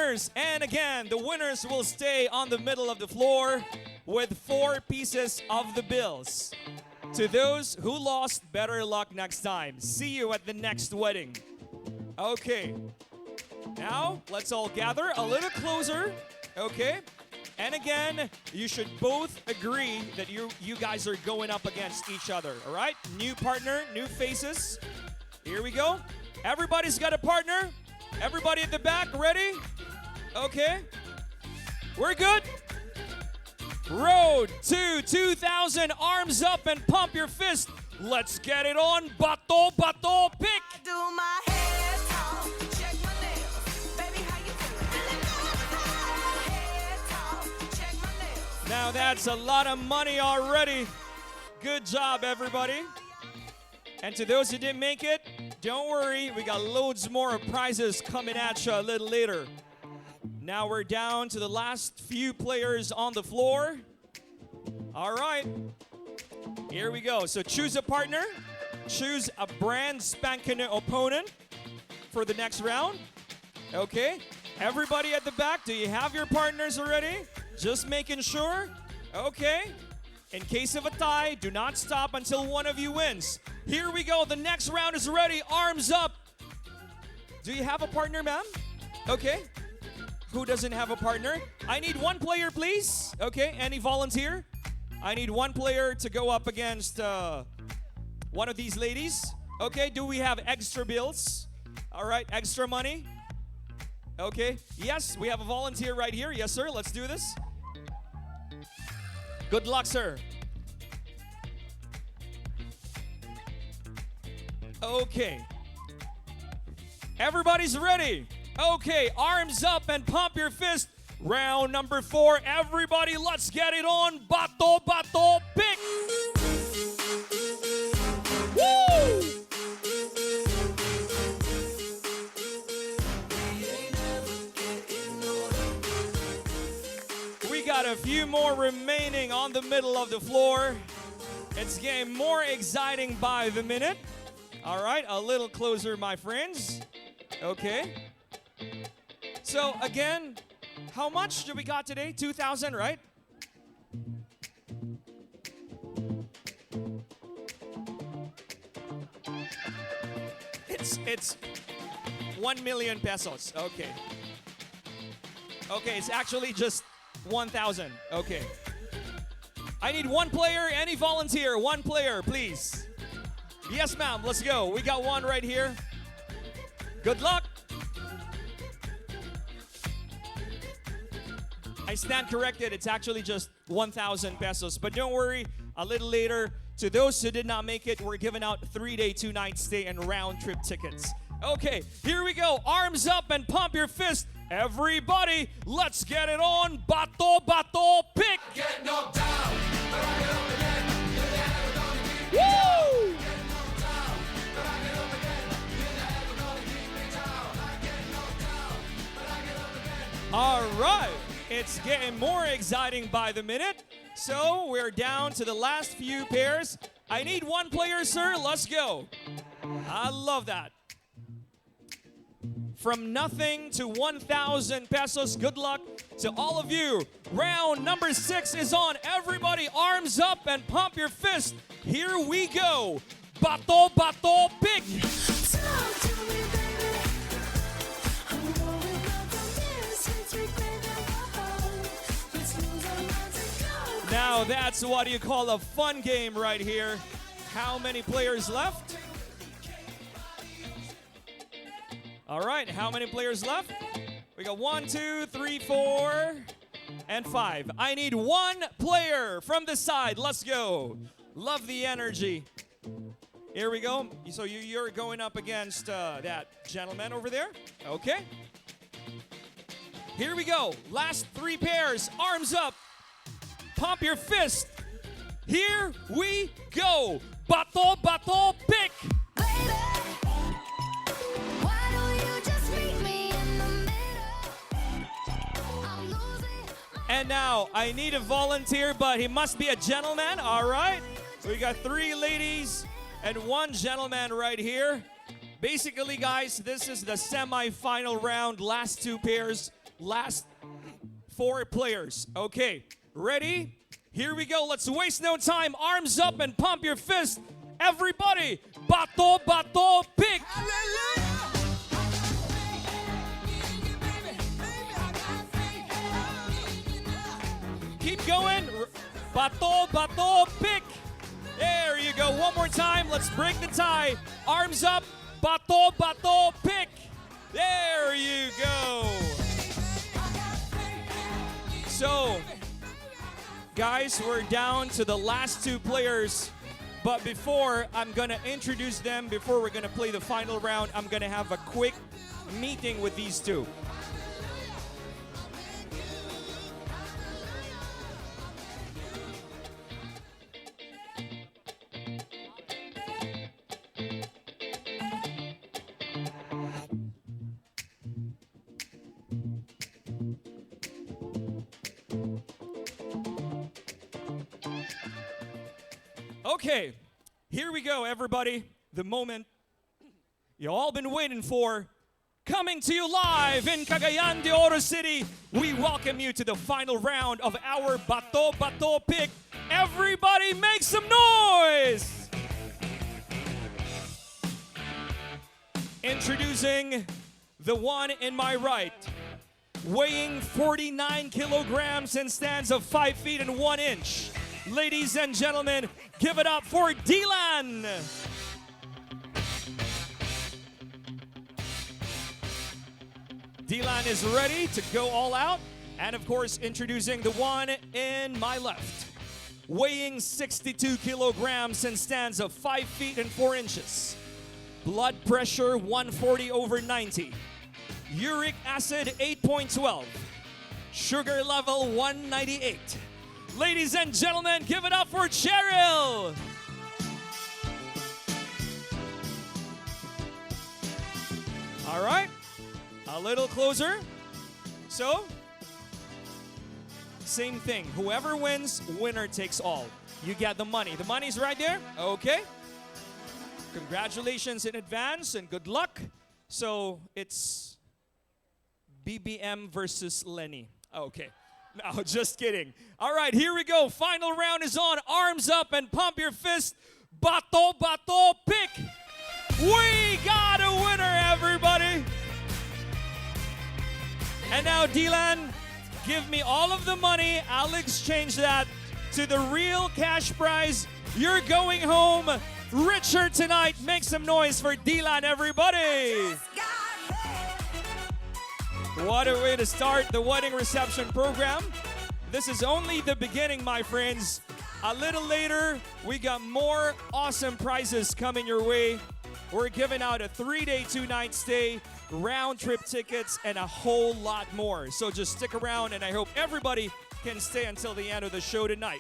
winners. And again, the winners will stay on the middle of the floor with 4 pieces of the bills. To those who lost, better luck next time. See you at the next wedding. Okay. Now, let's all gather a little closer. Okay. And again, you should both agree that you guys are going up against each other, all right? New partner, new faces. Here we go. Everybody's got a partner. Everybody at the back, ready? Okay. We're good. Road to 2,000. Arms up and pump your fist. Let's get it on. Bato, bato, pick. I do my head talk, check my nails. Baby, how you doing? Head talk, check my nails. Now that's a lot of money already. Good job, everybody. And to those who didn't make it, don't worry. We got loads more prizes coming at you a little later. Now we're down to the last few players on the floor. All right. Here we go. So choose a partner. Choose a brand spanking new opponent for the next round. Okay. Everybody at the back, do you have your partners already? Just making sure. Okay. In case of a tie, do not stop until one of you wins. Here we go. The next round is ready. Arms up. Do you have a partner, ma'am? Okay. Who doesn't have a partner? I need one player, please. Okay. Any volunteer? I need one player to go up against one of these ladies. Okay. Do we have extra bills? All right. Extra money? Okay. Yes, we have a volunteer right here. Yes, sir. Let's do this. Good luck, sir. Okay. Everybody's ready. Okay, arms up and pump your fist. Round number 4. Everybody, let's get it on. Bato, bato, pick. Woo! We got a few more remaining on the middle of the floor. It's getting more exciting by the minute. All right, a little closer, my friends. Okay. So, again, how much do we got today? 2,000, right? It's 1 million pesos. Okay. Okay, it's actually just 1,000. Okay. I need one player. Any volunteer? One player, please. Yes, ma'am. Let's go. We got one right here. Good luck. I stand corrected. It's actually just 1,000 pesos. But don't worry. A little later, to those who did not make it, we're giving out 3-day, 2-night stay and round-trip tickets. Okay, here we go. Arms up and pump your fist. Everybody, let's get it on. Bato, bato, pick. Get knocked down, but I get up again. You're never gonna keep me Woo! down. Get knocked down, but I get up again. You're never gonna keep me down. I get knocked down, but I get up again. All right, it's getting more exciting by the minute. So we're down to the last few pairs. I need one player, sir. Let's go. I love that. From nothing to 1,000 pesos. Good luck to all of you. Round number 6 is on. Everybody, arms up and pump your fist. Here we go. Bato, bato, pick. Talk to me, baby. I'm going up on this. Let's regret that. Let's lose our minds and go. Now that's what you call a fun game right here. How many players left? All right, how many players left? We got 1, 2, 3, 4, and 5. I need one player from the side. Let's go. Love the energy. Here we go. So you're going up against that gentleman over there. Okay. Here we go. Last 3 pairs. Arms up. Pump your fist. Here we go. Bato, bato, pick. Why don't you just meet me in the middle? I'm losing. And now, I need a volunteer, but he must be a gentleman, all right? We got 3 ladies and 1 gentleman right here. Basically, guys, this is the semi-final round, last 2 pairs. last 4 players. Okay, ready? Here we go. Let's waste no time. Arms up and pump your fist. Everybody, bato, bato, pick. Keep going. Bato, bato, pick. There you go. One more time. Let's break the tie. Arms up. Bato, bato, pick. There you go. So, guys, we're down to the last 2 players. But before I'm going to introduce them, before we're going to play the final round, I'm going to have a quick meeting with these 2. Okay, here we go, everybody. The moment you all been waiting for. Coming to you live in Cagayan de Oro City. We welcome you to the final round of our Bato Bato Pick. Everybody make some noise! Introducing the one in my right. Weighing 49 kilograms and stands of 5 feet and 1 inch. Ladies and gentlemen, give it up for Dylan. Dylan is ready to go all out. And of course, introducing the one in my left. Weighing 62 kilograms and stands of 5 feet and 4 inches. Blood pressure 140/90. Uric acid 8.12. Sugar level 198. Ladies and gentlemen, give it up for Cheryl. All right, a little closer. So, same thing. Whoever wins, winner takes all. You get the money. The money's right there. Okay. Congratulations in advance and good luck. So, it's BBM versus Lenny. Okay. No, just kidding. All right, here we go. Final round is on. Arms up and pump your fist. Bato, bato, pick. We got a winner, everybody. And now, Dylan, give me all of the money. I'll exchange that to the real cash prize. You're going home richer tonight. Make some noise for Dylan, everybody. What a way to start the wedding reception program. This is only the beginning, my friends. A little later, we got more awesome prizes coming your way. We're giving out a 3-day, 2-night stay, round-trip tickets, and a whole lot more. So just stick around, and I hope everybody can stay until the end of the show tonight.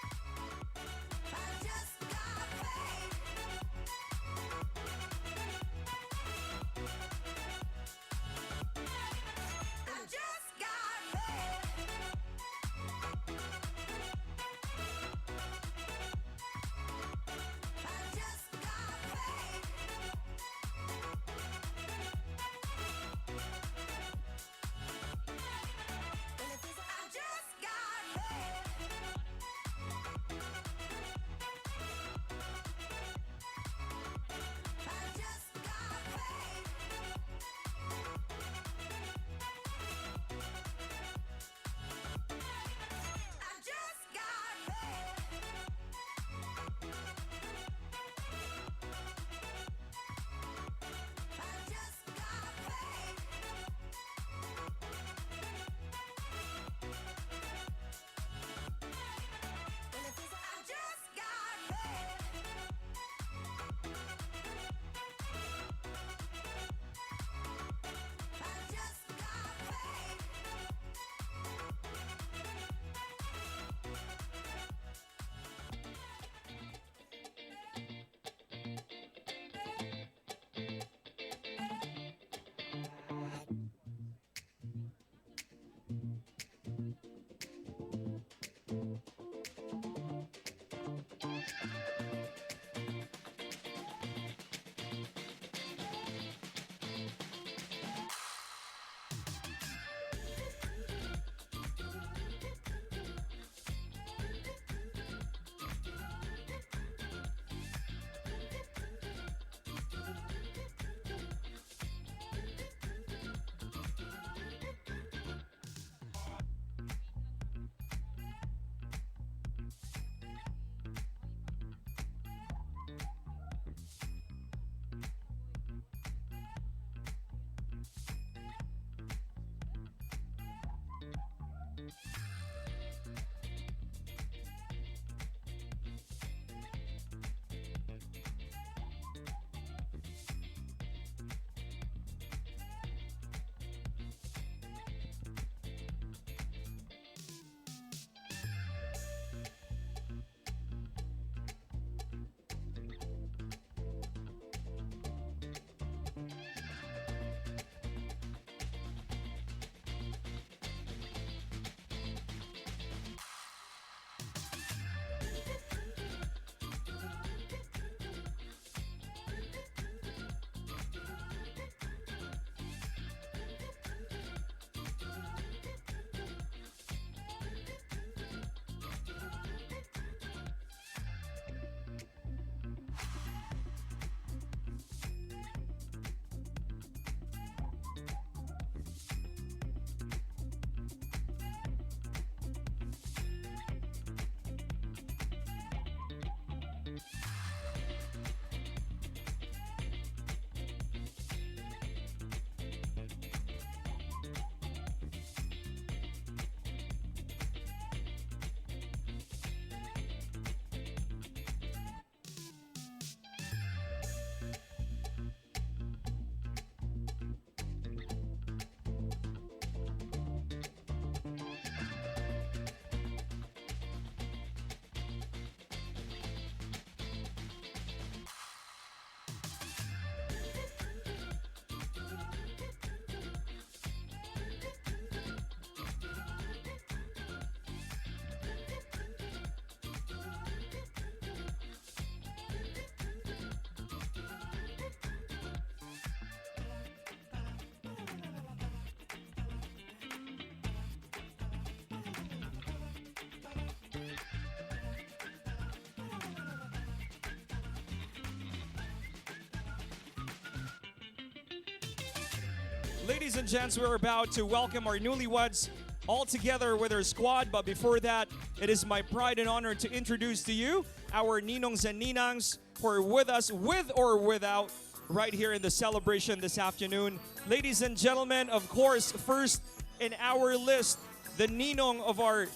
Ladies and gents, we're about to welcome our newlyweds all together with our squad. But before that, it is my pride and honor to introduce to you our ninongs and ninangs who are with us, with or without, right here in the celebration this afternoon. Ladies and gentlemen, of course, first in our list, the ninong of our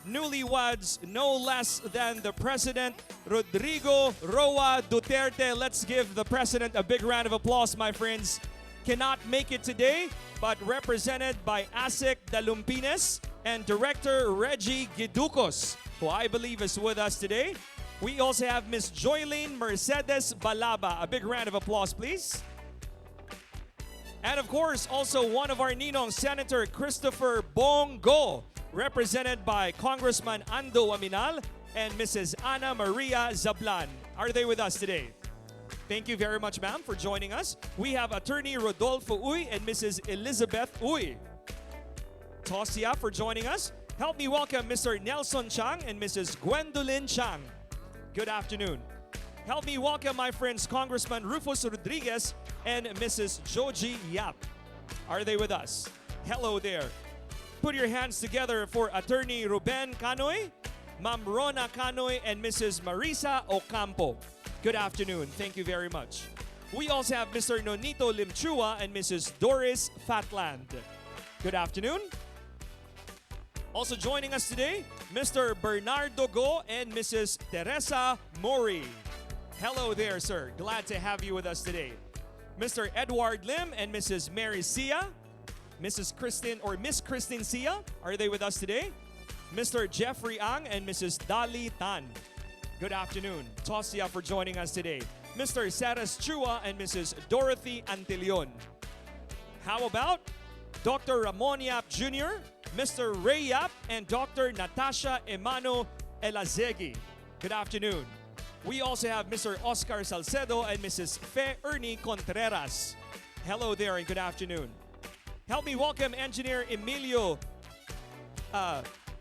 newlyweds, no less than the President, Rodrigo Roa Duterte. Let's give the President a big round of applause, my friends. Cannot make it today, but represented by Asik Dalumpines and Director Reggie Giducos, who I believe is with us today. We also have Miss Joylene Mercedes Balaba. A big round of applause, please. And of course, also one of our ninong, Senator Christopher Bongo, represented by Congressman Ando Aminal and Mrs. Ana Maria Zablan. Are they with us today? Thank you very much, ma'am, for joining us. We have Attorney Rodolfo Uy and Mrs. Elizabeth Uy. Tosia for joining us. Help me welcome Mr. Nelson Chang and Mrs. Gwendolyn Chang. Good afternoon. Help me welcome my friends Congressman Rufus Rodriguez and Mrs. Joji Yap. Are they with us? Hello there. Put your hands together for Attorney Ruben Canoy, Ma'am Rona Canoy, and Mrs. Marisa Ocampo. Good afternoon. Thank you very much. We also have Mr. Nonito Limchua and Mrs. Doris Fatland. Good afternoon. Also joining us today, Mr. Bernardo Go and Mrs. Teresa Mori. Hello there, sir. Glad to have you with us today. Mr. Edward Lim and Mrs. Mary Sia. Mrs. Christine or Miss Christine Sia, are they with us today? Mr. Jeffrey Ang and Mrs. Dali Tan. Good afternoon. Tosia for joining us today. Mr. Saras Chua and Mrs. Dorothy Antilion. How about Dr. Ramon Yap Jr., Mr. Ray Yap, and Dr. Natasha Emano Elazegi. Good afternoon. We also have Mr. Oscar Salcedo and Mrs. Fe Ernie Contreras. Hello there and good afternoon. Help me welcome Engineer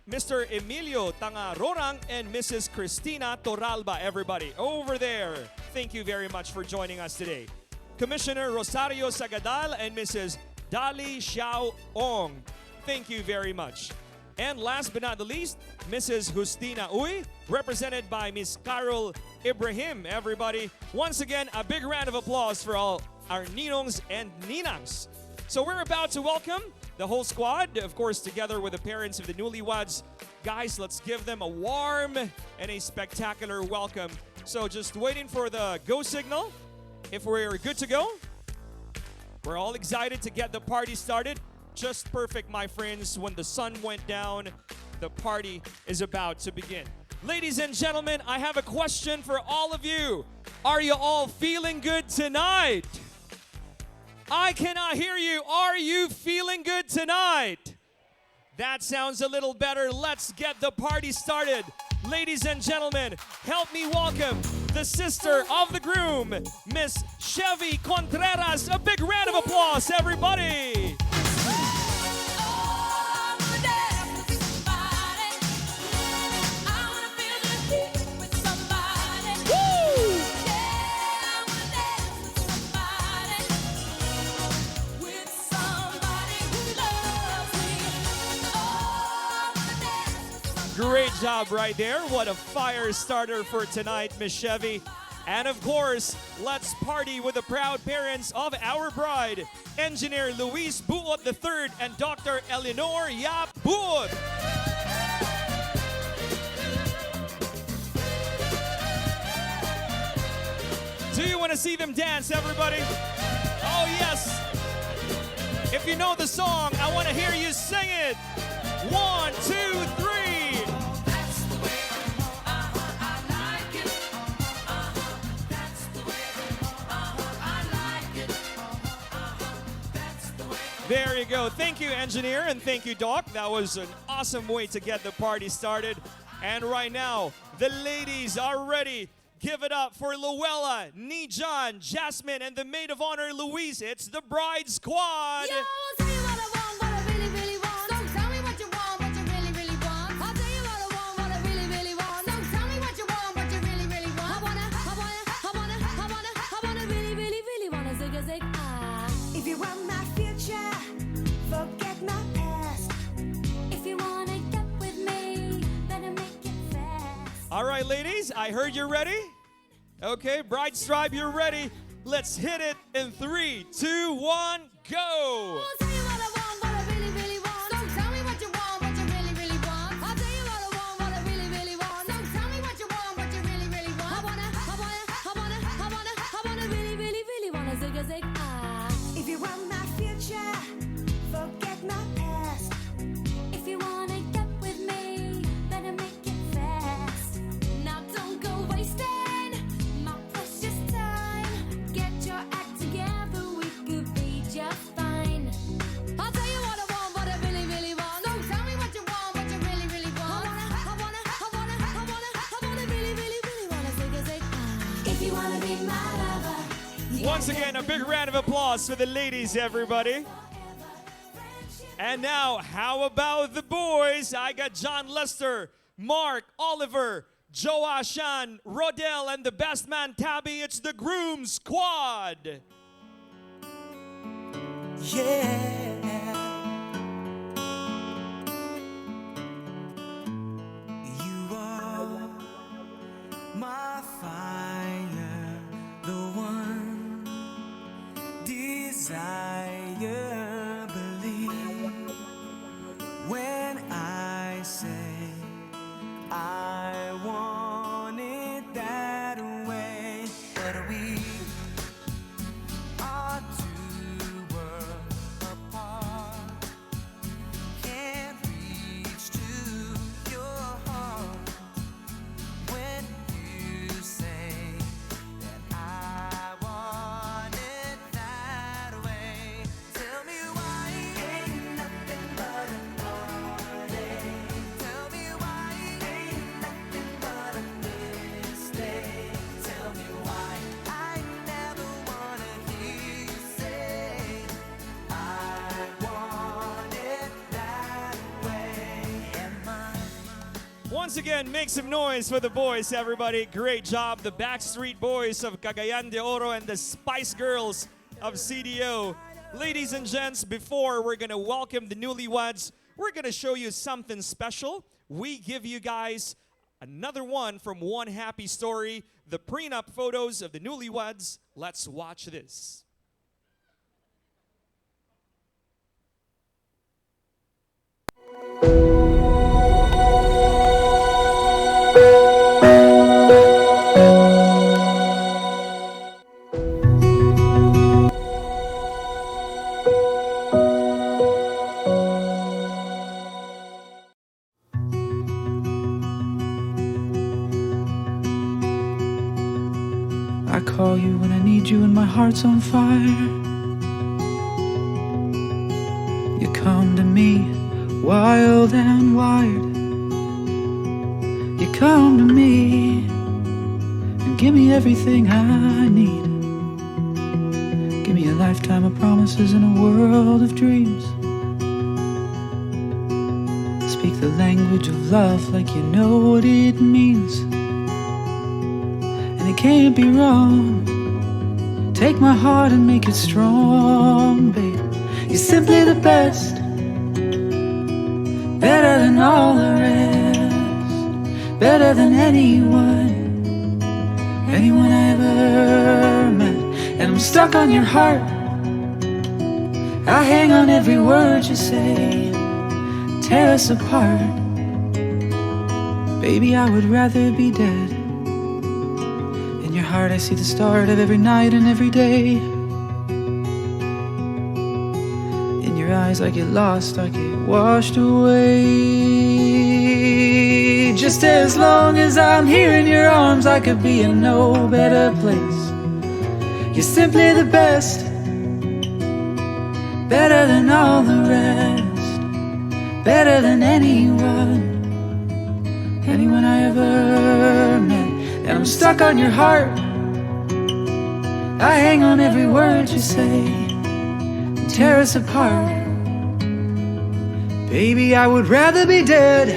Mr. Emilio Tangarorang and Mrs. Cristina Toralba, everybody over there. Thank you very much for joining us today. Commissioner Rosario Sagadal and Mrs. Dali Xiao Ong. Thank you very much. And last but not the least, Mrs. Justina Uy, represented by Miss Carol Ibrahim, everybody. Once again, a big round of applause for all our ninongs and ninangs. So we're about to welcome the whole squad, of course, together with the parents of the newlyweds. Guys, let's give them a warm and a spectacular welcome. So just waiting for the go signal. If we're good to go, we're all excited to get the party started. Just perfect, my friends. When the sun went down, the party is about to begin. Ladies and gentlemen, I have a question for all of you. Are you all feeling good tonight? I cannot hear you. Are you feeling good tonight? That sounds a little better. Let's get the party started. Ladies and gentlemen, help me welcome the sister of the groom, Miss Chevy Contreras. A big round of applause, everybody. Great job right there. What a fire starter for tonight, Miss Chevy. And of course, let's party with the proud parents of our bride, Engineer Luis Buot III and Dr. Eleanor Yap Buot. Do you want to see them dance, everybody? Oh, yes. If you know the song, I want to hear you sing it. 1, 2, 3. There you go. Thank you, engineer, and thank you, Doc. That was an awesome way to get the party started. And right now, the ladies are ready. Give it up for Luella, Nijon, Jasmine, and the maid of honor, Louise. It's the bride squad. Yo, I'll tell you what I want, what I really, really want. So tell me what you want, what you really, really want. I'll tell you what I want, what I really, really want. So tell me what you want, what you really, really want. I wanna really, really, really wanna zig a zig ah. If you want my future, All right, ladies, I heard you're ready. Okay, Bright Stripe, you're ready. Let's hit it in 3, 2, 1, go. I'll tell you what I want, what I really, really want. So tell me what you want, what you really, really want. I'll tell you what I want, what I really, really want. So tell me what you want, what you really, really want. I wanna really, really, really wanna zig a zig ah. If you want my future, forget my past. If you wanna get with me, better make it fast. Now don't go wasting my precious time. Get your act together, we could be just fine. I'll tell you what I want, what I really, really want. So tell me what you want, what you really, really want. I wanna really, really, really wanna zig a zig ah. If you wanna be my lover, Once again, a big round of applause for the ladies, everybody. And now, how about the boys? I got John Lester, Mark, Oliver, Joe Ashan, Rodell, and the best man, Tabby. It's the Groom Squad. Yeah. You are my fire, the one desire. Believe when I say I want it that way, but we are two worlds apart. Can't reach to your heart when you say that I want it that way. Tell me why ain't nothing but a heartache. Tell me why ain't nothing but a mistake. Tell me why I never wanna hear you say I want it that way. Am I? Once again, make some noise for the boys, everybody. Great job. The Backstreet Boys of Cagayan de Oro and the Spice Girls of CDO. Ladies and gents, before we're going to welcome the newlyweds, we're going to show you something special. We give you guys another one from One Happy Story, the prenup photos of the newlyweds. Let's watch this. I call you when I need you and my heart's on fire. You come to me wild and wired. You come to me and give me everything I need. Give me a lifetime of promises and a world of dreams. Speak the language of love like you know what it means. And it can't be wrong. Take my heart and make it strong, babe. You're simply the best, better than all the rest, better than anyone I ever met. And I'm stuck on your heart. I hang on every word you say. Tear us apart. Baby, I would rather be dead. In your heart I see the start of every night and every day. In your eyes I get lost, I get washed away. Just as long as I'm here in your arms, I could be in no better place. You're simply the best, better than all the rest, better than anyone I ever met. And I'm stuck on your heart. I hang on every word you say and tear us apart. Baby, I would rather be dead.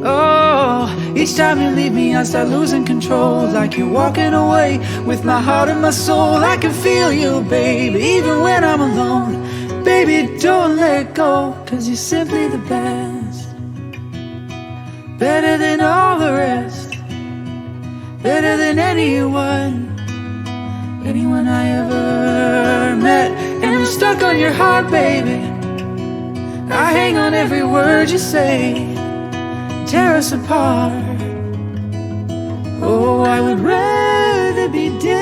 Oh, each time you leave me I start losing control. Like you're walking away with my heart and my soul. I can feel you, baby, even when I'm alone. Baby, don't let go, 'cause you're simply the best, better than all the rest, better than anyone I ever met. And I'm stuck on your heart, baby. I hang on every word you say, tear us apart. Oh, I would rather be dead.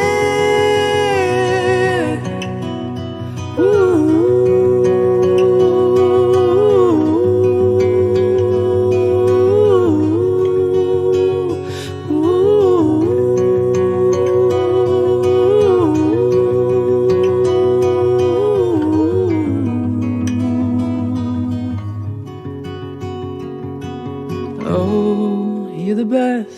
Ooh. Oh, you're the best.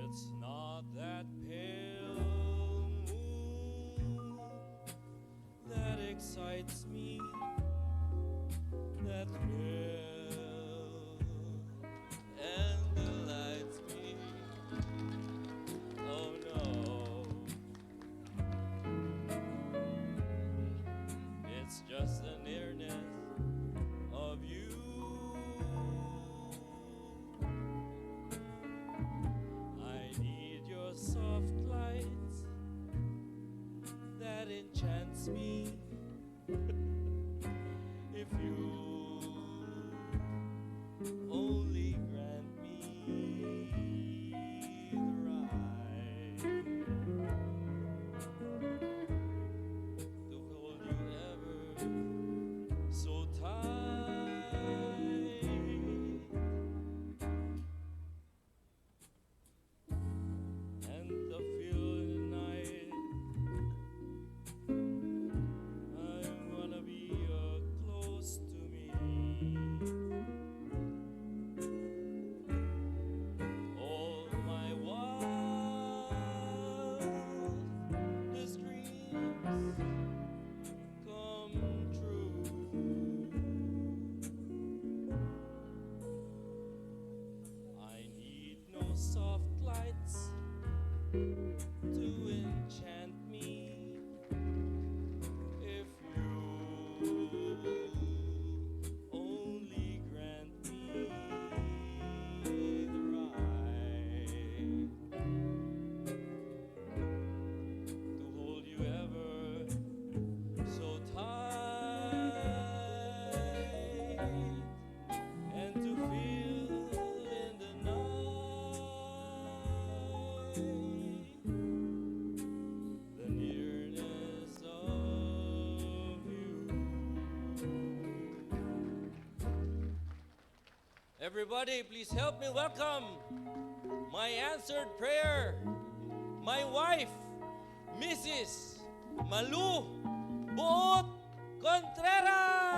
It's not that pale moon that excites me, that thrill and delights me. Oh no, it's just the nearness of you. I need your soft light that enchants me. If you only grant me the right to hold you ever so tight, and to feel the night I wanna be close to me. All my wildest dreams come true. I need no soft lights to enchant me. If you only grant me the right to hold you ever so tight, and to feel in the night the nearness of you. Everybody, please help me welcome my answered prayer, my wife, Mrs. Malou Boot Contreras.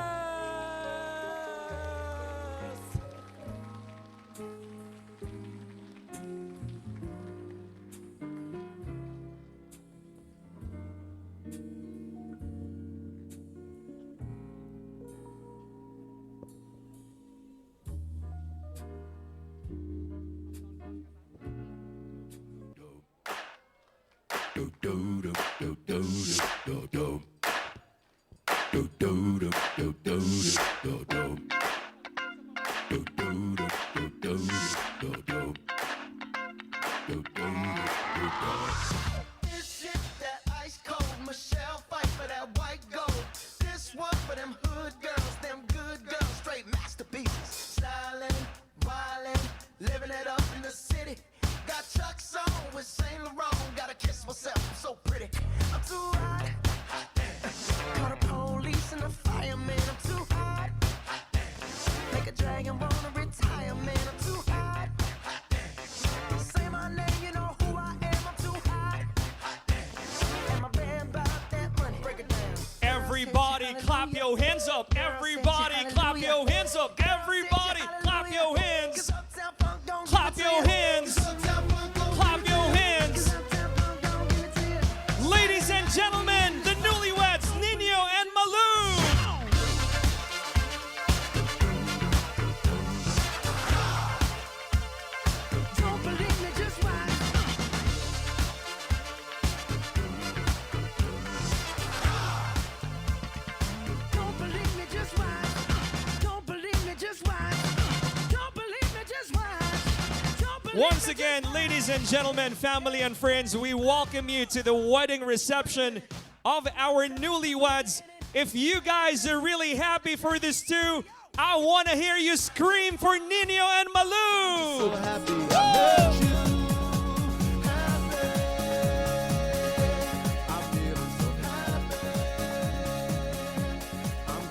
This shit that ice cold. Michelle fight for that white gold. This one for them hood girls, them good girls, straight masterpieces. Stylin', wildin', living it up in the city. Got Chuck's on with Saint Laurent. Gotta kiss myself, I'm so pretty. I'm too hot. Call the police and the fireman. I'm too hot. Make a dragon wanna retire, man. I'm too hot. Say my name, you know who I am. I'm too hot. And my band bought that money. Break it down. Everybody clap your hands up. Everybody clap your hands up. Everybody clap your hands. Clap your hands. Clap your hands. Ladies and gentlemen, the newlyweds, Niño and Malou. Once again, ladies and gentlemen, family and friends, we welcome you to the wedding reception of our newlyweds. If you guys are really happy for this too, I want to hear you scream for Niño and Malou. Happy I met you. Happy. I'm feeling so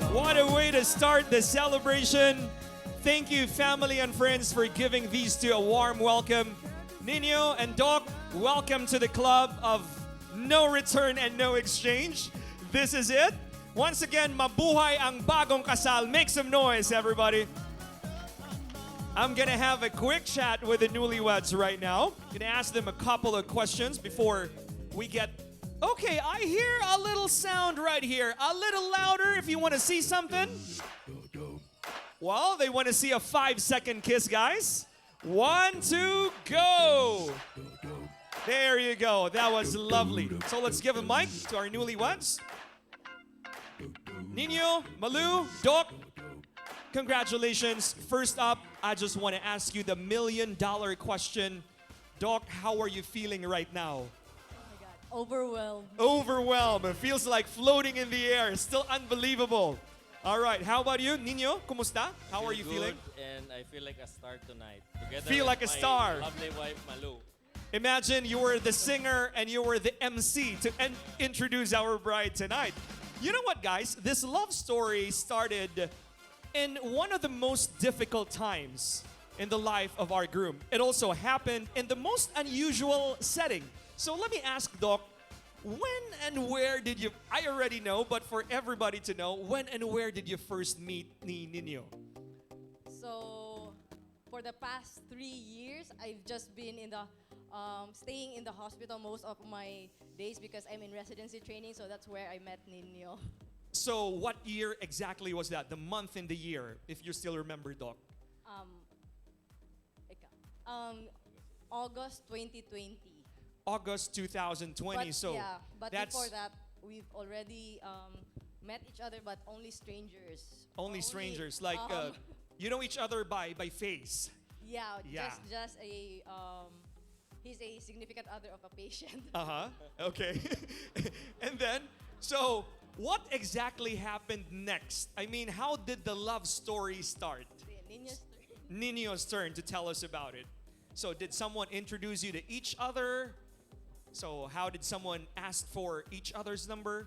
happy. What a way to start the celebration. Thank you, family and friends, for giving these two a warm welcome. Niño and Doc, welcome to the club of no return and no exchange. This is it. Once again, mabuhay ang bagong kasal. Make some noise, everybody. I'm gonna have a quick chat with the newlyweds right now. Gonna ask them a couple of questions before we get... Okay, I hear a little sound right here. A little louder if you want to see something. Well, they want to see a 5-second kiss, guys. 1, 2, go. There you go. That was lovely. So let's give a mic to our newlyweds. Niño, Malou, Doc, congratulations. First up, I just want to ask you the $1 million question. Doc, how are you feeling right now? Overwhelmed. Overwhelmed. It feels like floating in the air. It's still unbelievable. All right, how about you, Niño? Kumusta? How are you feeling? And I feel like a star tonight. Together Feel with like a my star. lovely wife, Malou. Imagine you were the singer and you were the MC to introduce our bride tonight. You know what, guys? This love story started in one of the most difficult times in the life of our groom. It also happened in the most unusual setting. So let me ask, Doc, when and where did you... I already know, but for everybody to know, when and where did you first meet ni Niño? So, for the past 3 years, I've just been in the staying in the hospital most of my days because I'm in residency training. So that's where I met Niño. So what year exactly was that? The month and the year, if you still remember, Doc. August 2020. August 2020. But, So yeah, but that's before that, we've already met each other, but only strangers. only strangers. Like you know each other by face. Yeah, Yeah. just a he's a significant other of a patient. Okay. And then, so what exactly happened next? I mean, how did the love story start? Niño's Niño's turn to tell us about it. So did someone introduce you to each other? So how did someone ask for each other's number?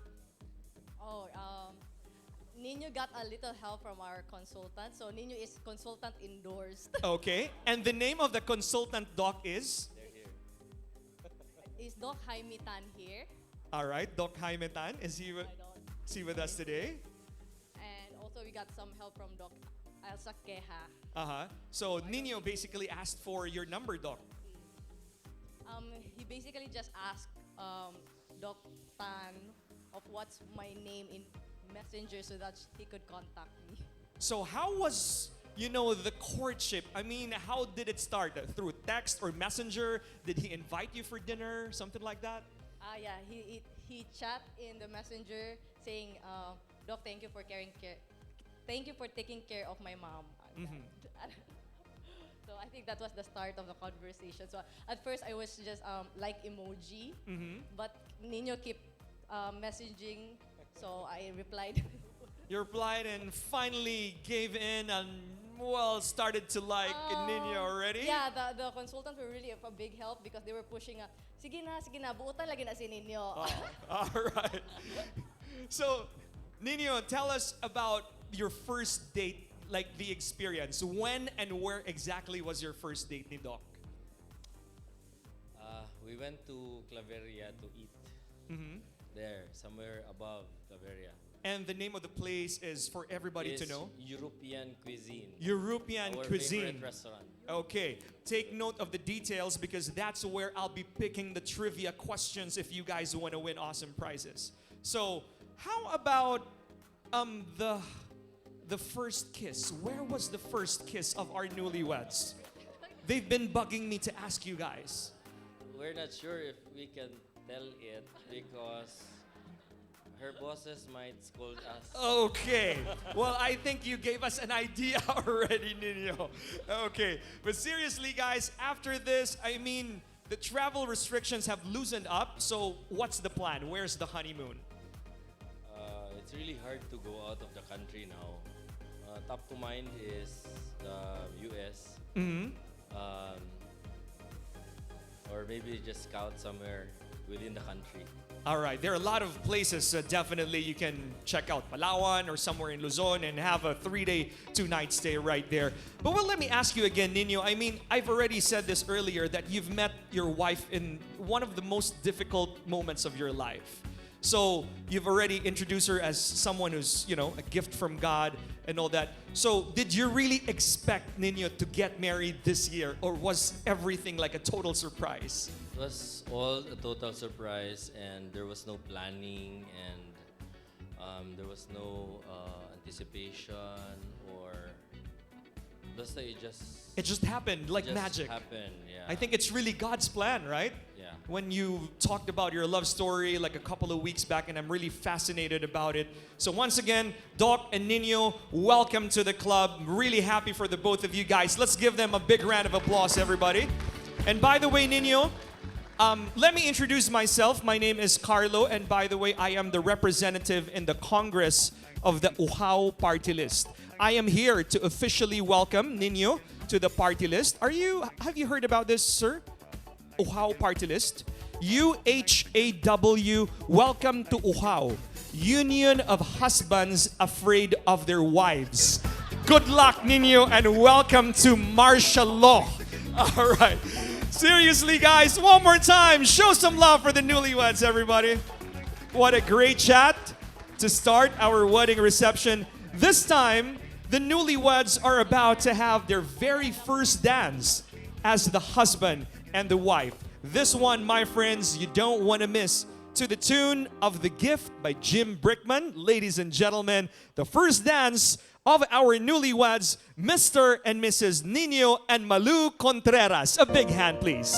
Niño got a little help from our consultant. So Niño is consultant endorsed. Okay. And the name of the consultant, Doc, is? Is Doc Jaime Tan here? All right, Doc Jaime Tan. Is he with us today? And also we got some help from Doc Elsa Queja. So Niño basically asked for your number, Doc. He basically just asked Doc Tan of what's my name in Messenger so that he could contact me. So how was, the courtship? I mean, how did it start? Through text or messenger? Did he invite you for dinner? Something like that? Yeah, he chat in the Messenger saying, Doc, thank you for taking care of my mom. So I think that was the start of the conversation. So at first I was just like emoji, but Niño kept messaging, so I replied. You replied and finally gave in and, started to like Niño already? Yeah, the consultants were really a big help because they were pushing, sige na, buutan lagi na si Niño. All right. So, Niño, tell us about your first date, like the experience. When and where exactly was your first date ni Doc? We went to Claveria to eat. There, somewhere above Claveria. And the name of the place is for everybody to It's know? European cuisine. European Our cuisine. favorite restaurant. Okay, take note of the details because that's where I'll be picking the trivia questions if you guys want to win awesome prizes. So, how about the first kiss? Where was the first kiss of our newlyweds? They've been bugging me to ask you guys. We're not sure if we can tell it because her bosses might scold us. Okay. Well, I think you gave us an idea already, Niño. Okay. But seriously, guys, after this, I mean, the travel restrictions have loosened up. So what's the plan? Where's the honeymoon? It's really hard to go out of the country now. Top to mind is the US. Mm-hmm. Or maybe just scout somewhere within the country. All right. There are a lot of places definitely you can check out. Palawan or somewhere in Luzon and have a 3-day, 2-night stay right there. But well, let me ask you again, Niño. I mean, I've already said this earlier that you've met your wife in one of the most difficult moments of your life. So you've already introduced her as someone who's, you know, a gift from God and all that. So did you really expect Niño to get married this year, or was everything like a total surprise? It was all a total surprise, and there was no planning, and there was no anticipation, or just that It just happened like just magic. happened. Yeah. I think it's really God's plan, right? Yeah. When you talked about your love story like a couple of weeks back, and I'm really fascinated about it. So once again, Doc and Niño, welcome to the club. I'm really happy for the both of you guys. Let's give them a big round of applause, everybody. And by the way, Niño, let me introduce myself. My name is Carlo, and by the way, I am the representative in the Congress of the Uhaw Party List. I am here to officially welcome Niño to the party list. Have you heard about this, sir? Uhaw Party List. UHAW, welcome to Uhaw. Union of Husbands Afraid of Their Wives. Good luck, Niño, and welcome to martial law. All right. Seriously, guys, one more time, show some love for the newlyweds, everybody. What a great chat to start our wedding reception. This time, the newlyweds are about to have their very first dance as the husband and the wife. This one, my friends, you don't want to miss. To the tune of The Gift by Jim Brickman. Ladies and gentlemen, the first dance of our newlyweds, Mr. and Mrs. Niño and Malou Contreras. A big hand, please.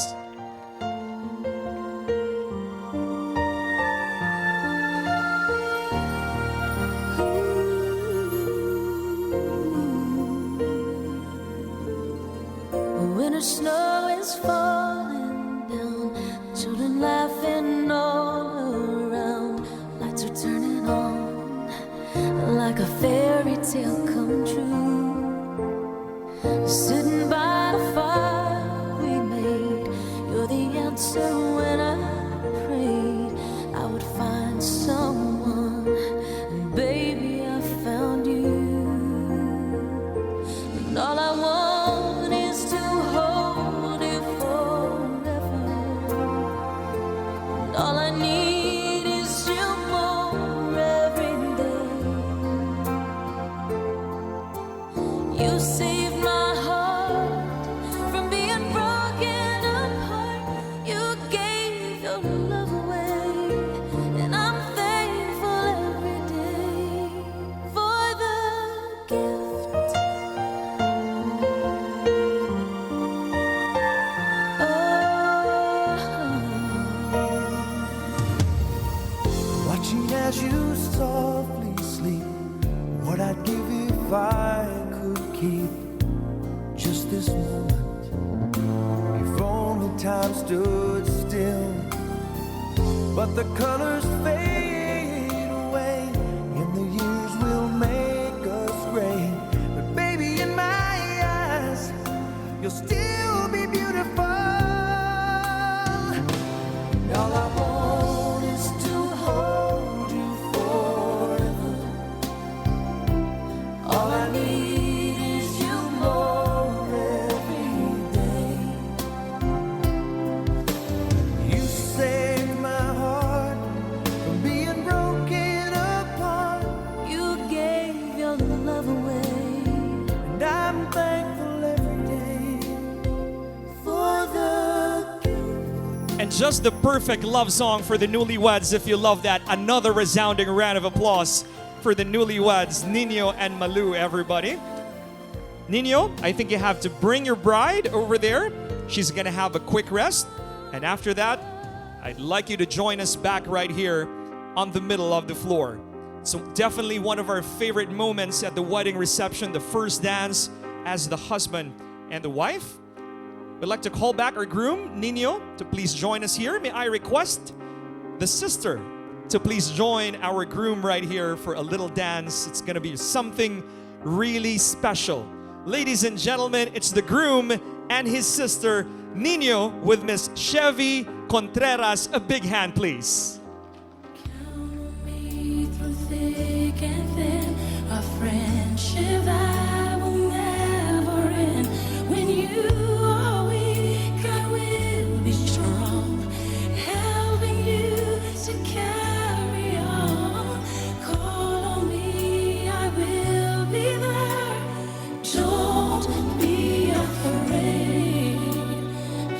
When the snow is falling down, children laughing all around, lights are turning on like a fairy tale come true. Sitting by the fire we made, you're the answer when I prayed I would find someone, and baby I found you. And all I want is to hold you forever. And all I need is you more every day. You saved my heart from being broken apart. You gave your love away, and I'm thankful every day for the gift. Watching as you softly sleep, what I'd give if I could keep just this moment. If only time stood still, but the colors fade away, and the years will make us gray. But baby, in my eyes, you'll still be beautiful. And all I want is to hold you forever. All I need is you more every day. You saved my heart from being broken apart, You gave your love away, and I'm thankful every day for the gift. And just the perfect love song for the newlyweds. If you love that, another resounding round of applause for the newlyweds, Niño and Malou, everybody. Niño, I think you have to bring your bride over there. She's gonna have a quick rest. And after that, I'd like you to join us back right here on the middle of the floor. So definitely one of our favorite moments at the wedding reception, the first dance as the husband and the wife. We'd like to call back our groom, Niño, to please join us here. May I request the sister to please join our groom right here for a little dance. It's gonna be something really special. Ladies and gentlemen, it's the groom and his sister, Niño, with Miss Chevy Contreras. A big hand, please. Count me through thick and thin, a friendship that will never end. When you are weak, I will be strong, helping you to carry on. Call on me, I will be there. Don't be afraid.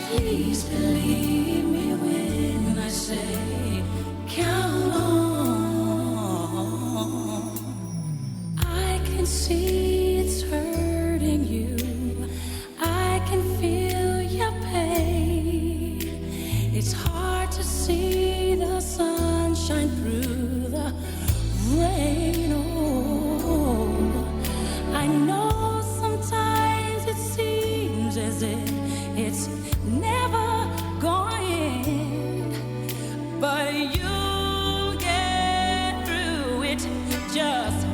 Please believe me when I say, count on. I can see it's hurting you. I can feel your pain. It's hard to see the sunshine through the rain. Oh, I know sometimes it seems as if it's never gonna end, but you'll get through it. Just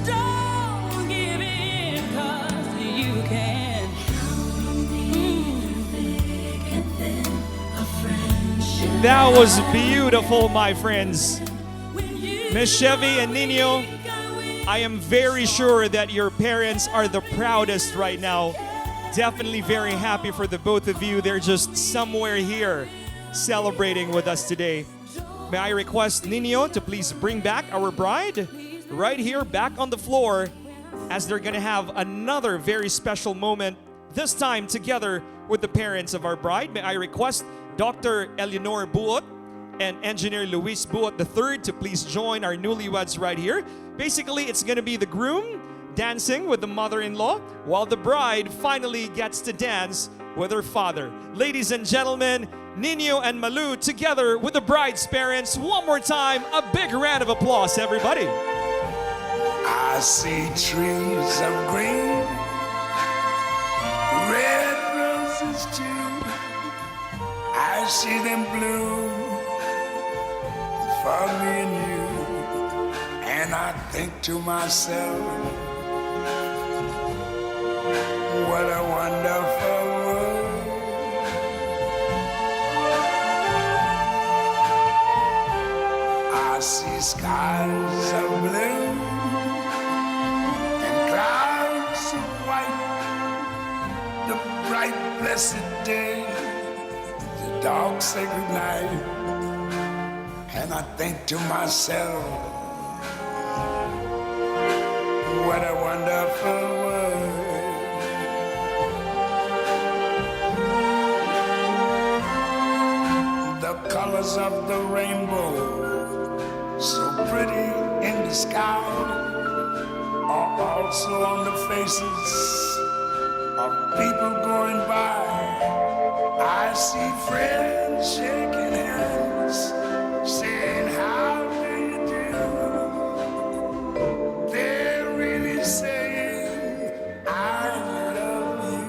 don't give in, 'cause you can. Count on me through thick and thin, a friendship. That was beautiful, my friends. When you Miss Chevy and Niño, I am very sure that your parents are the proudest right now. Definitely very happy for the both of you. They're just somewhere here celebrating with us today. May I request Niño to please bring back our bride right here back on the floor as they're gonna have another very special moment, this time together with the parents of our bride. May I request Dr. Eleanor Buot and Engineer Luis Buot III to please join our newlyweds right here. Basically, it's gonna be the groom dancing with the mother-in-law while the bride finally gets to dance with her father. Ladies and gentlemen, Niño and Malou together with the bride's parents. One more time, a big round of applause, everybody. I see trees of green, red roses too. I see them bloom for me and you. And I think to myself, what a wonderful world. I see skies of blue and clouds of white, the bright blessed day, the dark sacred night. And I think to myself, what a wonderful world. The colors of the rainbow, so pretty in the sky, are also on the faces of people going by. I see friends shaking hands, saying, how do you do? They're really saying, I love you.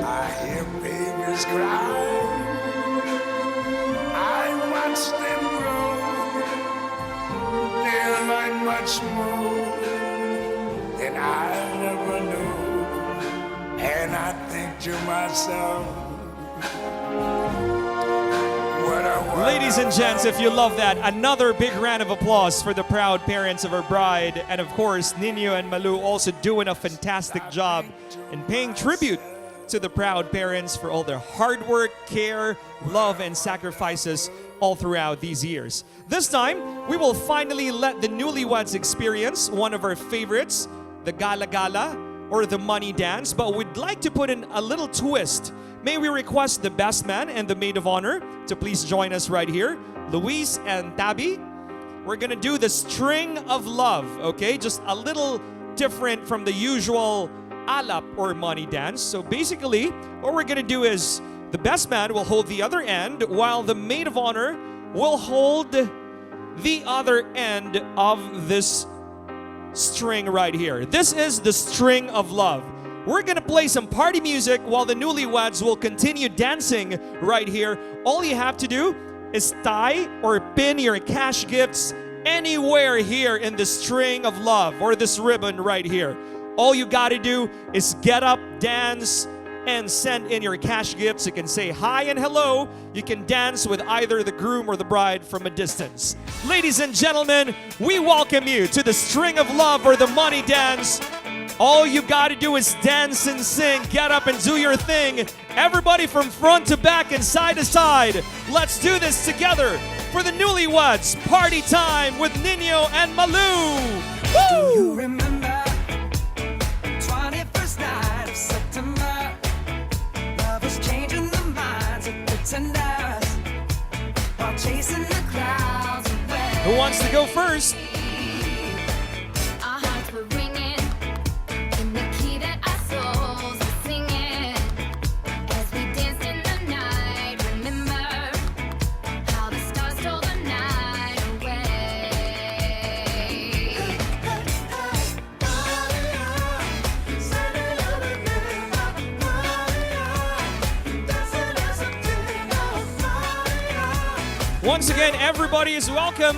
I hear babies cry. I watch them grow. They'll learn much more than I never knew. And I think to myself, what a Ladies and gents, if you love that, another big round of applause for the proud parents of our bride. And of course, Niño and Malou also doing a fantastic job in paying tribute to the proud parents for all their hard work, care, love, and sacrifices all throughout these years. This time, we will finally let the newlyweds experience one of our favorites, the Gala Gala or the Money Dance, but we'd like to put in a little twist. May we request the best man and the maid of honor to please join us right here, Luis and Tabby. We're gonna do the string of love, okay? Just a little different from the usual alap or money dance. So basically, what we're gonna do is the best man will hold the other end while the maid of honor will hold the other end of this string right here. This is the string of love. We're gonna play some party music while the newlyweds will continue dancing right here. All you have to do is tie or pin your cash gifts anywhere here in the string of love or this ribbon right here. All you gotta do is get up, dance, and send in your cash gifts. You can say hi and hello. You can dance with either the groom or the bride from a distance. Ladies and gentlemen, we welcome you to the string of love or the money dance. All you gotta do is dance and sing. Get up and do your thing. Everybody from front to back and side to side. Let's do this together for the newlyweds. Party time with Niño and Malou. Woo! You remember 21st night of September. Love is changing the minds of pretenders while chasing the clouds away. Who wants to go first? Our hearts were ringing in the key that our souls were singing as we danced in the night. Remember how the stars stole the night away. Once again, everybody is welcome.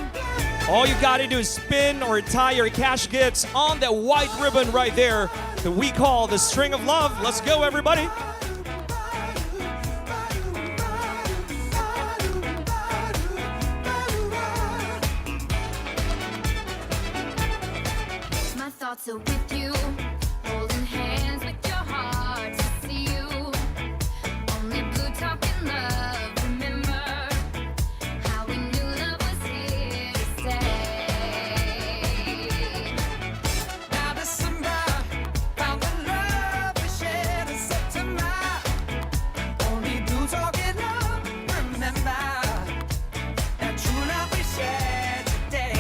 All you gotta do is spin or tie your cash gifts on that white ribbon right there that we call the string of love. Let's go, everybody. My thoughts are with you, holding hands with your heart to see you. Only blue talking love. Remember how we knew love was here to stay. Now December found the love we shared in September. Only blue talking love. Remember that true love we shared today.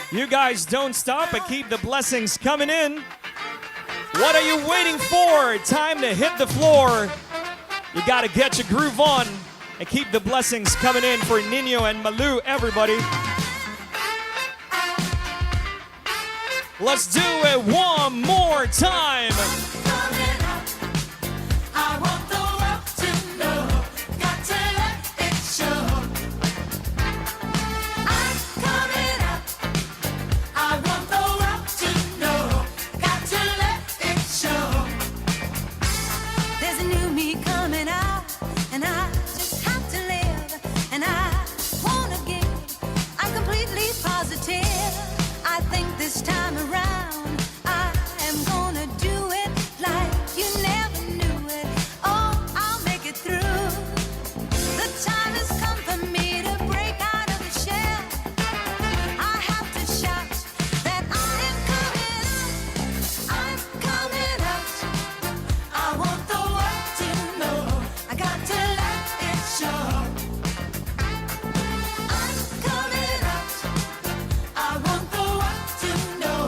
You guys don't stop and keep the blessings coming in. What are you waiting for? Time to hit the floor. You gotta get your groove on and keep the blessings coming in for Niño and Malou, everybody. Let's do it one more time. I want the world to know, got to let it show. I'm coming up. I want the world to know, got to let it show. There's a new me coming out, and I just have to live, and I wanna give. I'm completely positive. I think this time around I am gonna do it like you never knew it. Oh, I'll make it through. The time has come for me to break out of the shell. I have to shout that I am coming out. I'm coming out. I want the world to know, I got to let it show. I'm coming out. I want the world to know,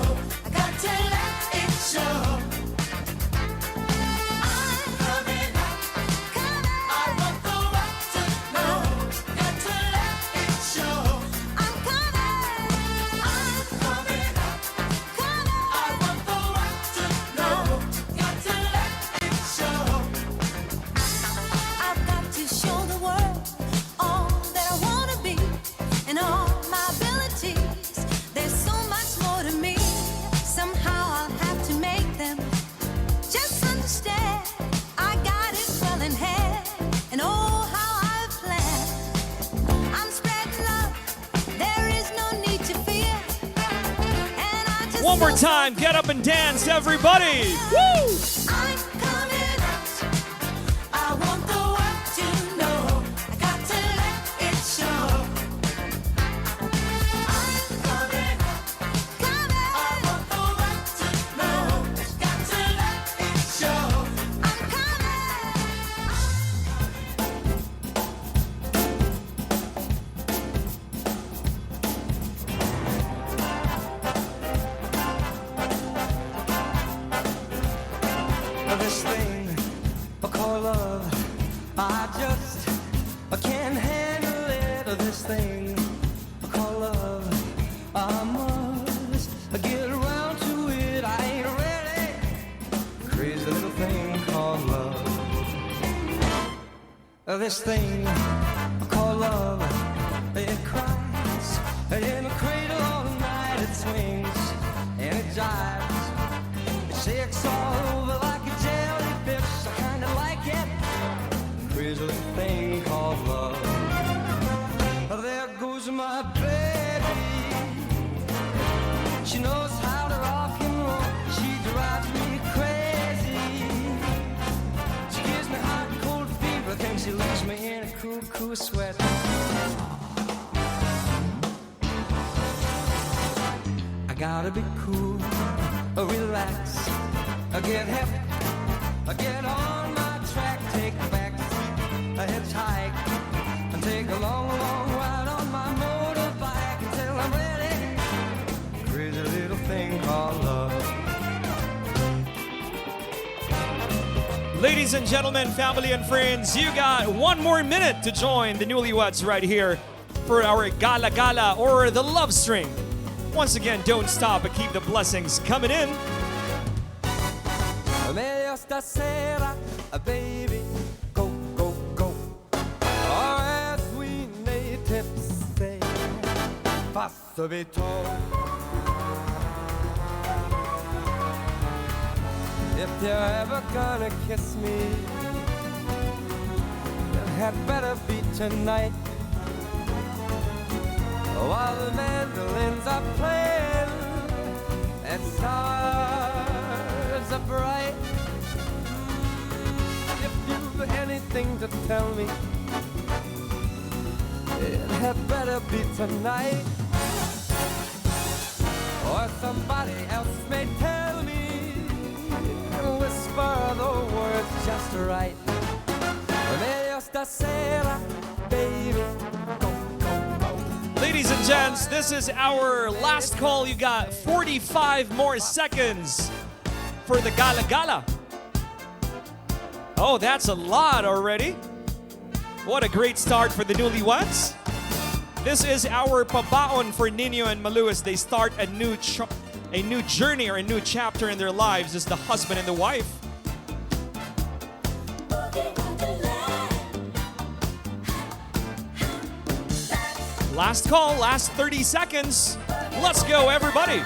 I got to let it show. I'm coming out. I want the world to know, got to let it show. I'm coming. I'm coming out. I want the world to know, got to let it show. I've got to show the world all that I wanna be and all my abilities. There's so much more to me. Somehow I'll have to make them just understand. I got it well in hand, and oh how I've planned. I'm spreading love. There is no need to fear. And I just One more know time, get up and dance, everybody. I'm coming out. I want the world to know, I I just can't handle it, this thing called love. I must get around to it. I ain't ready. Crazy little thing called love. This thing called love, it cries in a cradle all night. It swings and it jives. It shakes all over like a jellyfish. I kinda like it. Crazy little thing called love. There goes my baby. She knows how to rock and roll. She drives me crazy. She gives me hot and cold fever. Then she leaves me in a cool, cool sweat. I gotta be cool, relax, get hip, get on my track, take back, a hitchhike, and take a long, long ride on my motorbike until I'm ready. Crazy little thing called love. Ladies and gentlemen, family and friends, you got 1 more minute to join the newlyweds right here for our Gala Gala or the Love String. Once again, don't stop but keep the blessings coming in. Meglio stasera, baby, go, go, go. Or as we natives say, passabito. If you're ever gonna kiss me, it had better be tonight. While the mandolins are playing and stars are bright. If you've anything to tell me, it had better be tonight. Or somebody else may tell me and whisper the words just right. Meglio stasera, baby, go, go, go. Ladies and gents, this is our last call. You got 45 more seconds for the Gala Gala. Oh, that's a lot already. What a great start for the newlyweds. This is our pabaon for Niño and Malou as they start a new journey or a new chapter in their lives as the husband and the wife. Last call, last 30 seconds. Let's go, everybody.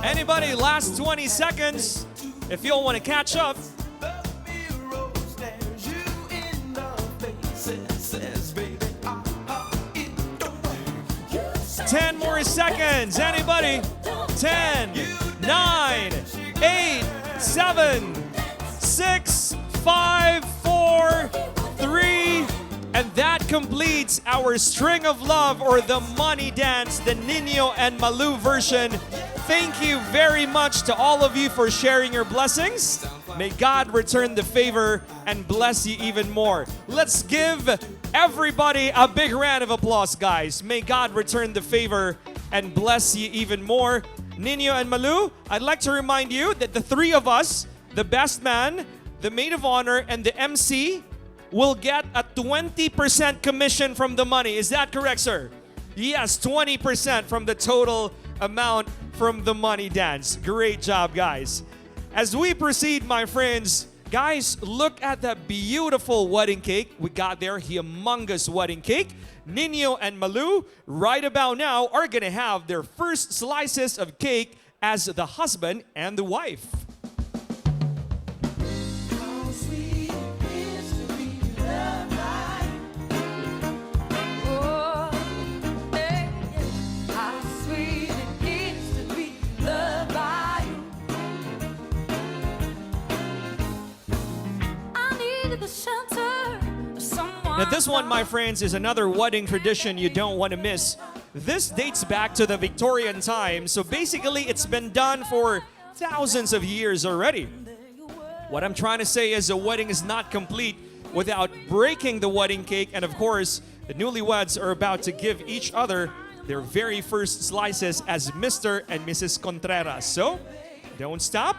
Anybody, last 20 seconds. If you all want to catch up. 10 more seconds. Anybody? 10, 9, 8, 7, 6, 5, 4, 3. And that completes our String of Love or the Money Dance, the Niño and Malou version. Thank you very much to all of you for sharing your blessings. May God return the favor and bless you even more. Let's give everybody a big round of applause, guys. May God return the favor and bless you even more. Niño and Malou, I'd like to remind you that the three of us, the best man, the maid of honor, and the MC, will get a 20% commission from the money. Is that correct, sir? Yes, 20% from the total amount from the money dance. Great job, guys. As we proceed, my friends, guys, look at that beautiful wedding cake. We got there, humongous wedding cake. Niño and Malou, right about now, are gonna have their first slices of cake as the husband and the wife. Now this one, my friends, is another wedding tradition you don't want to miss. This dates back to the Victorian times, so basically it's been done for thousands of years already. What I'm trying to say is a wedding is not complete without breaking the wedding cake. And of course, the newlyweds are about to give each other their very first slices as Mr. and Mrs. Contreras. So, don't stop.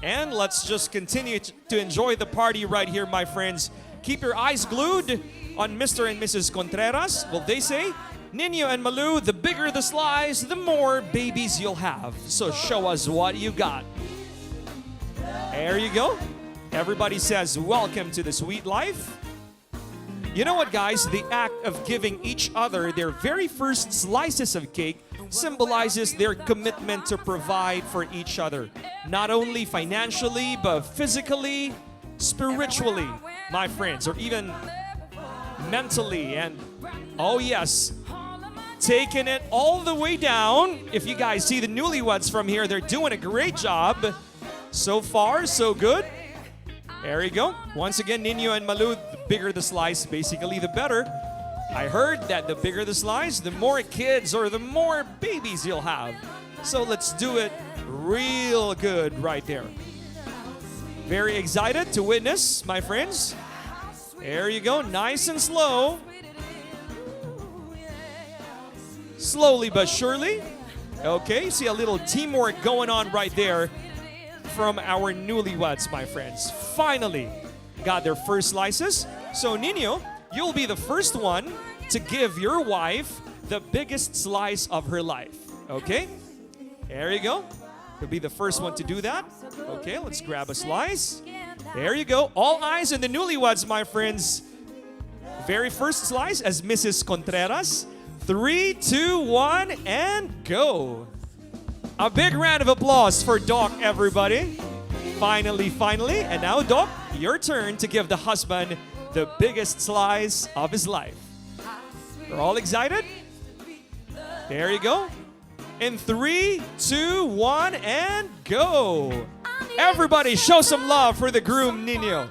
And let's just continue to enjoy the party right here, my friends. Keep your eyes glued on Mr. and Mrs. Contreras. Well, they say, Niño and Malou, the bigger the slice, the more babies you'll have. So show us what you got. There you go. Everybody says, welcome to the sweet life. You know what, guys? The act of giving each other their very first slices of cake symbolizes their commitment to provide for each other. Not only financially, but physically, spiritually, my friends, or even mentally. And oh yes, taking it all the way down. If you guys see the newlyweds from here, they're doing a great job. So far, so good. There you go. Once again, Niño and Malou, the bigger the slice, basically the better. I heard that the bigger the slice, the more kids or the more babies you'll have. So let's do it real good right there. Very excited to witness, my friends. There you go, nice and slow. Slowly but surely. Okay, see a little teamwork going on right there from our newlyweds, my friends. Finally got their first slices. So Niño, you'll be the first one to give your wife the biggest slice of her life. Okay? There you go. You'll be the first one to do that. Okay, let's grab a slice. There you go. All eyes on the newlyweds, my friends. Very first slice as Mrs. Contreras. 3, 2, 1, and go. A big round of applause for Doc, everybody. Finally. And now, Doc, your turn to give the husband the biggest slice of his life. We're all excited? There you go. In 3, 2, 1, and go. Everybody show some love for the groom, Niño.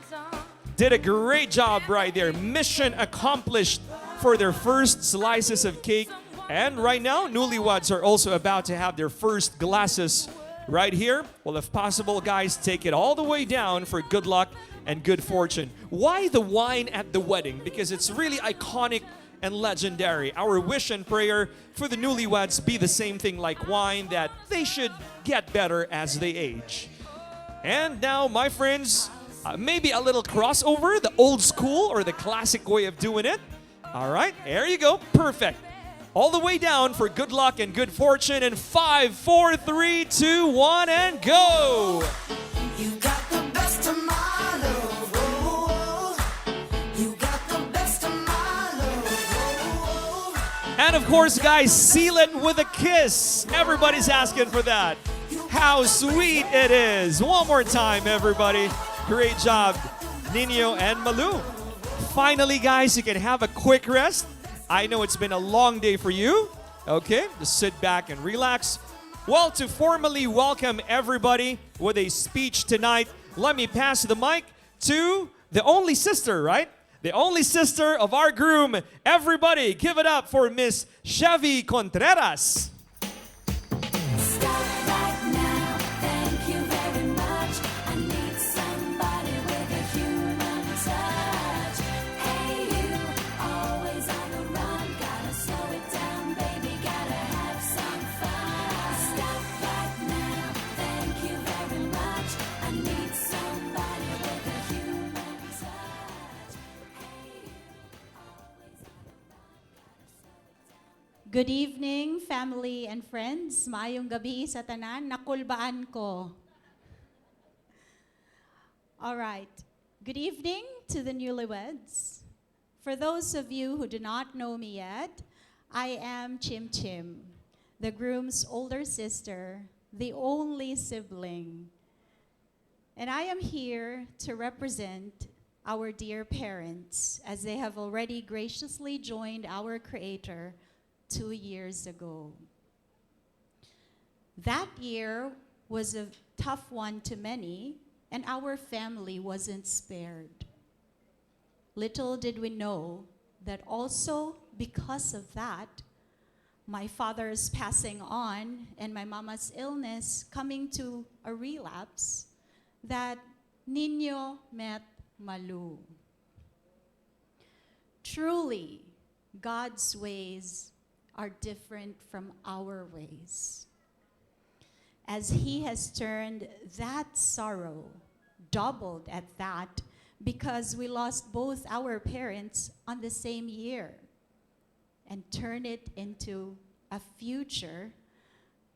Did a great job right there. Mission accomplished for their first slices of cake. And right now, newlyweds are also about to have their first glasses right here. Well, if possible, guys, take it all the way down for good luck and good fortune. Why the wine at the wedding? Because it's really iconic and legendary. Our wish and prayer for the newlyweds be the same thing like wine, that they should get better as they age. And now, my friends, maybe a little crossover, the old school or the classic way of doing it. All right, there you go. Perfect. All the way down for good luck and good fortune in 5, 4, 3, 2, 1, and go. You got the best of my love. Oh, you got the best of my love. Oh, And of course, guys, seal it with a kiss. Everybody's asking for that. How sweet it is. One more time, everybody. Great job, Niño and Malou. Finally, guys, you can have a quick rest. I know it's been a long day for you. Okay, just sit back and relax. Well, to formally welcome everybody with a speech tonight, let me pass the mic to the only sister, right? The only sister of our groom. Everybody, give it up for Miss Xavier Contreras. Stop right now. Thank you very much. I need somebody with a human touch. Hey, you, always on the run. Gotta slow it down, baby. Gotta have some fun. Stop right now. Thank you very much. I need somebody with a human touch. Hey, you, always on the run. Gotta slow it down. Good evening, family and friends. Maayong gabi sa tanan. Nakulbaan ko. All right. Good evening to the newlyweds. For those of you who do not know me yet, I am Chim Chim, the groom's older sister, the only sibling. And I am here to represent our dear parents, as they have already graciously joined our Creator 2 years ago. That year was a tough one to many, and our family wasn't spared. Little did we know that also because of that, my father's passing on and my mama's illness coming to a relapse, that Niño met Malou. Truly, God's ways are different from our ways. As He has turned that sorrow, doubled at that, because we lost both our parents on the same year, and turned it into a future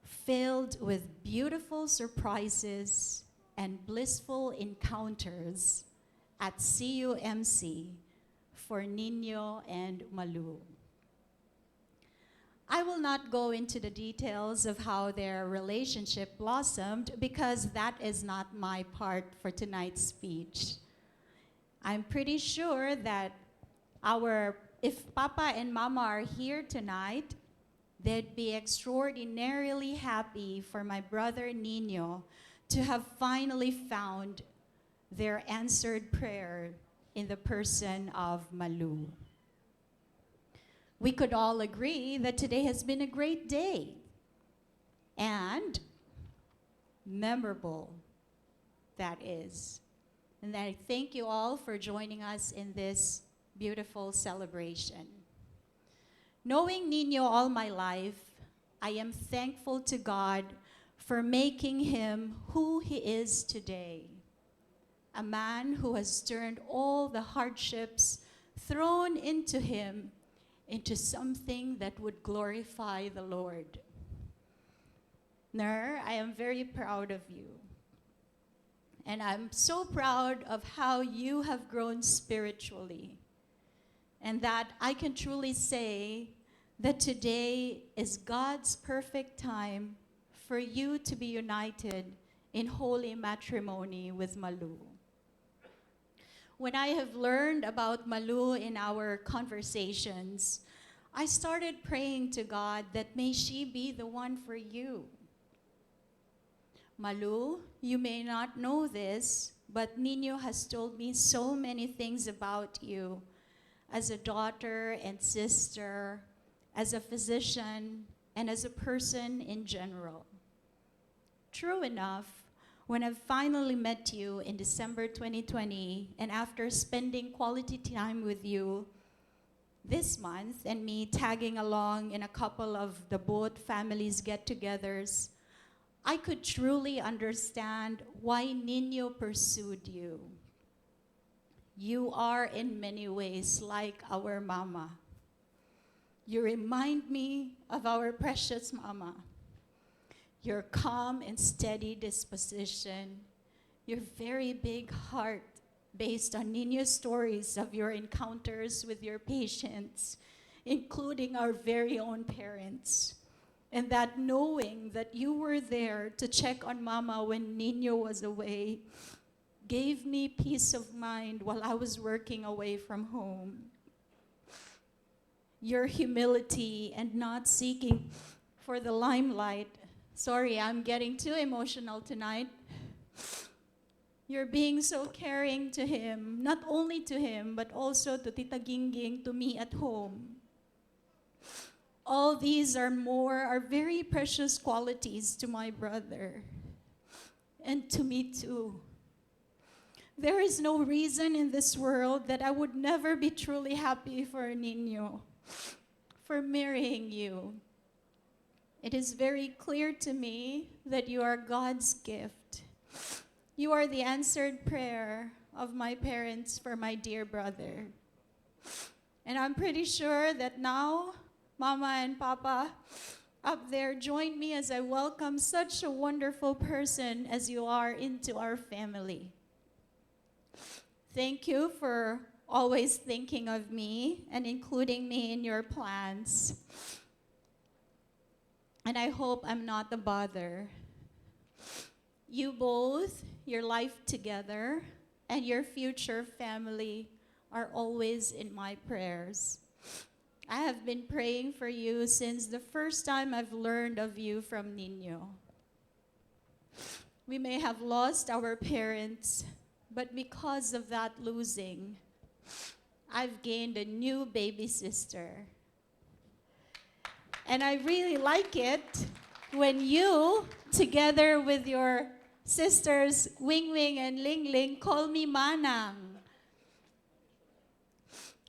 filled with beautiful surprises and blissful encounters at CUMC for Niño and Malou. I will not go into the details of how their relationship blossomed because that is not my part for tonight's speech. I'm pretty sure that if Papa and Mama are here tonight, they'd be extraordinarily happy for my brother Niño to have finally found their answered prayer in the person of Malou. We could all agree that today has been a great day and memorable, that is. And I thank you all for joining us in this beautiful celebration. Knowing Niño all my life, I am thankful to God for making him who he is today. A man who has turned all the hardships thrown into him into something that would glorify the Lord. Ner, I am very proud of you. And I'm so proud of how you have grown spiritually. And that I can truly say that today is God's perfect time for you to be united in holy matrimony with Malou. When I have learned about Malou in our conversations, I started praying to God that may she be the one for you. Malou, you may not know this, but Niño has told me so many things about you as a daughter and sister, as a physician, and as a person in general. True enough, when I finally met you in December 2020, and after spending quality time with you this month, and me tagging along in a couple of the both families' get-togethers, I could truly understand why Niño pursued you. You are in many ways like our mama. You remind me of our precious mama. Your calm and steady disposition, your very big heart based on Niño's stories of your encounters with your patients, including our very own parents. And that knowing that you were there to check on Mama when Niño was away gave me peace of mind while I was working away from home. Your humility and not seeking for the limelight. Sorry, I'm getting too emotional tonight. You're being so caring to him, not only to him, but also to Tita Gingging, to me at home. All these are very precious qualities to my brother, and to me too. There is no reason in this world that I would never be truly happy for Niño, for marrying you. It is very clear to me that you are God's gift. You are the answered prayer of my parents for my dear brother. And I'm pretty sure that now, Mama and Papa up there join me as I welcome such a wonderful person as you are into our family. Thank you for always thinking of me and including me in your plans. And I hope I'm not a bother. You both, your life together, and your future family are always in my prayers. I have been praying for you since the first time I've learned of you from Niño. We may have lost our parents, but because of that losing, I've gained a new baby sister. And I really like it when you, together with your sisters, Wing Wing and Ling Ling, call me Manang.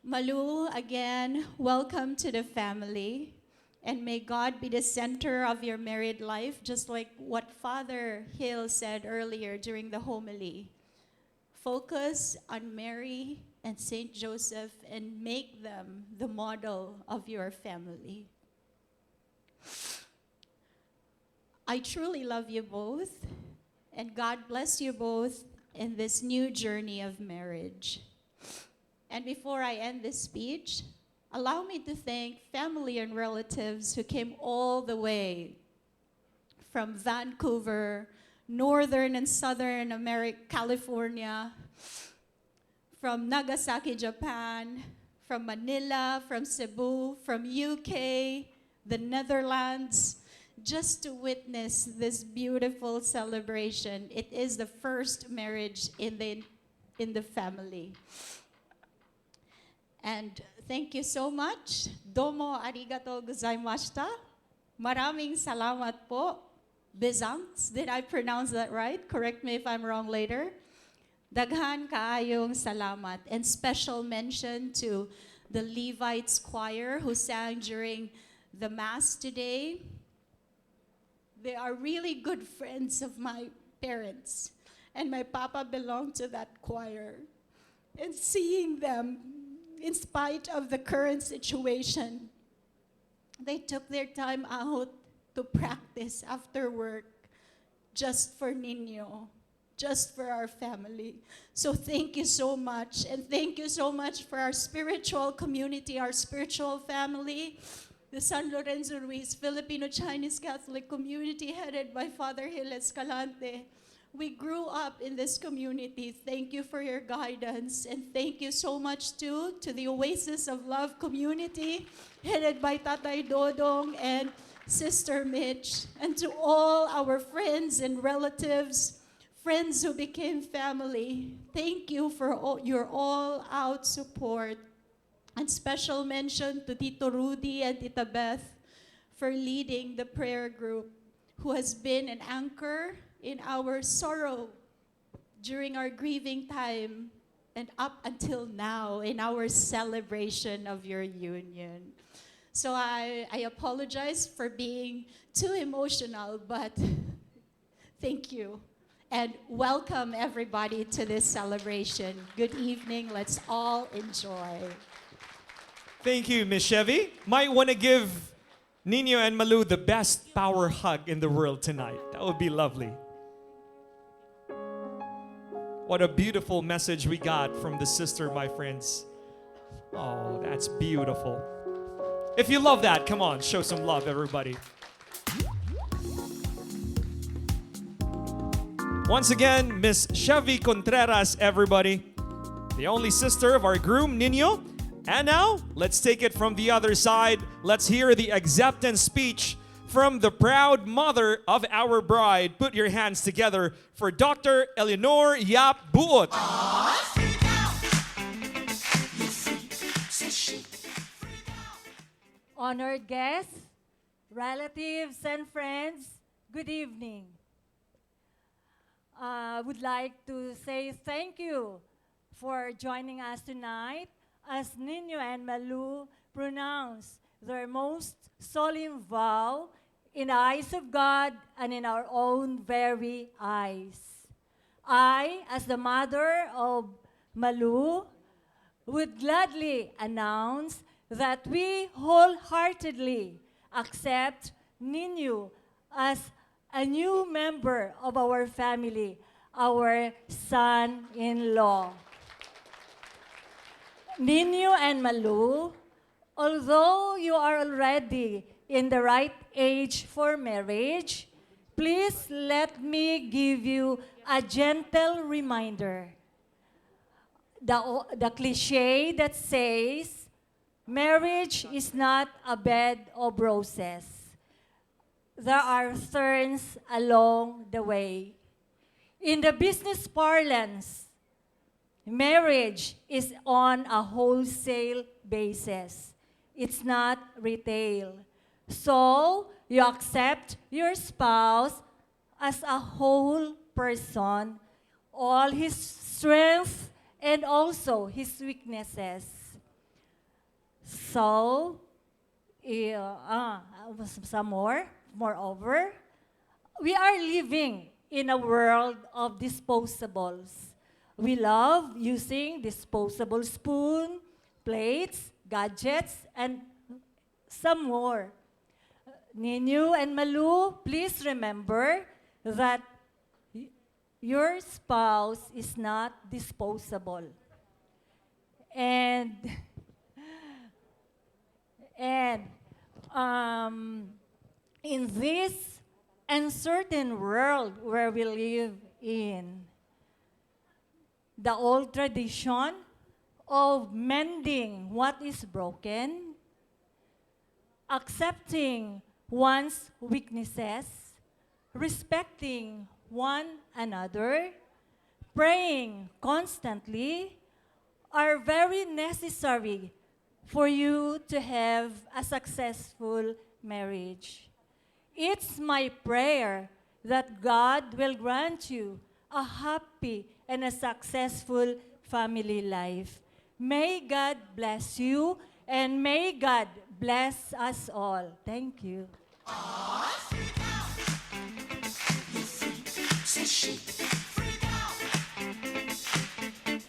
Malou, again, welcome to the family. And may God be the center of your married life, just like what Father Hill said earlier during the homily. Focus on Mary and Saint Joseph and make them the model of your family. I truly love you both, and God bless you both in this new journey of marriage. And before I end this speech, allow me to thank family and relatives who came all the way from Vancouver, Northern and Southern America, California, from Nagasaki, Japan, from Manila, from Cebu, from UK, the Netherlands, just to witness this beautiful celebration. It is the first marriage in the family. And thank you so much. Domo arigatou gozaimashita. Maraming salamat po. Bezants, did I pronounce that right? Correct me if I'm wrong later. Daghan kaayong salamat. And special mention to the Levites choir who sang during the Mass today. They are really good friends of my parents. And my papa belonged to that choir. And seeing them, in spite of the current situation, they took their time out to practice after work just for Niño, just for our family. So thank you so much. And thank you so much for our spiritual community, our spiritual family, the San Lorenzo Ruiz Filipino-Chinese Catholic community headed by Father Hill Escalante. We grew up in this community. Thank you for your guidance. And thank you so much too to the Oasis of Love community headed by Tatay Dodong and Sister Mitch. And to all our friends and relatives, friends who became family, thank you for your all-out support. And special mention to Tito Rudy and Tita Beth for leading the prayer group, who has been an anchor in our sorrow during our grieving time and up until now in our celebration of your union. So I apologize for being too emotional, but thank you. And welcome everybody to this celebration. Good evening, let's all enjoy. Thank you, Miss Chevy. Might want to give Niño and Malou the best power hug in the world tonight. That would be lovely. What a beautiful message we got from the sister, my friends. Oh, that's beautiful. If you love that, come on, show some love, everybody. Once again, Miss Chevy Contreras, everybody. The only sister of our groom, Niño. And now, let's take it from the other side. Let's hear the acceptance speech from the proud mother of our bride. Put your hands together for Dr. Eleanor Yap Buot. Honored guests, relatives, and friends, good evening. I would like to say thank you for joining us tonight as Niño and Malou pronounce their most solemn vow in the eyes of God and in our own very eyes. I, as the mother of Malou, would gladly announce that we wholeheartedly accept Niño as a new member of our family, our son-in-law. Niño and Malou, although you are already in the right age for marriage, please let me give you a gentle reminder. The cliche that says, marriage is not a bed of roses. There are thorns along the way. In the business parlance, marriage is on a wholesale basis. It's not retail. So, you accept your spouse as a whole person, all his strengths and also his weaknesses. So, some more. Moreover, we are living in a world of disposables. We love using disposable spoon, plates, gadgets, and some more. Niño and Malou, please remember that your spouse is not disposable. And in this uncertain world where we live in, the old tradition of mending what is broken, accepting one's weaknesses, respecting one another, praying constantly are very necessary for you to have a successful marriage. It's my prayer that God will grant you a happy and a successful family life. May God bless you and may God bless us all. Thank you.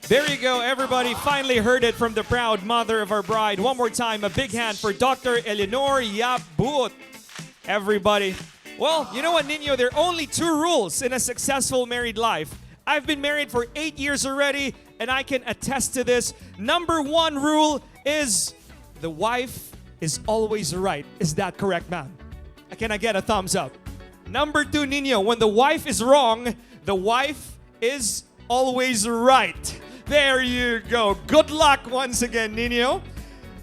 There you go, everybody. Finally heard it from the proud mother of our bride. One more time, a big hand for Dr. Eleanor Yaput. Everybody. Well, you know what, Niño? There are only 2 rules in a successful married life. I've been married for 8 years already, and I can attest to this. Number 1 rule is the wife is always right. Is that correct, ma'am? Can I get a thumbs up? Number 2, Niño, when the wife is wrong, the wife is always right. There you go. Good luck once again, Niño.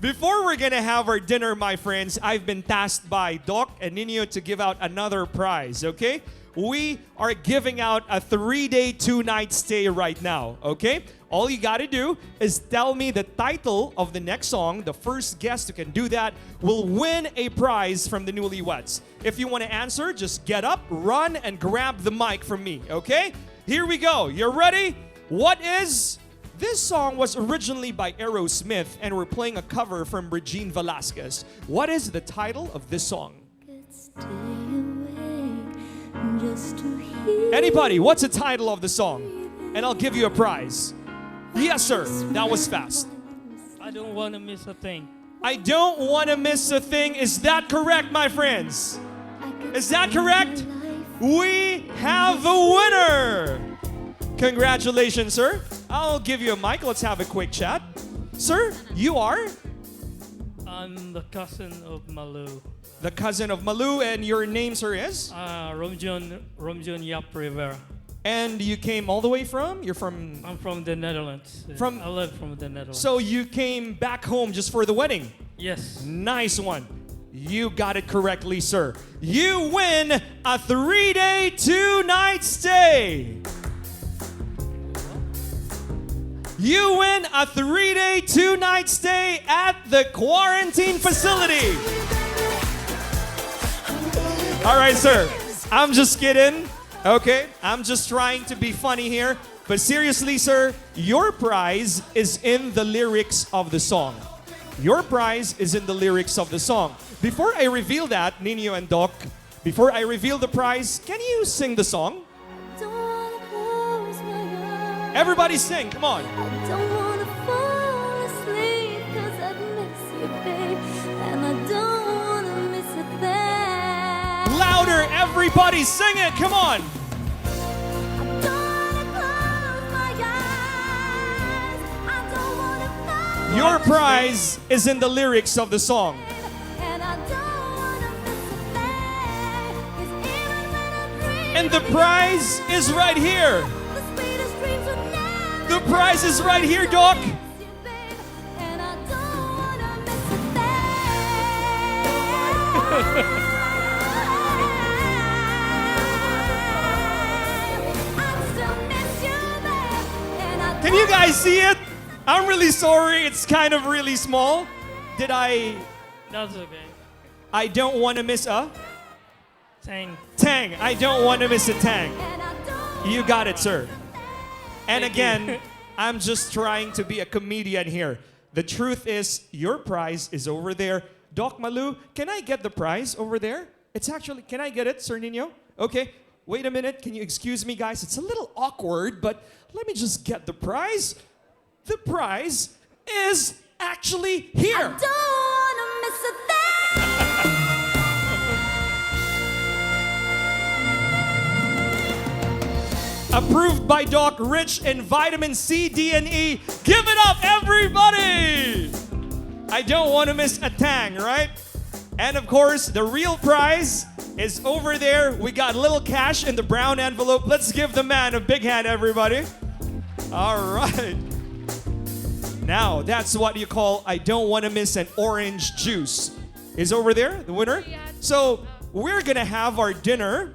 Before we're gonna have our dinner, my friends, I've been tasked by Doc and Niño to give out another prize, okay? We are giving out a 3-day, 2-night stay right now, okay? All you gotta do is tell me the title of the next song. The first guest who can do that will win a prize from the newlyweds. If you want to answer, just get up, run, and grab the mic from me, okay? Here we go. You're ready? What is... This song was originally by Aerosmith, and we're playing a cover from Regine Velasquez. What is the title of this song? Anybody, what's the title of the song? And I'll give you a prize. Yes, sir. That was fast. I don't want to miss a thing. I don't want to miss a thing. Is that correct, my friends? Is that correct? We have a winner. Congratulations, sir. I'll give you a mic. Let's have a quick chat. Sir, you are? I'm the cousin of Malou. The cousin of Malou, and your name, sir, is? Romjon Yap River. And you came all the way from? You're from? I'm from the Netherlands. I live from the Netherlands. So you came back home just for the wedding? Yes. Nice one. You got it correctly, sir. You win a 3-day, 2-night stay. You win a 3-day, 2-night stay at the quarantine facility. All right, sir. I'm just kidding. Okay? I'm just trying to be funny here. But seriously, sir, your prize is in the lyrics of the song. Your prize is in the lyrics of the song. Before I reveal that, Niño and Doc, before I reveal the prize, can you sing the song? Everybody sing, come on. I don't wanna fall asleep 'cause I miss you, babe, and I don't wanna miss a thing. Louder, everybody sing it, come on. I don't wanna close my eyes. I don't wanna fall Your prize is in the lyrics of the song. and I don't wanna miss a thing. 'Cause even when I dream, And the prize is right here. the sweetest dreams will never The prize is right here, Doc. miss you, babe, and I don't wanna miss a thing. I still miss you, babe, and I Can you guys see it? I'm really sorry, it's kind of really small. Did I... That's okay. I don't want to miss a... Tang. Tang. I don't want to miss a tang. and I don't You got it, sir. And Thank again, you. I'm just trying to be a comedian here. The truth is, your prize is over there. Doc Malou, can I get the prize over there? It's actually, can I get it, Sir Niño? Okay, wait a minute. Can you excuse me, guys? It's a little awkward, but let me just get the prize. The prize is actually here. Don't wanna miss a thing. Approved by Doc, rich in vitamin C, D, and E. Give it up, everybody! I don't want to miss a tang, right? And of course, the real prize is over there. We got little cash in the brown envelope. Let's give the man a big hand, everybody. All right. Now, that's what you call I don't want to miss an orange juice. Is over there, the winner? So, we're going to have our dinner.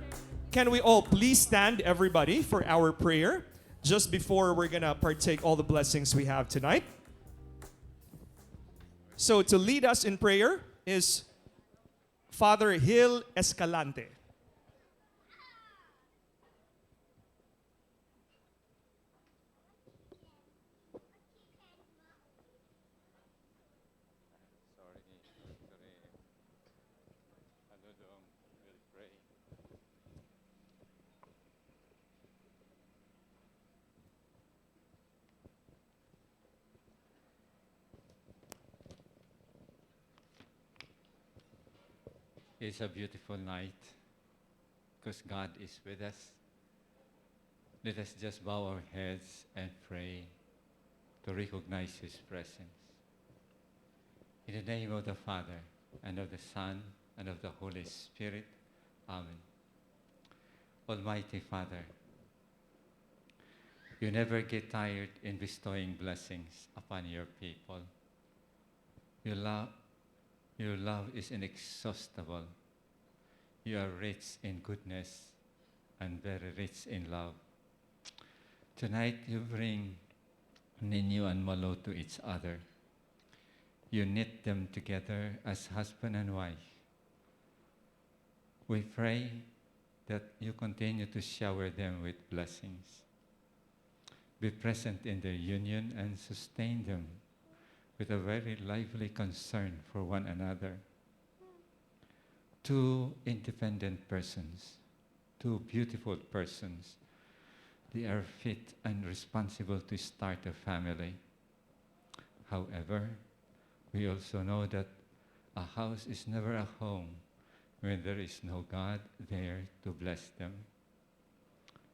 Can we all please stand, everybody, for our prayer just before we're going to partake all the blessings we have tonight? So to lead us in prayer is Father Gil Escalante. It's a beautiful night because God is with us. Let us just bow our heads and pray to recognize His presence. In the name of the Father, and of the Son, and of the Holy Spirit. Amen. Almighty Father, you never get tired in bestowing blessings upon your people. Your love is inexhaustible. You are rich in goodness and very rich in love. Tonight you bring Niño and Malou to each other. You knit them together as husband and wife. We pray that you continue to shower them with blessings. Be present in their union and sustain them with a very lively concern for one another. Two independent persons, two beautiful persons. They are fit and responsible to start a family. However, we also know that a house is never a home when there is no God there to bless them.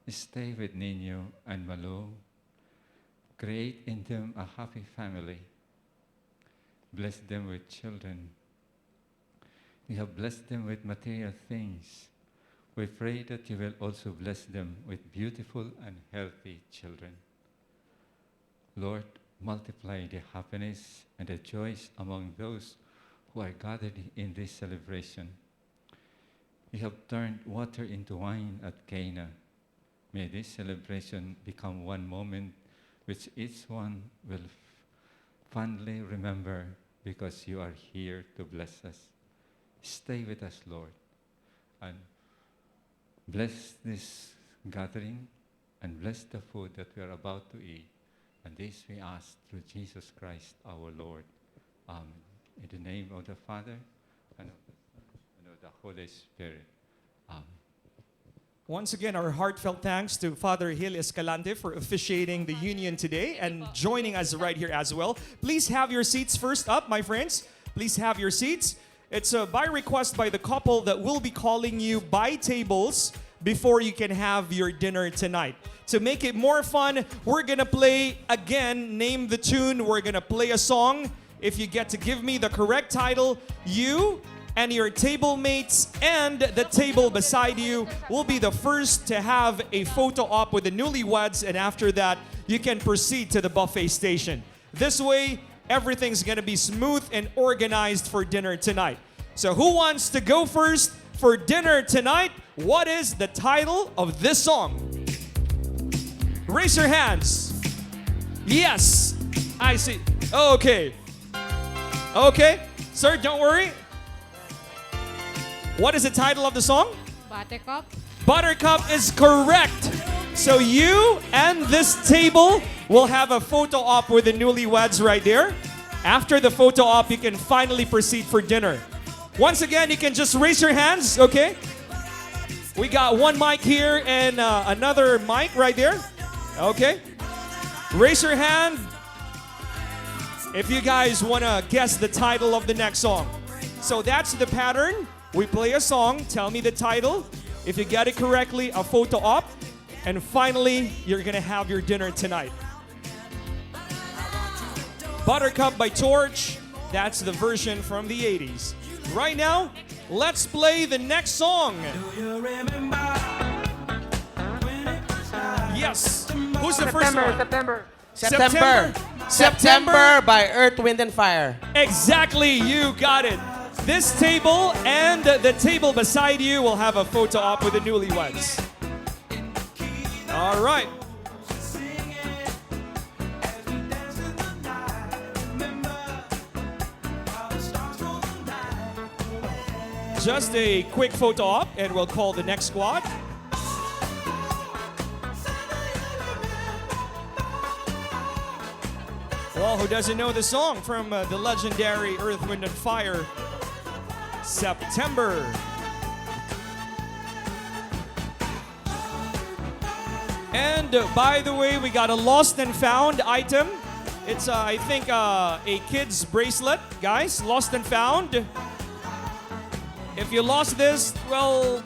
Stay with Niño and Malou. Create in them a happy family. Bless them with children. You have blessed them with material things. We pray that you will also bless them with beautiful and healthy children. Lord, multiply the happiness and the joys among those who are gathered in this celebration. You have turned water into wine at Cana. May this celebration become one moment which each one will fondly remember because you are here to bless us. Stay with us, Lord, and bless this gathering and bless the food that we are about to eat. And this we ask through Jesus Christ our Lord. Amen. In the name of the Father, and of the Son, and of the Holy Spirit. Amen. Once again, our heartfelt thanks to Father Gil Escalante for officiating the union today and joining us right here as well. Please have your seats first up, my friends. Please have your seats. It's by request by the couple that will be calling you by tables before you can have your dinner tonight. To make it more fun, we're gonna play again, name the tune. We're gonna play a song. If you get to give me the correct title, you and your table mates and the table beside you will be the first to have a photo op with the newlyweds, and after that, you can proceed to the buffet station. This way, everything's gonna be smooth and organized for dinner tonight. So who wants to go first for dinner tonight? What is the title of this song? Raise your hands. Yes, I see. Okay. Okay, sir, don't worry. What is the title of the song? Buttercup. Buttercup is correct. So you and this table will have a photo op with the newlyweds right there. After the photo op, you can finally proceed for dinner. Once again, you can just raise your hands, okay? We got one mic here and another mic right there. Okay. Raise your hand if you guys want to guess the title of the next song. So that's the pattern. We play a song, tell me the title. If you get it correctly, a photo op. And finally, you're going to have your dinner tonight. Buttercup by Torch. That's the version from the 80s. Right now, let's play the next song. Yes. Who's the first one? September by Earth, Wind and Fire. Exactly, you got it. This table and the table beside you will have a photo op with the newlyweds. All right. Just a quick photo op and we'll call the next squad. Well, who doesn't know the song from the legendary Earth, Wind and Fire, September. And by the way, we got a lost and found item. It's, I think, a kid's bracelet, guys. Lost and found. If you lost this, well,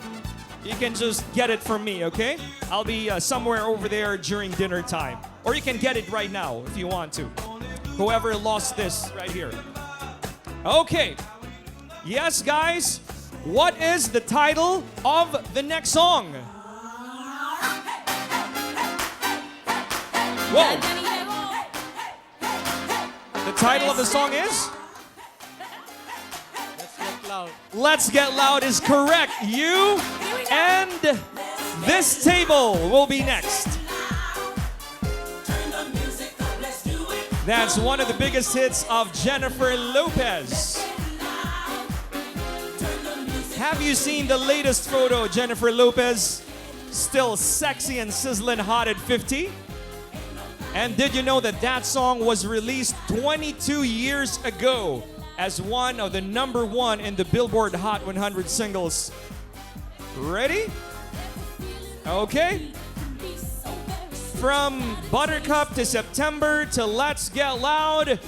you can just get it from me, okay? I'll be somewhere over there during dinner time. Or you can get it right now if you want to. Whoever lost this right here. Okay. Yes, guys. What is the title of the next song? Whoa. The title of the song is? Let's Get Loud is correct. You and this table will be next. That's one of the biggest hits of Jennifer Lopez. Have you seen the latest photo, Jennifer Lopez? Still sexy and sizzling hot at 50. And did you know that that song was released 22 years ago as one of the #1 in the Billboard Hot 100 singles? Ready? Okay. From Buttercup to September to Let's Get Loud,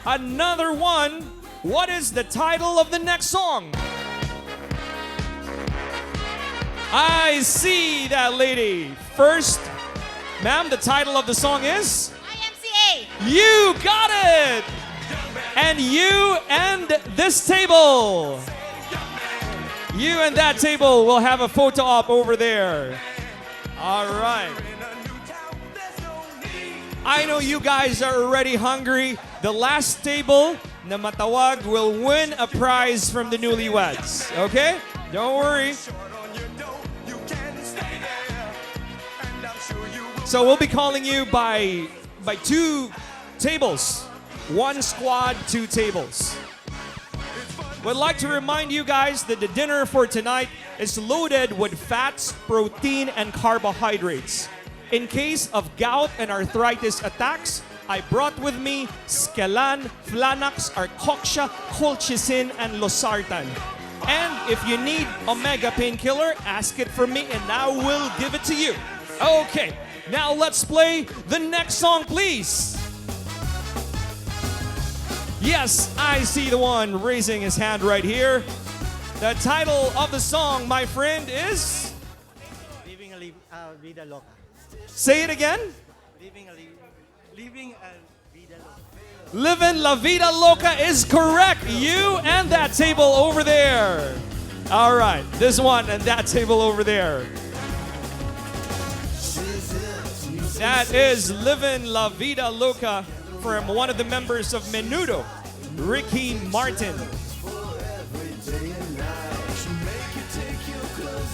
another one. What is the title of the next song? I see that lady. First, ma'am, the title of the song is? IMCA. You got it! And you and this table. You and that table will have a photo op over there. All right. I know you guys are already hungry. The last table na matawag will win a prize from the newlyweds. Okay? Don't worry. So we'll be calling you by 2 tables. 1 squad, 2 tables. Would like to remind you guys that the dinner for tonight is loaded with fats, protein, and carbohydrates. In case of gout and arthritis attacks, I brought with me Skelan, Flanax, Arcoxia, Colchicine, and Losartan. And if you need omega painkiller, ask it from me and I will give it to you. Okay, now let's play the next song, please. Yes, I see the one raising his hand right here. The title of the song, my friend, is? Living a Vida Loca. Say it again. Living a Vida Loca. Living La Vida Loca is correct. You and that table over there. All right, this one and that table over there. That is Living La Vida Loca from one of the members of Menudo, Ricky Martin.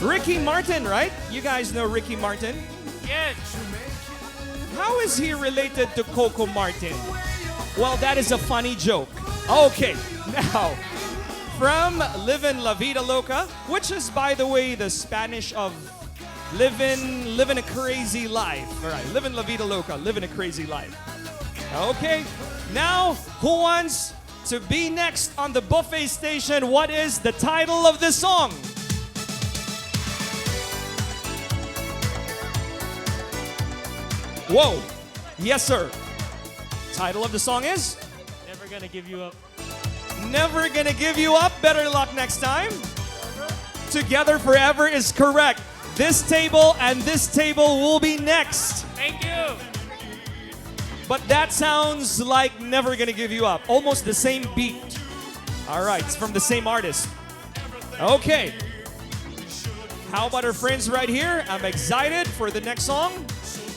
Ricky Martin, right? You guys know Ricky Martin? Yes. How is he related to Coco Martin? Well, that is a funny joke. Okay, now, from Livin' La Vida Loca, which is, by the way, the Spanish of living a crazy life. All right, living La Vida Loca, living a crazy life. Okay, Now, who wants to be next on the buffet station? What is the title of this song? Whoa. Yes, sir. Title of the song is? Never gonna give you up. Never Gonna Give You Up. Better luck next time. Together Forever is correct. This table and this table will be next. Thank you. But that sounds like Never Gonna Give You Up. Almost the same beat. All right, it's from the same artist. Okay. How about our friends right here? I'm excited for the next song.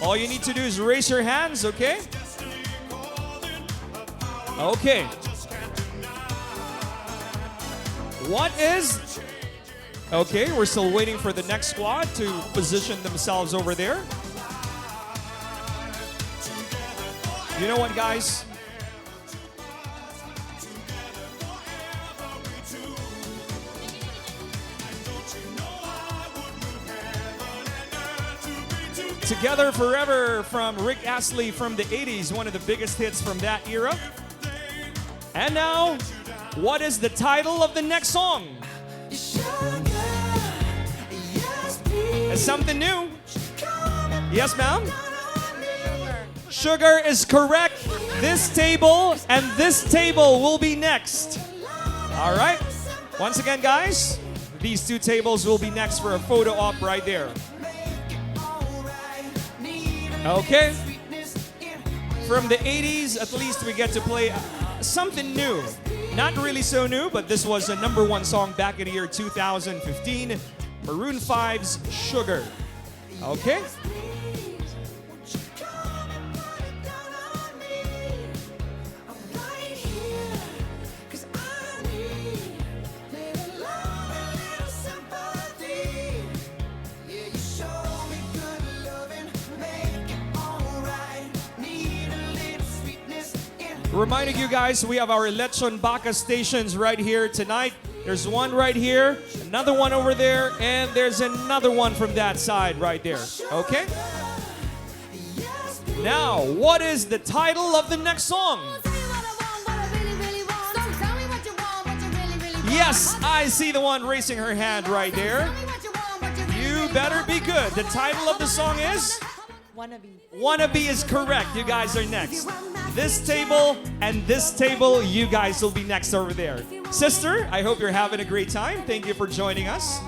All you need to do is raise your hands, okay? Okay. What is... Okay, we're still waiting for the next squad to position themselves over there. You know what, guys? Together Forever from Rick Astley from the 80s, one of the biggest hits from that era. And now, what is the title of the next song? It's something new. Yes, ma'am? Sugar is correct. This table and this table will be next. All right. Once again, guys, these two tables will be next for a photo op right there. Okay. From the 80s, at least we get to play something new. Not really so new, but this was a #1 song back in the year 2015. Maroon 5's Sugar. Okay. Reminding you guys, we have our Lechon Baka stations right here tonight. There's one right here, another one over there, and there's another one from that side right there. Okay? Now, what is the title of the next song? Yes, I see the one raising her hand right there. You better be good. The title of the song is? Wannabe. Wannabe is correct. You guys are next. This table and this table, you guys will be next over there. Sister, I hope you're having a great time. Thank you for joining us.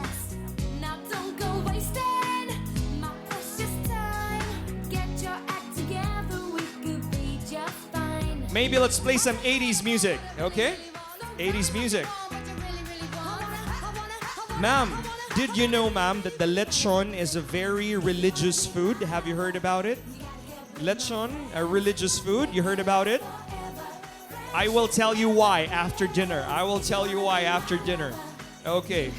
Now don't go wasting my precious time. Get your act together, we could be just fine. Maybe let's play some 80s music, okay? 80s music. Ma'am, did you know, ma'am, that the lechon is a very religious food? Have you heard about it? Lechon, a religious food. You heard about it? I will tell you why after dinner. I will tell you why after dinner. Okay.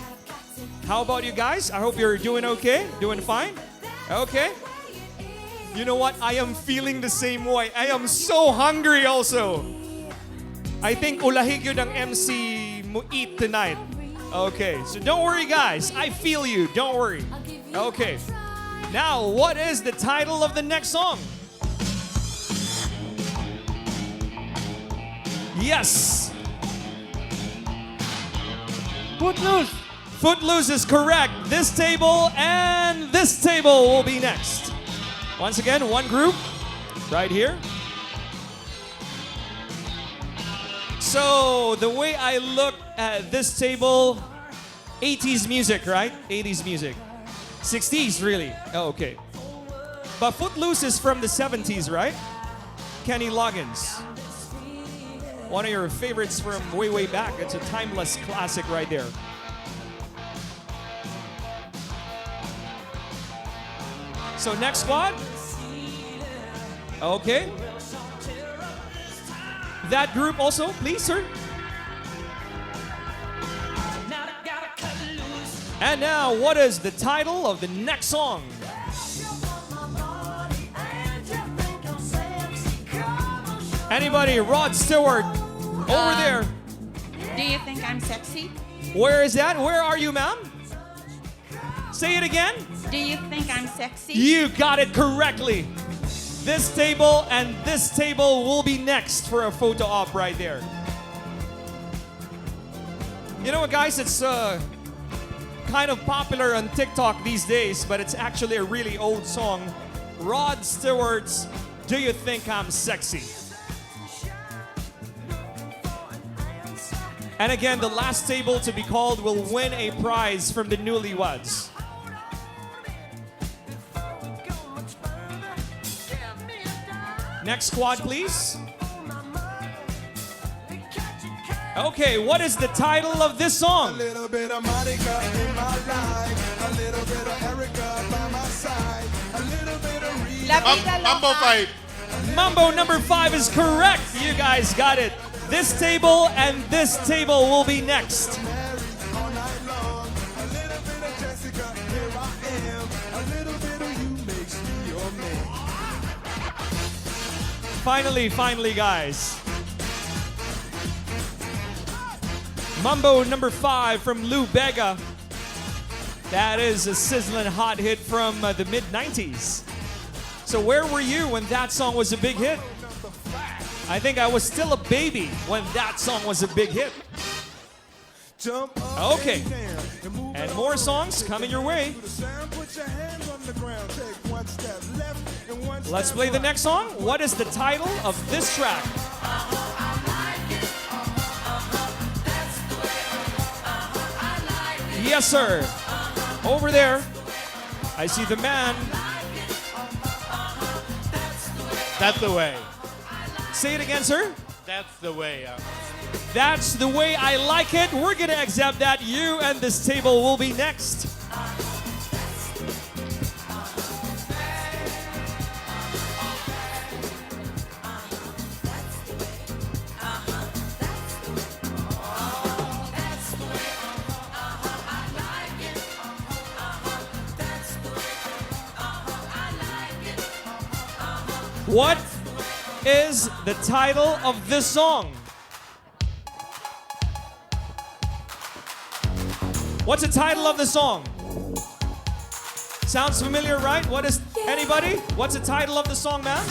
How about you guys? I hope you're doing okay? Doing fine? Okay. You know what? I am feeling the same way. I am so hungry also. I think ulahig yun ang MC mo eat tonight. Okay. So don't worry, guys. I feel you. Don't worry. Okay. Now, what is the title of the next song? Yes. Footloose. Footloose is correct. This table and this table will be next. Once again, one group right here. So the way I look at this table, 80s music, right? 80s music. 60s, really. Oh, okay. But Footloose is from the 70s, right? Kenny Loggins. One of your favorites from way, way back. It's a timeless classic right there. So next squad. Okay. That group also, please, sir. And now, what is the title of the next song? Anybody? Rod Stewart, over there. Do you think I'm sexy? Where is that? Where are you, ma'am? Say it again. Do you think I'm sexy? You got it correctly. This table and this table will be next for a photo op right there. You know what, guys? It's kind of popular on TikTok these days, but it's actually a really old song. Rod Stewart's Do You Think I'm Sexy? And again, the last table to be called will win a prize from the newlyweds. Next squad, please. Okay, what is the title of this song? A little bit of Monica in my life, a little bit of Erica by my side, a little bit of Rita. Mambo 5. Mambo number 5 is correct. You guys got it. This table and this table will be next. All night long, a little bit of Jessica, here I am, a little bit of you makes me your man. Finally, guys. Mambo number 5 from Lou Bega. That is a sizzling hot hit from the mid-90s. So where were you when that song was a big hit? I think I was still a baby when that song was a big hit. Okay. And more songs coming your way. Let's play the next song. What is the title of this track? Yes, sir. Over there. I see the man. That's the way. Say it again, sir. That's the way. That's the way I like it. We're going to accept that. You and this table will be next. What is the title of this song? What's the title of the song? Sounds familiar, right? What is, anybody? What's the title of the song, man?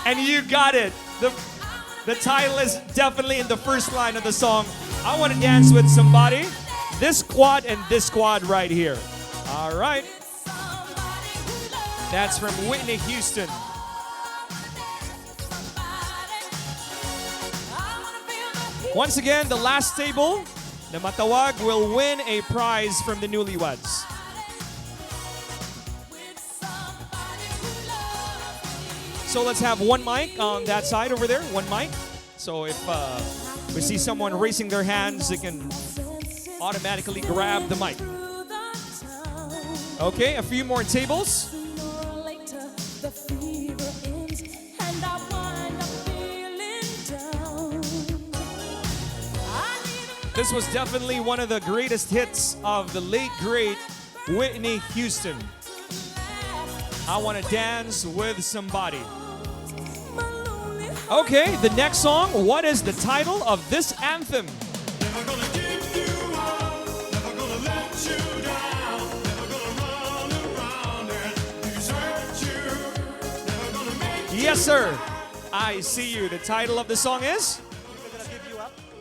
And you got it. The title is definitely in the first line of the song. I want to dance with somebody. This squad and this squad right here. All right. That's from Whitney Houston. Once again, the last table, the matawag will win a prize from the newlyweds. So let's have one mic on that side over there, one mic. So if we see someone raising their hands, they can automatically grab the mic. Okay, a few more tables. This was definitely one of the greatest hits of the late, great Whitney Houston. I Want to Dance with Somebody. Okay, the next song. What is the title of this anthem? Never gonna give you up, never gonna let you down, never gonna run around and desert you, never gonna make Yes, sir. I See You. The title of the song is?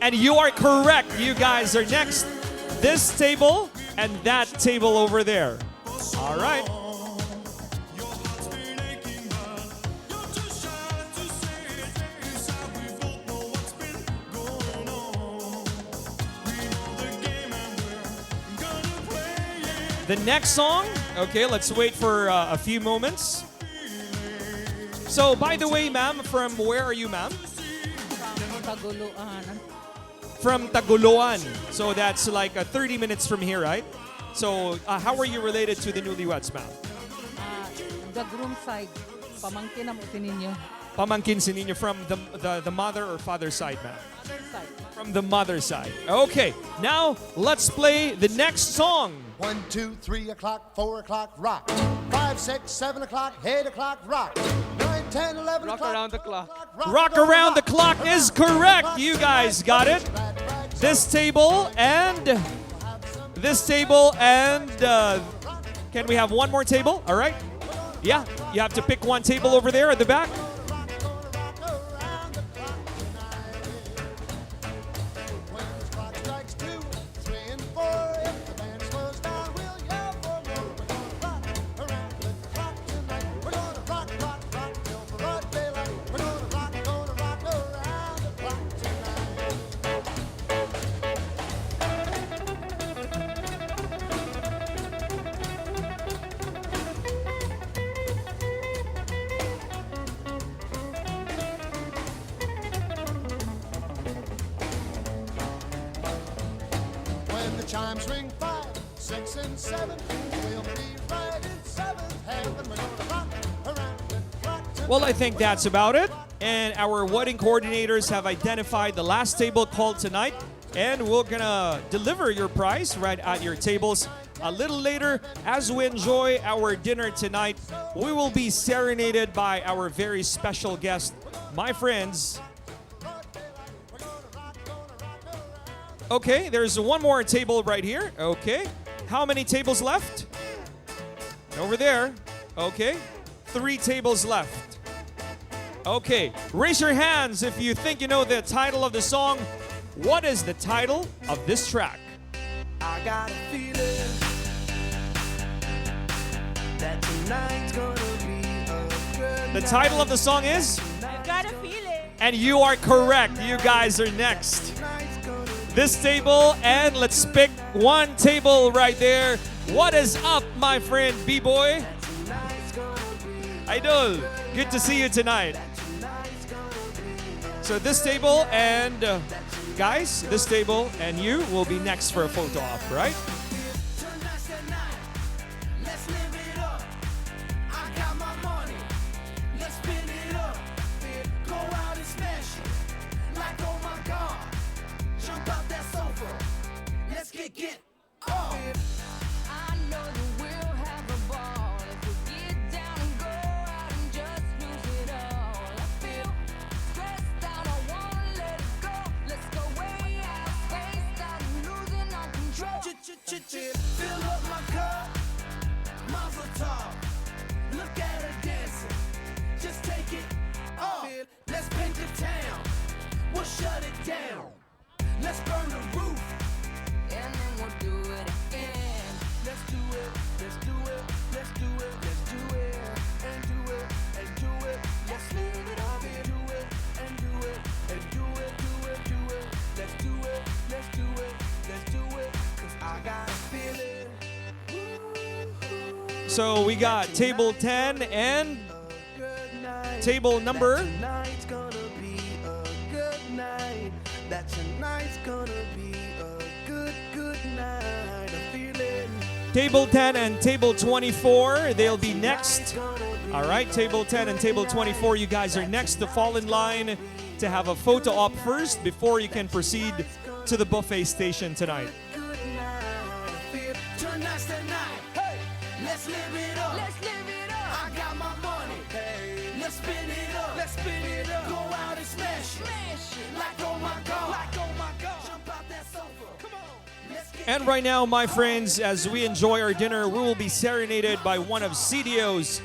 And you are correct. You guys are next. This table and that table over there. All right. The next song, okay, let's wait for a few moments. So, by the way, ma'am, from where are you, ma'am? From Tagoloan. So that's like 30 minutes from here, right? So how are you related to the newlyweds, ma'am? The groom side, pamangkin na mo si Niño. Pamangkin si Niño from the mother or father side, ma'am? Mother side. From the mother side. Okay, now let's play the next song. 1, 2, 3 o'clock, 4 o'clock, rock. 5, 6, 7 o'clock, 8 o'clock, rock. 9, 10, 11 Rock o'clock. around the clock. Rock Around the Clock is correct. You guys got it. This table and this table and Can we have one more table? All right. Yeah, you have to pick one table over there at the back. When the chimes ring 5, 6, and 7, we'll be right in seventh heaven. We're gonna rock around the clock tonight. Well, I think that's about it. And our wedding coordinators have identified the last table called tonight. And we're gonna deliver your prize right at your tables. A little later, as we enjoy our dinner tonight, we will be serenaded by our very special guest, my friends. Okay, there's one more table right here. Okay. How many tables left? Over there. Okay. 3 tables left. Okay. Raise your hands if you think you know the title of the song. What is the title of this track? I got a feeling that tonight's gonna be a good The title of the song is? I've got a feeling. And you are correct. You guys are next. This table, and let's pick one table right there. What is up, my friend B-Boy? Idol, good to see you tonight. So this table and guys, this table and you will be next for a photo op, right? Tonight's the night. Let's live it up. I got my money. Let's spin it up. Go out and smash it. Like, oh my God. Jump out that sofa. Let's get up. I know that we'll have a ball if we get down and go out and just lose it all. I feel stressed out, I wanna let it go. Let's go way out, spaced out, losing our control. Fill up my cup. Mazel tov. Look at her dancing. Just take it off. Let's paint the town. We'll shut it down. Let's burn the roof. And then we'll do it again. Let's do it. Let's do it. Let's do it. Let's do it. And do it. And do it. Let's live it up. Do it. And do it. And do it. Do it. Do it. Let's do it. Let's do it. Let's do it. 'Cause I got a feeling. So we got table 10 and table number. Tonight's gonna be a good night. That tonight's gonna be a good night. I'm feeling. Table 10 and table 24, they'll be next. All right, table 10 and table 24, you guys are next to fall in line to have a photo op first before you can proceed to the buffet station tonight. Tonight's the night. Hey, let's live it up. Let's live it up. I got my money. Hey, let's spin it up. Let's spin it up. Go out and smash it. Smash it. Like oh my God. Like oh my God. Jump out that sofa. Come on. Let's get And right now, my friends, as we enjoy our dinner, we will be serenaded by one of CDO's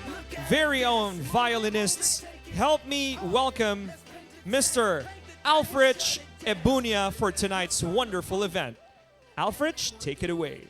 very own violinists. Help me welcome Mr. Alfred Ebunia for tonight's wonderful event. Alfred, take it away.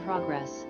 progress.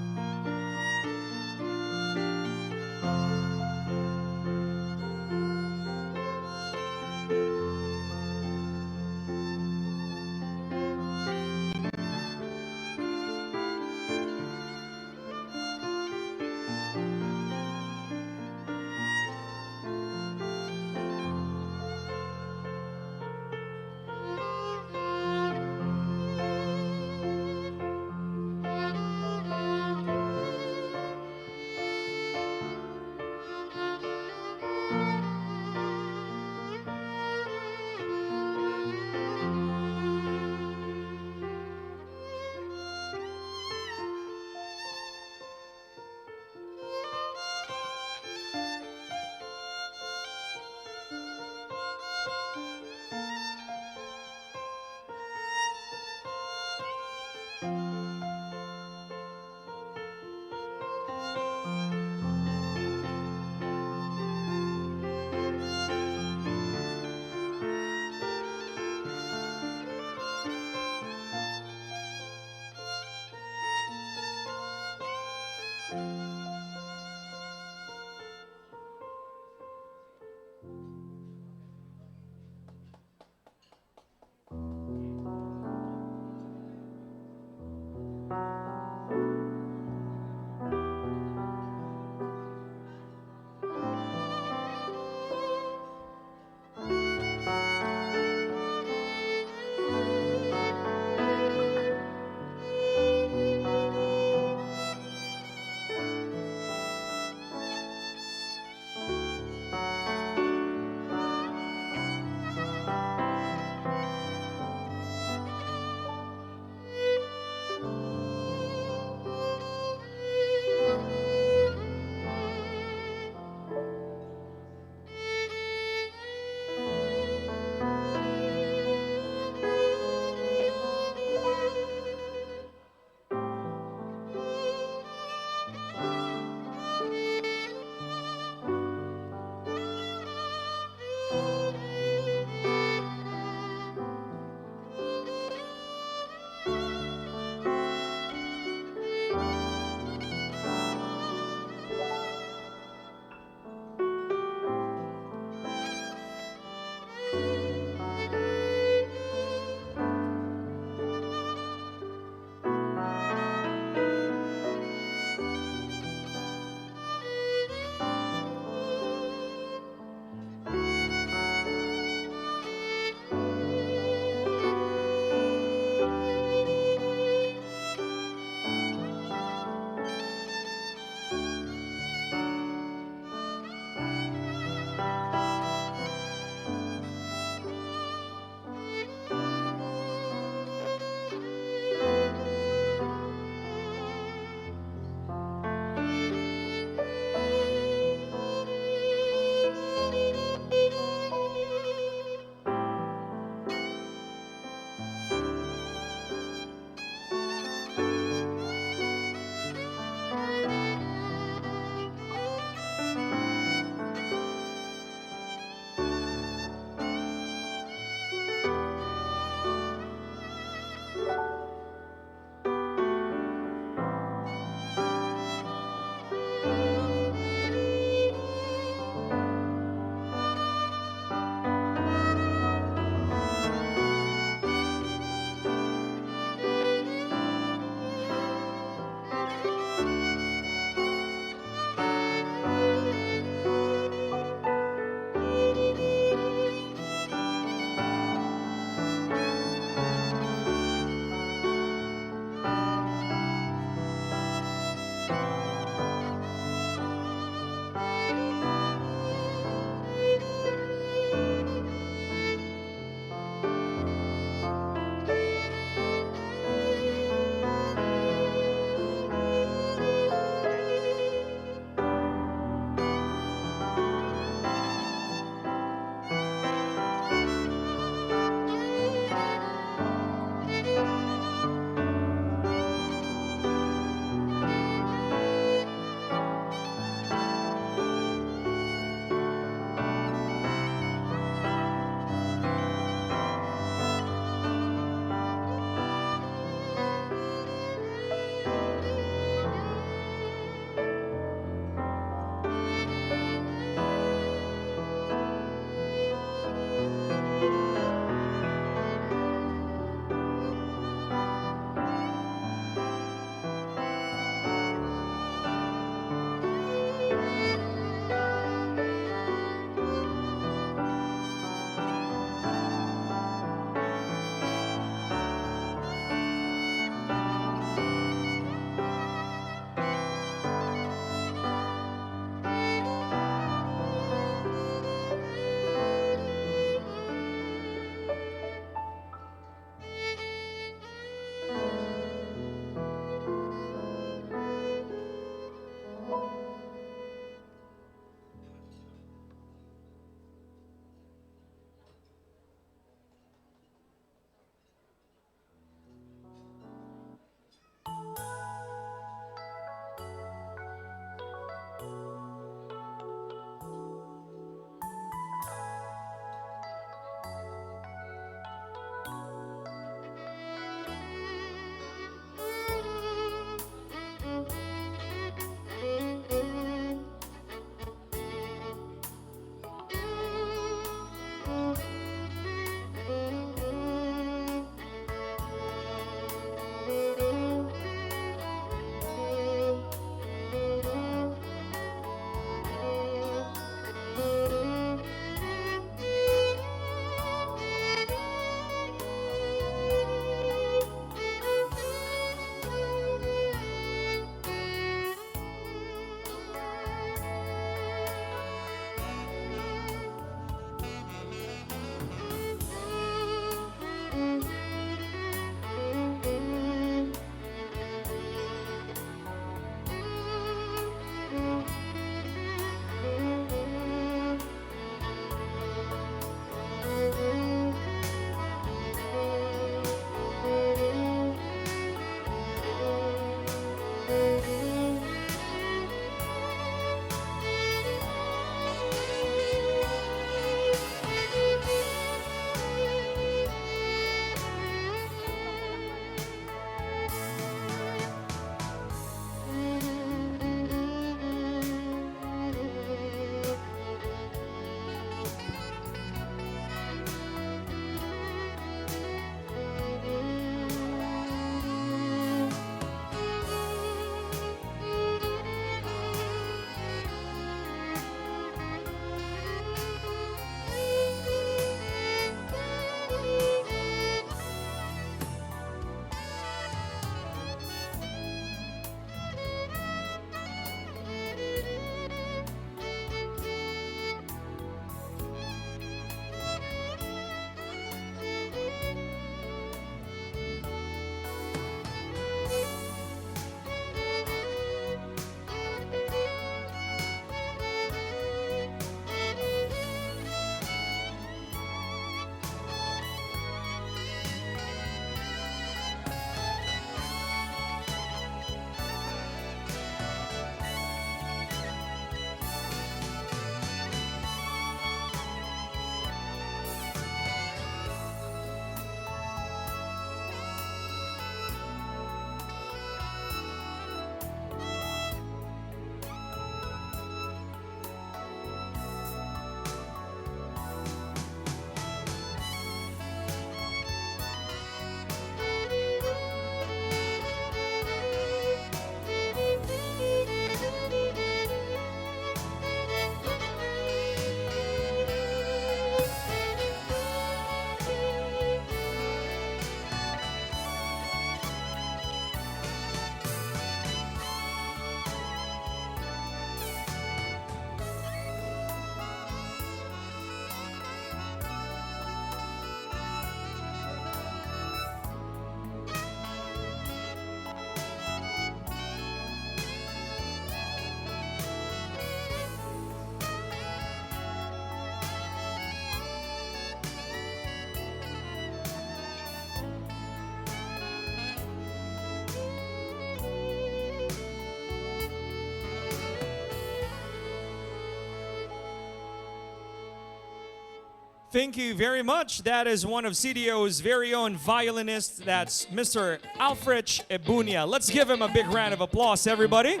Thank you very much. That is one of CDO's very own violinists. That's Mr. Alfred Ebunia. Let's give him a big round of applause, everybody.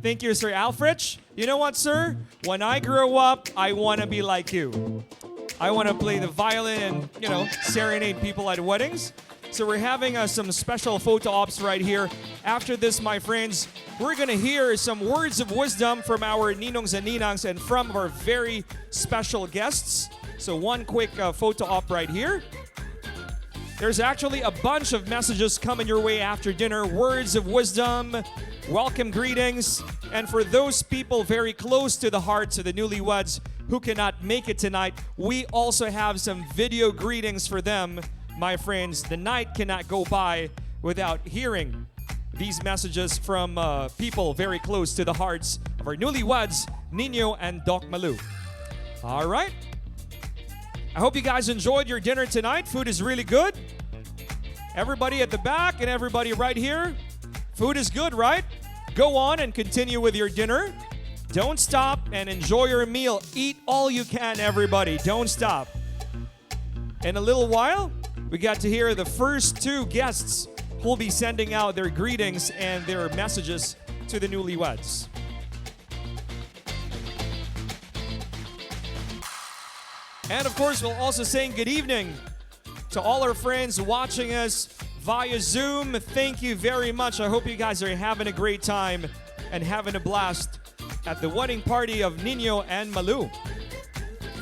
Thank you, Sir Alfred. You know what, sir? When I grow up, I want to be like you. I want to play the violin and, serenade people at weddings. So we're having some special photo ops right here. After this, my friends, we're going to hear some words of wisdom from our ninongs and ninangs and from our very special guests. So one quick photo op right here. There's actually a bunch of messages coming your way after dinner. Words of wisdom, welcome greetings. And for those people very close to the hearts of the newlyweds who cannot make it tonight, we also have some video greetings for them. My friends, the night cannot go by without hearing these messages from people very close to the hearts of our newlyweds, Niño and Doc Malou. All right. I hope you guys enjoyed your dinner tonight. Food is really good. Everybody at the back and everybody right here, food is good, right? Go on and continue with your dinner. Don't stop and enjoy your meal. Eat all you can, everybody. Don't stop. In a little while, we got to hear the first two guests who will be sending out their greetings and their messages to the newlyweds. And of course, we'll also say good evening to all our friends watching us via Zoom. Thank you very much. I hope you guys are having a great time and having a blast at the wedding party of Niño and Malou.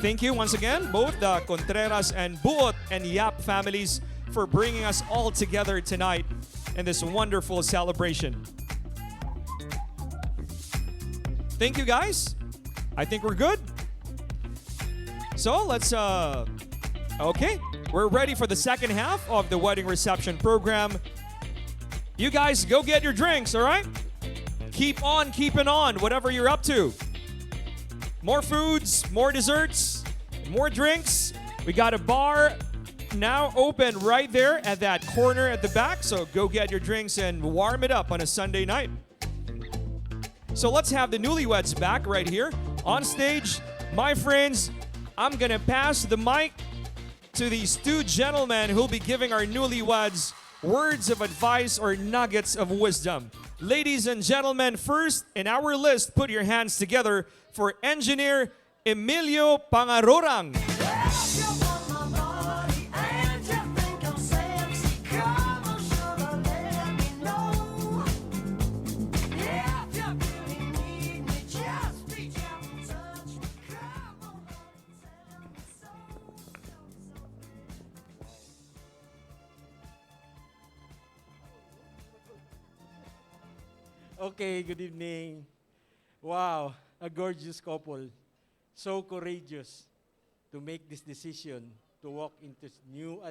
Thank you once again, both the Contreras and Buot and Yap families, for bringing us all together tonight in this wonderful celebration. Thank you, guys. I think we're good. So let's, okay, we're ready for the second half of the wedding reception program. You guys go get your drinks, all right? Keep on keeping on, whatever you're up to. More foods, more desserts, more drinks. We got a bar now open right there at that corner at the back. So go get your drinks and warm it up on a Sunday night. So let's have the newlyweds back right here on stage. My friends, I'm going to pass the mic to these two gentlemen who'll be giving our newlyweds words of advice or nuggets of wisdom. Ladies and gentlemen, first in our list, put your hands together for Engineer Emilio Pangarorang. Okay, good evening. Wow, a gorgeous couple. So courageous to make this decision to walk into this new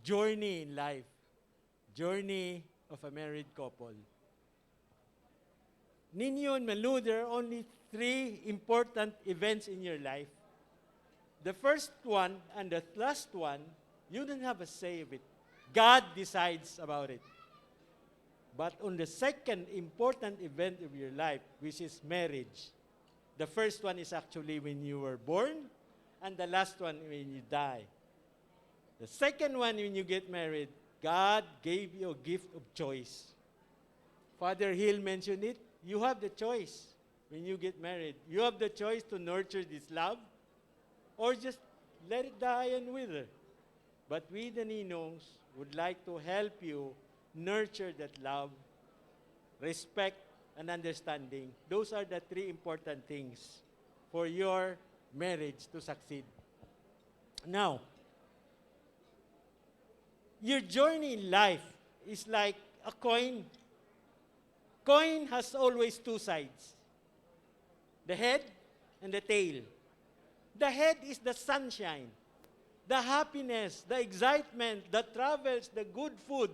journey in life. Journey of a married couple. Niño and Malou, there are only three important events in your life. The first one and the last one, you don't have a say of it. God decides about it. But on the second important event of your life, which is marriage, the first one is actually when you were born, and the last one when you die. The second one, when you get married, God gave you a gift of choice. Father Hill mentioned it. You have the choice when you get married. You have the choice to nurture this love or just let it die and wither. But we, the Ninongs, would like to help you nurture that love, respect, and understanding. Those are the three important things for your marriage to succeed. Now, your journey in life is like a coin. Coin has always two sides, the head and the tail. The head is the sunshine, the happiness, the excitement, the travels, the good food.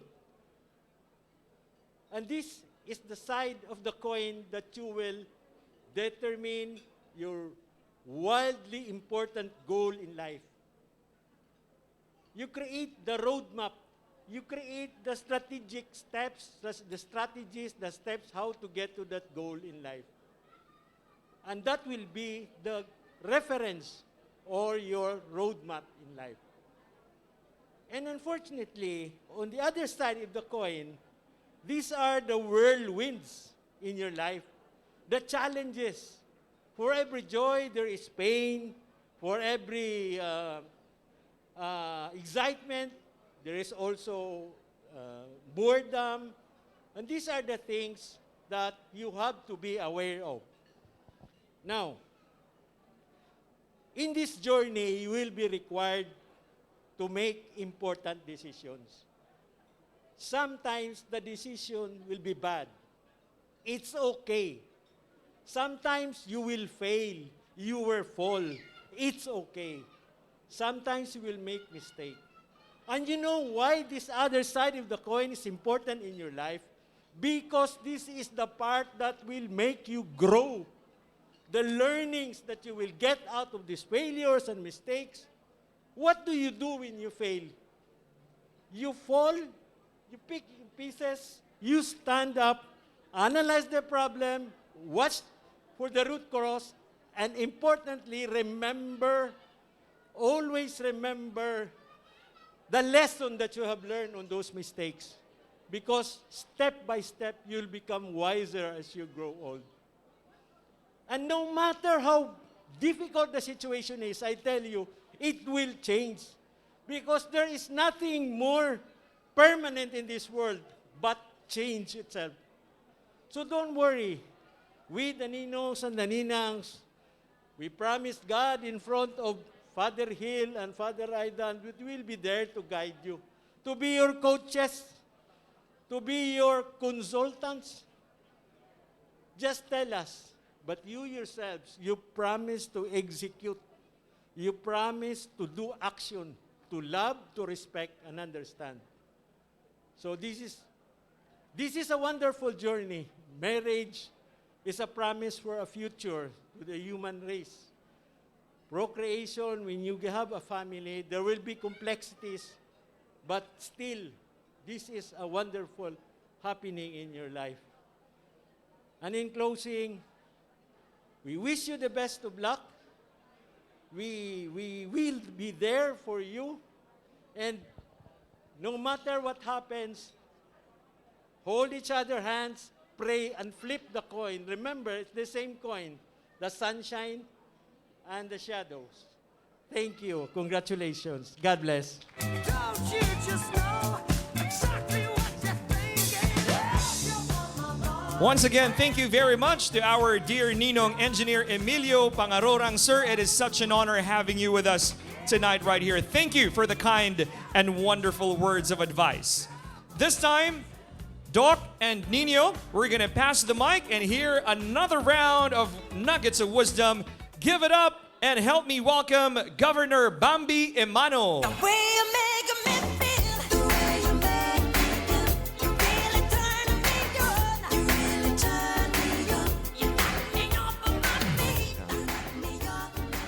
And this is the side of the coin that you will determine your wildly important goal in life. You create the roadmap. You create the strategic steps, the strategies, the steps how to get to that goal in life. And that will be the reference or your roadmap in life. And unfortunately, on the other side of the coin, these are the whirlwinds in your life, the challenges. For every joy, there is pain. For every excitement, there is also boredom. And these are the things that you have to be aware of. Now, in this journey, you will be required to make important decisions. Sometimes the decision will be bad. It's okay. Sometimes you will fail. You will fall. It's okay. Sometimes you will make mistake. And you know why this other side of the coin is important in your life? Because this is the part that will make you grow. The learnings that you will get out of these failures and mistakes. What do you do when you fail? You fall, you pick pieces, you stand up, analyze the problem, watch for the root cause, and importantly, always remember the lesson that you have learned on those mistakes. Because step by step, you'll become wiser as you grow old. And no matter how difficult the situation is, I tell you, it will change. Because there is nothing more permanent in this world but change itself. So don't worry. We, the Ninos and the Ninangs, we promised God in front of Father Hill and Father Aidan, we will be there to guide you, to be your coaches, to be your consultants. Just tell us. But you yourselves, you promise to execute. You promise to do action, to love, to respect, and understand. So this is a wonderful journey. Marriage is a promise for a future to the human race. Procreation, when you have a family, there will be complexities, but still, this is a wonderful happening in your life. And in closing, we wish you the best of luck. We will be there for you. And no matter what happens, hold each other's hands, pray, and flip the coin. Remember, it's the same coin, the sunshine and the shadows. Thank you. Congratulations. God bless. Don't you just know exactly what you're thinking? Once again, thank you very much to our dear Ninong Engineer Emilio Pangarorang. Sir, it is such an honor having you with us tonight right here. Thank you for the kind and wonderful words of advice. This time, Doc and Niño, we're going to pass the mic and hear another round of nuggets of wisdom. Give it up and help me welcome Governor Bambi Emano.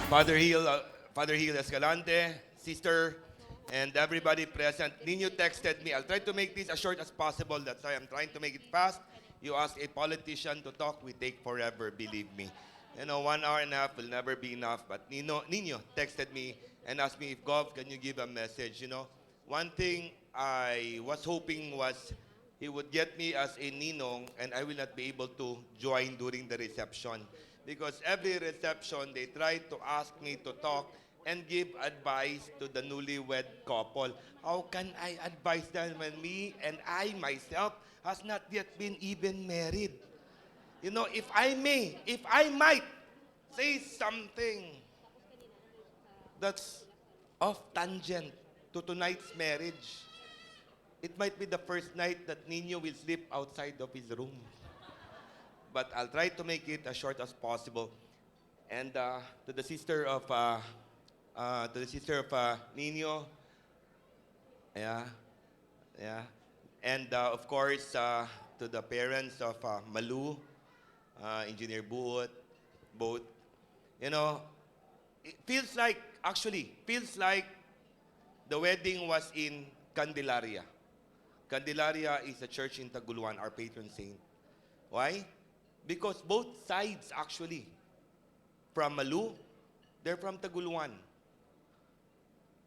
Father Hill Escalante, sister, and everybody present. Niño texted me. I'll try to make this as short as possible. That's why I'm trying to make it fast. You ask a politician to talk, we take forever, believe me. 1 hour and a half will never be enough. But Niño texted me and asked me if Gov, can you give a message? One thing I was hoping was he would get me as a Ninong and I will not be able to join during the reception. Because every reception, they try to ask me to talk and give advice to the newlywed couple. How can I advise them when me and I myself has not yet been even married? If I might say something that's off tangent to tonight's marriage, it might be the first night that Niño will sleep outside of his room. But I'll try to make it as short as possible. And to the sister of Niño, and of course to the parents of Malou, Engineer both. It feels like the wedding was in Candelaria. Candelaria is a church in Taguluan, our patron saint. Why? Because both sides actually, from Malou, they're from Taguluan.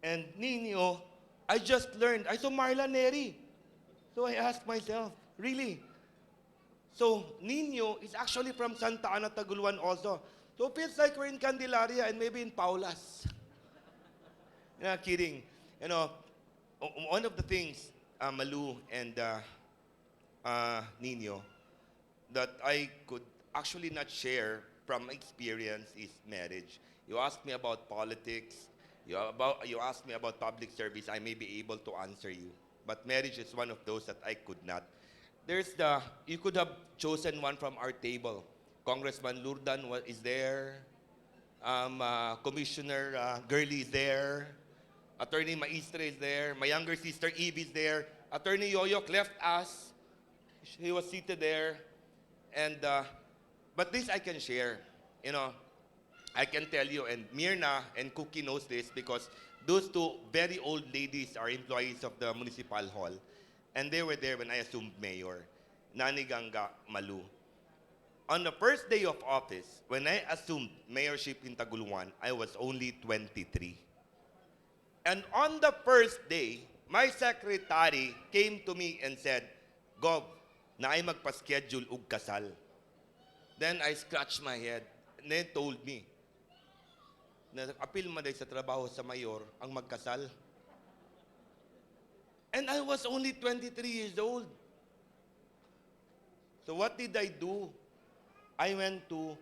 And Nino, I just learned, I saw Marla Neri. So I asked myself, really? So Nino is actually from Santa Ana, Taguluan also. So it feels like we're in Candelaria and maybe in Paulas. Not kidding. You know, one of the things, Malou and Nino, that I could actually not share from experience is marriage. You asked me about politics, you asked me about public service, I may be able to answer you. But marriage is one of those that I could not. You could have chosen one from our table. Congressman Lurdan is there, Commissioner Gurley is there, Attorney Maestre is there, my younger sister Eve is there, Attorney Yoyok left us, he was seated there, and but this I can share, you know, I can tell you, and Mirna and Cookie knows this because those two very old ladies are employees of the municipal hall, and they were there when I assumed mayor, Nani Ganga Malou. On the first day of office, when I assumed mayorship in Taguluan, I was only 23. And on the first day, my secretary came to me and said, Gov, naay magpa-schedule ug kasal. Then I scratched my head and then told me, na apil man day sa trabaho sa mayor ang magkasal. And I was only 23 years old. So what did I do? I went to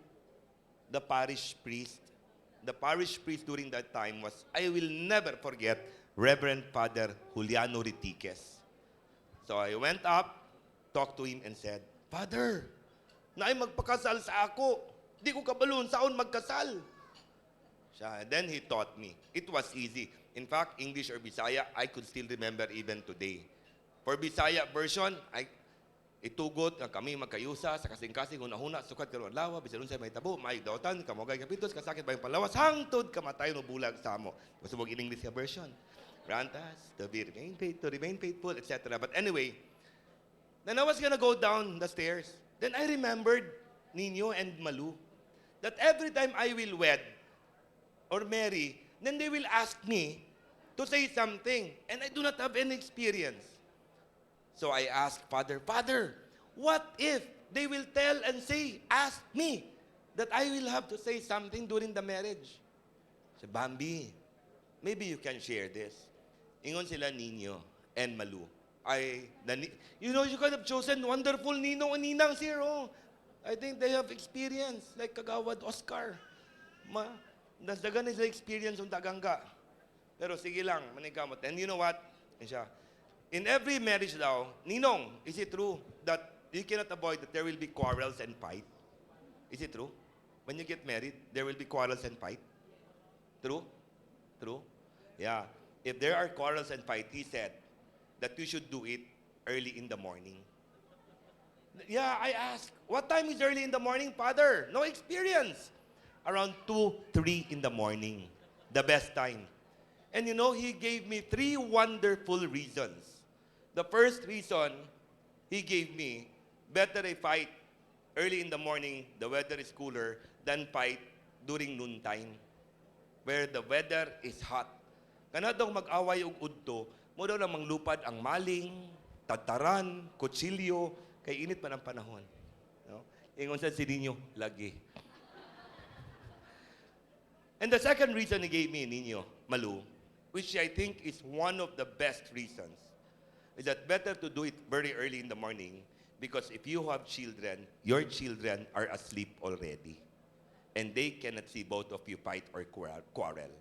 the parish priest. The parish priest during that time was, I will never forget, Reverend Father Juliano Ritiques. So I went up, talked to him and said, Father, naay magpakasal sa ako. Di ko kabalon saon magkasal. And then he taught me. It was easy. In fact, English or Bisaya, I could still remember even today. For Bisaya version, itugot nga kami magkayusa sa kasing-kasing hunahuna sukat karon lawa bisan unsay may tabo may dautan kamogay kapitos kasakit ba yung palawas hangtod kamatay no bulag sa amo. Gusto mo in English version. Grant us to remain faithful, etc. But anyway, then I was gonna go down the stairs. Then I remembered Niño and Malou that every time I will wed or marry, then they will ask me to say something, and I do not have any experience. So I asked Father, what if they will tell and say, ask me, that I will have to say something during the marriage? So Bambi, maybe you can share this. Ingon sila Niño and Malou. You could have chosen wonderful Ninong and Ninang here. Oh. I think they have experience, like Kagawad Oscar. Nasdagan is the experience ng Taganga. Pero sige lang, manikamot. And you know what? In every marriage daw, Ninong, is it true that you cannot avoid that there will be quarrels and fight? Is it true? When you get married, there will be quarrels and fight? True? True? Yeah. If there are quarrels and fight, he said that you should do it early in the morning. Yeah, I asked, what time is early in the morning, Father? No experience. Around 2, 3 in the morning. The best time. And you know, he gave me 3 wonderful reasons. The first reason he gave me, better I fight early in the morning, the weather is cooler, than fight during noontime, where the weather is hot. Kana daw mag-away og udto, mo daw lang manglupad ang maling, tataran, kutsilyo, kay init pa ng panahon. No? Ingon sa si Niño, lagi. And the second reason he gave me, Niño, Malou, which I think is one of the best reasons, is that better to do it very early in the morning because if you have children, your children are asleep already. And they cannot see both of you fight or quarrel.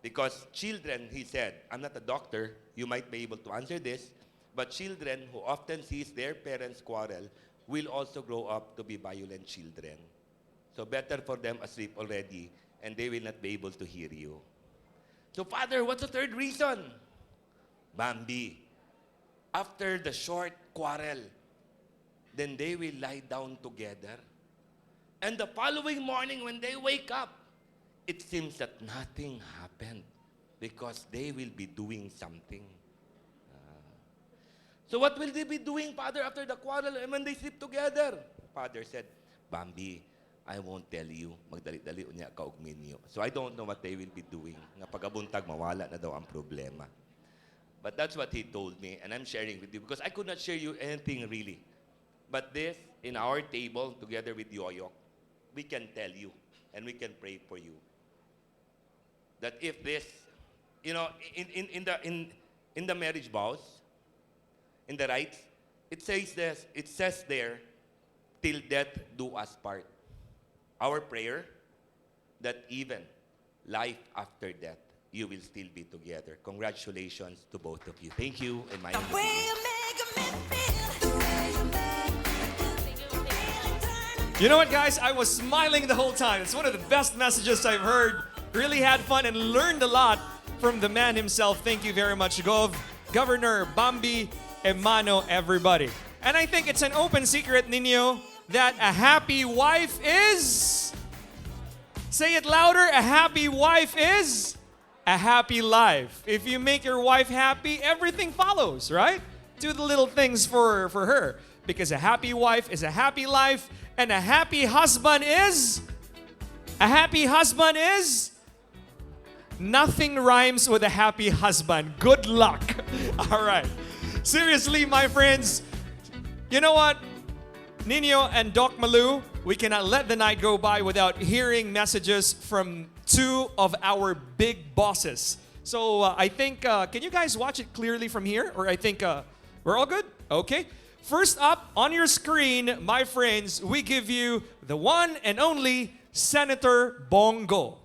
Because children, he said, I'm not a doctor, you might be able to answer this, but children who often sees their parents quarrel will also grow up to be violent children. So better for them asleep already and they will not be able to hear you. So Father, what's the third reason? Bambi, after the short quarrel, then they will lie down together. And the following morning when they wake up, it seems that nothing happened because they will be doing something. So what will they be doing, Father, after the quarrel and when they sleep together? Father said, Bambi, I won't tell you. Magdali-dali unya ka og minyo. So I don't know what they will be doing. Nga pagabuntag mawala na daw ang problema. But that's what he told me, and I'm sharing with you because I could not share you anything really. But this, in our table, together with Yoyok, we can tell you and we can pray for you. That if this, you know, in the marriage vows, in the rites, it says this, it says there, till death do us part. Our prayer, that even life after death, you will still be together. Congratulations to both of you. Thank you. And my You know what, guys? I was smiling the whole time. It's one of the best messages I've heard. Really had fun and learned a lot from the man himself. Thank you very much, Governor Bambi Emano, everybody. And I think it's an open secret, Niño, that a happy wife is... Say it louder. A happy wife is a happy life. If you make your wife happy, everything follows, right? Do the little things for her. Because a happy wife is a happy life, and a happy husband is... A happy husband is... Nothing rhymes with a happy husband. Good luck. All right. Seriously, my friends, you know what? Niño and Doc Malou, we cannot let the night go by without hearing messages from two of our big bosses. So I think, can you guys watch it clearly from here? Or I think we're all good? Okay. First up on your screen, my friends, we give you the one and only Senator Bongo.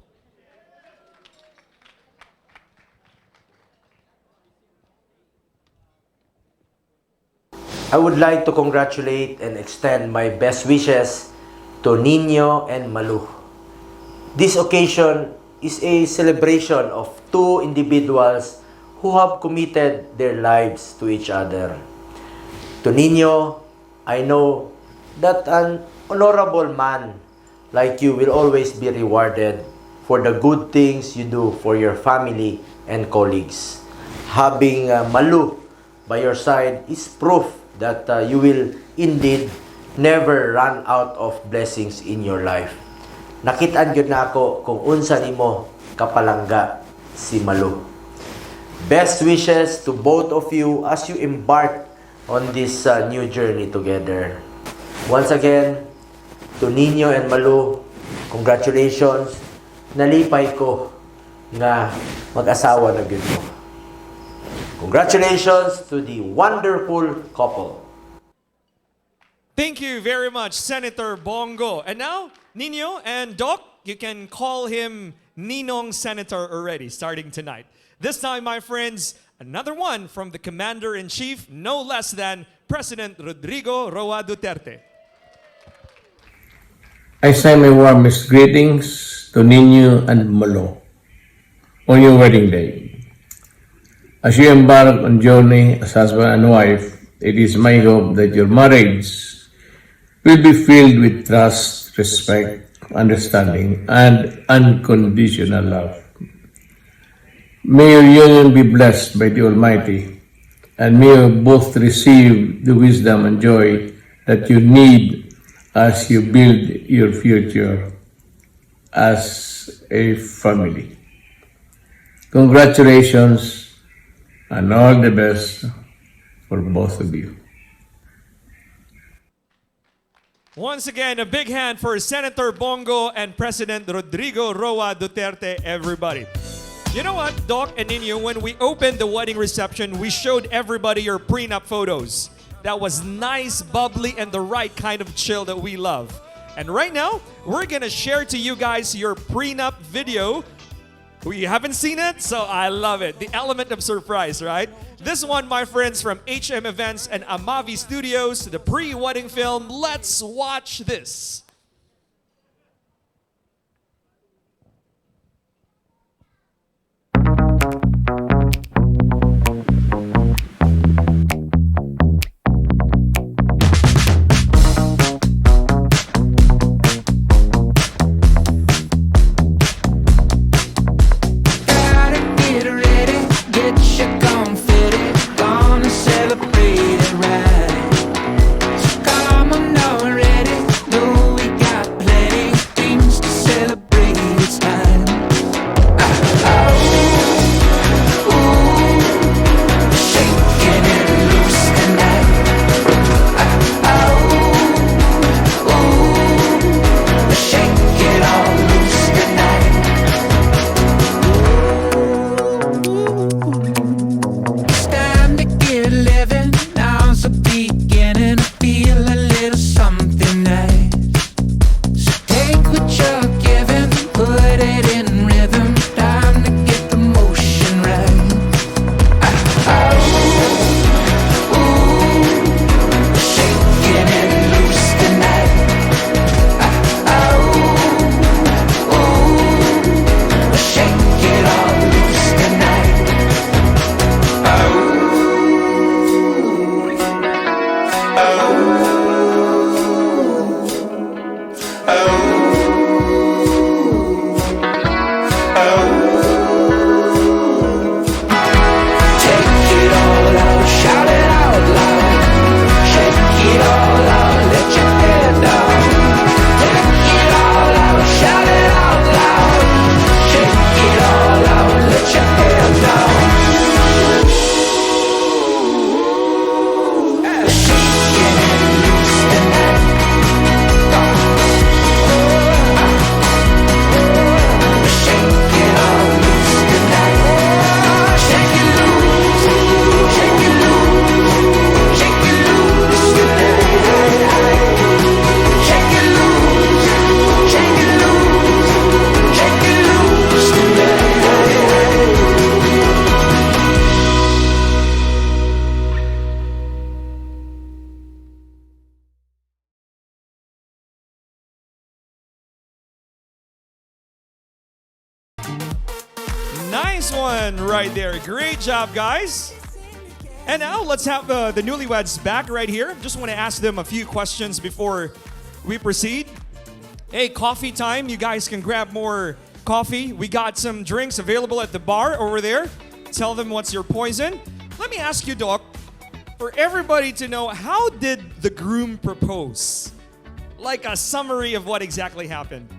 I would like to congratulate and extend my best wishes to Niño and Malou. This occasion is a celebration of two individuals who have committed their lives to each other. To Niño, I know that an honorable man like you will always be rewarded for the good things you do for your family and colleagues. Having Malou by your side is proof that you will indeed never run out of blessings in your life. Nakitaan gyud na ako kung unsa nimo kapalangga si Malou. Best wishes to both of you as you embark on this new journey together. Once again, to Niño and Malou, congratulations. Nalipay ko nga mag-asawa na gyud mo. Congratulations to the wonderful couple. Thank you very much, Senator Bongo. And now, Niño and Doc, you can call him Ninong Senator already, starting tonight. This time, my friends, another one from the Commander-in-Chief, no less than President Rodrigo Roa Duterte. I send my warmest greetings to Niño and Malou on your wedding day. As you embark on journey as husband and wife, it is my hope that your marriage will be filled with trust, respect, understanding, and unconditional love. May your union be blessed by the Almighty, and may you both receive the wisdom and joy that you need as you build your future as a family. Congratulations and all the best for both of you. Once again, a big hand for Senator Bongo and President Rodrigo Roa Duterte, everybody. You know what, Doc and Niño, when we opened the wedding reception, we showed everybody your prenup photos. That was nice, bubbly, and the right kind of chill that we love. And right now, we're gonna share to you guys your prenup video. We haven't seen it, so I love it. The element of surprise, right? This one, my friends, from HM Events and Amavi Studios, the pre-wedding film. Let's watch this. Celebrate it right. Come on already, Louis Nice one right there. Great job, guys. And now let's have the newlyweds back right here. Just want to ask them a few questions before we proceed. Hey, coffee time. You guys can grab more coffee. We got some drinks available at the bar over there. Tell them what's your poison. Let me ask you, Doc, for everybody to know, how did the groom propose? Like a summary of what exactly happened.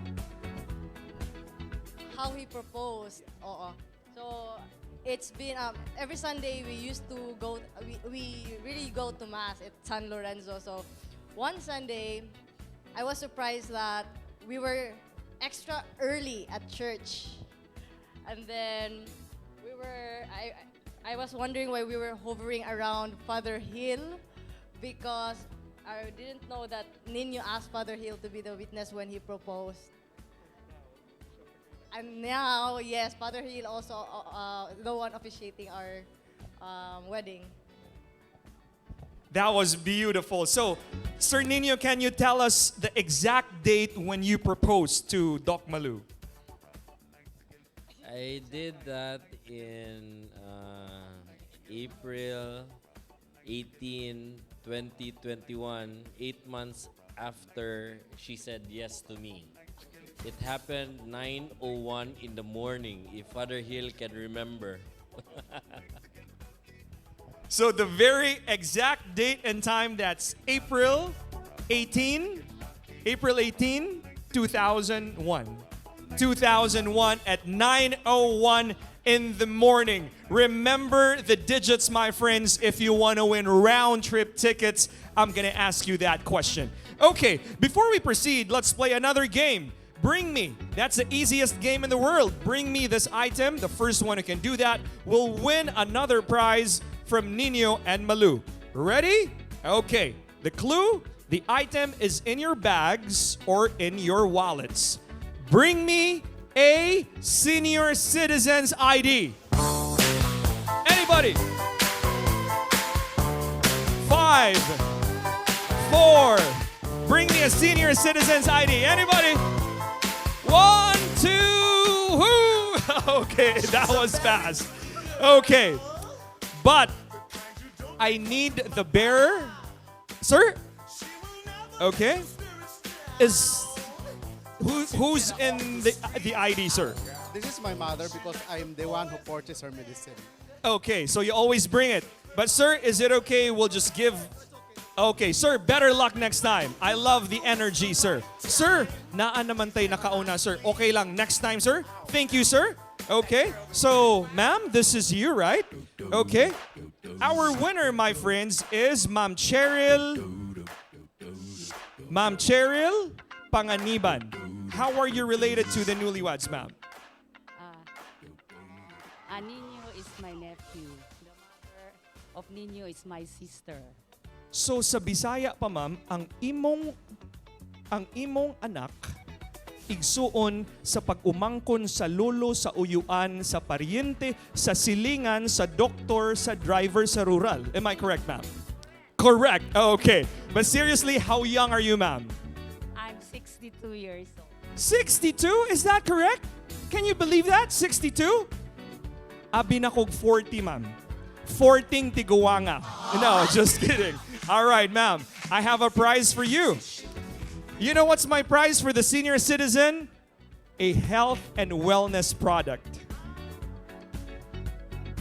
How he proposed. Oo. So, it's been, every Sunday we used to go, we really go to Mass at San Lorenzo. So, one Sunday, I was surprised that we were extra early at church. And then, I was wondering why we were hovering around Father Hill, because I didn't know that Niño asked Father Hill to be the witness when he proposed. And now, yes, Father Hill also the one officiating our wedding. That was beautiful. So, Sir Niño, can you tell us the exact date when you proposed to Doc Malou? I did that in April 18, 2021, 8 months after she said yes to me. It happened 9:01 in the morning, if Father Hill can remember. So the very exact date and time, that's April 18, 2001. 2001 at 9:01 in the morning. Remember the digits, my friends, if you want to win round-trip tickets. I'm going to ask you that question. Okay, before we proceed, let's play another game. Bring me. That's the easiest game in the world. Bring me this item. The first one who can do that will win another prize from Niño and Malou. Ready? Okay. The clue, the item is in your bags or in your wallets. Bring me a senior citizen's ID. Anybody? 5, 4. Bring me a senior citizen's ID. Anybody? 1, 2. Whoo! Okay, that was fast. Okay, but I need the bearer. Sir? Okay. Who's in the ID, sir? This is my mother because I'm the one who purchased her medicine. Okay, so you always bring it. But sir, is it okay? We'll just give... Okay, sir, better luck next time. I love the energy, sir. Sir, naan naman tayo nakauna, sir. Okay lang, next time, sir. Thank you, sir. Okay, so, ma'am, this is you, right? Okay. Our winner, my friends, is Ma'am Cheryl Panganiban. How are you related to the newlyweds, ma'am? Niño is my nephew. The mother of Niño is my sister. So sa Bisaya pa, ma'am, ang imong anak igsuon sa pag-umangkon sa lolo, sa uyuan, sa paryente, sa silingan, sa doktor, sa driver sa rural. Am I correct, ma'am? Correct. Okay. But seriously, how young are you, ma'am? I'm 62 years old. 62? Is that correct? Can you believe that? 62? Abi na kog 40, ma'am. 40 tiguanga. No, just kidding. All right, ma'am. I have a prize for you. You know what's my prize for the senior citizen? A health and wellness product.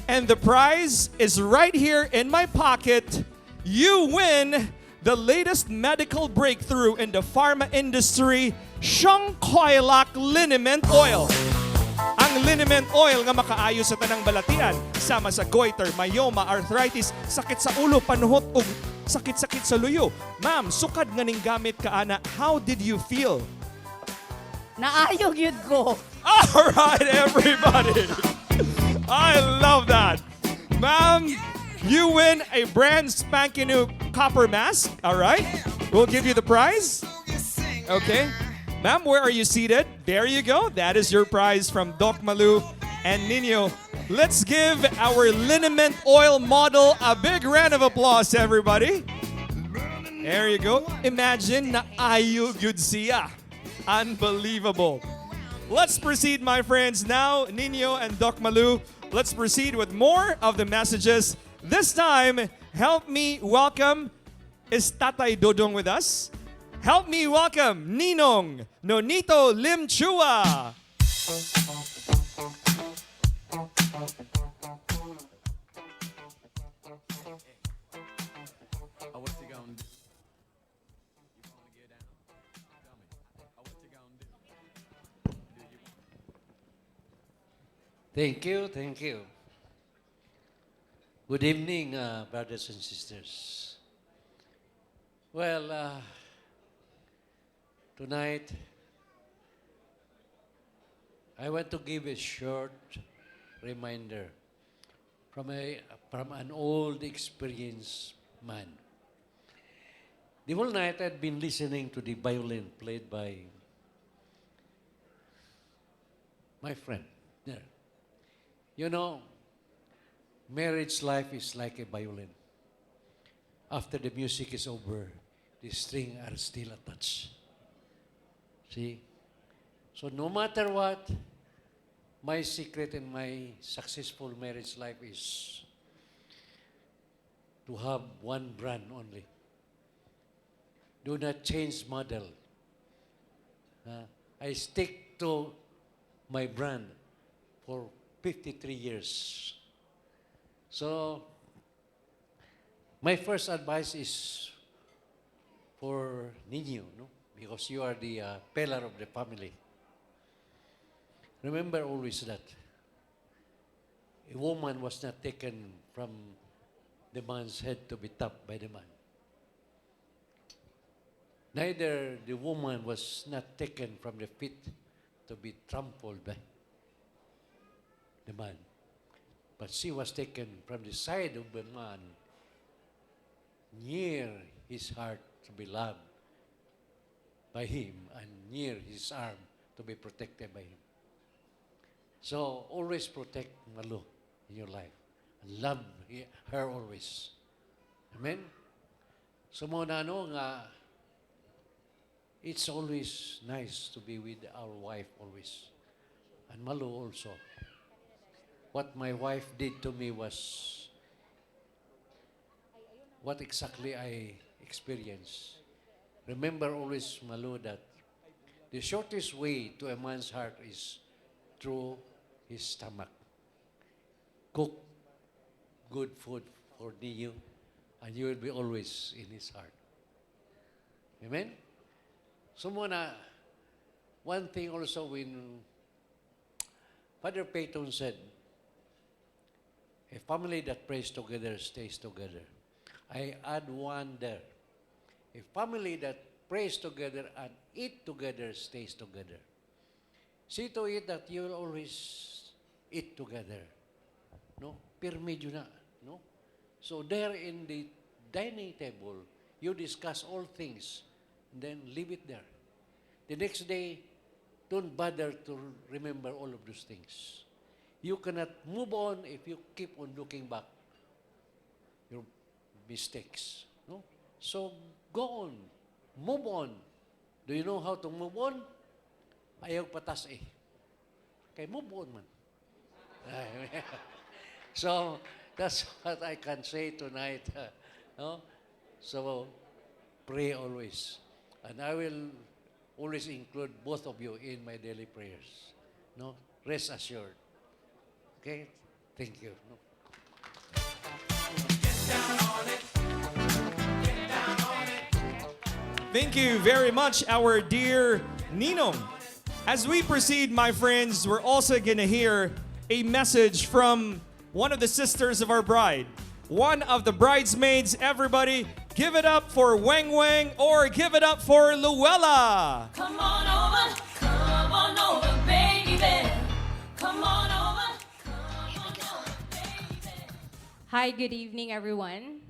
And the prize is right here in my pocket. You win the latest medical breakthrough in the pharma industry, Shongkoilak Liniment Oil. Ang liniment oil nga makaayo sa tanang balatian, sama sa goiter, myoma, arthritis, sakit sa ulo, panuhot ug sakit-sakit sa luyo. Ma'am, sukad nga ning gamit ka ana, how did you feel? Naayog yun ko. All right, everybody. I love that. Ma'am, you win a brand spanking new copper mask. All right. We'll give you the prize. Okay. Ma'am, where are you seated? There you go. That is your prize from Doc Malou and Niño. Let's give our liniment oil model a big round of applause, everybody. There you go. Imagine na ayog yun siya. Unbelievable. Let's proceed, my friends. Now, Niño and Doc Malou let's proceed with more of the messages. This time, help me welcome, is Tatay Dodong with us? Help me welcome Ninong Nonito Lim Chua. Thank you, thank you. Good evening, brothers and sisters. Well, tonight, I want to give a short reminder from an old experienced man. The whole night I'd been listening to the violin played by my friend there. You know, marriage life is like a violin. After the music is over, the strings are still attached. See? So no matter what, my secret in my successful marriage life is to have one brand only. Do not change model. I stick to my brand for 53 years. So, my first advice is for Niño, no? Because you are the pillar of the family. Remember always that a woman was not taken from the man's head to be tapped by the man. Neither the woman was not taken from the feet to be trampled by the man. But she was taken from the side of the man near his heart to be loved by him and near his arm to be protected by him. So always protect Malou in your life. And love her always. Amen? So muna nga, it's always nice to be with our wife always. And Malou also. What my wife did to me was what exactly I experienced. Remember always, Malou, that the shortest way to a man's heart is through his stomach. Cook good food for Niño, and you will be always in his heart. Amen? So muna, one thing also when Father Peyton said, a family that prays together stays together. I add one there. A family that prays together and eat together stays together. See to it that you will always eat together. No? Pirmidyo na. No? So there in the dining table, you discuss all things, and then leave it there. The next day, don't bother to remember all of those things. You cannot move on if you keep on looking back your mistakes. No? So go on. Move on. Do you know how to move on? Ayaw patas eh. Okay, move on man. So that's what I can say tonight. No? So pray always. And I will always include both of you in my daily prayers. No? Rest assured. Okay? Thank you. No? Thank you very much, our dear Ninong. As we proceed, my friends, we're also going to hear a message from one of the sisters of our bride. One of the bridesmaids. Everybody, give it up for Weng Weng or give it up for Luella. Come on over, baby. Come on over. Hi, good evening, everyone.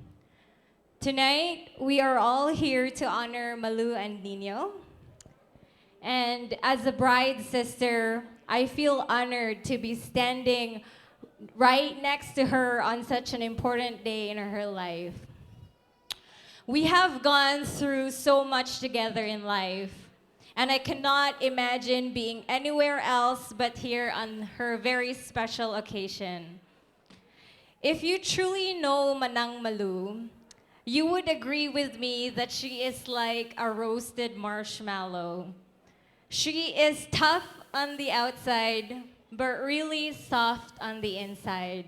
Tonight, we are all here to honor Malou and Niño. And as a bride sister, I feel honored to be standing right next to her on such an important day in her life. We have gone through so much together in life. And I cannot imagine being anywhere else but here on her very special occasion. If you truly know Manang Malou, you would agree with me that she is like a roasted marshmallow. She is tough on the outside, but really soft on the inside.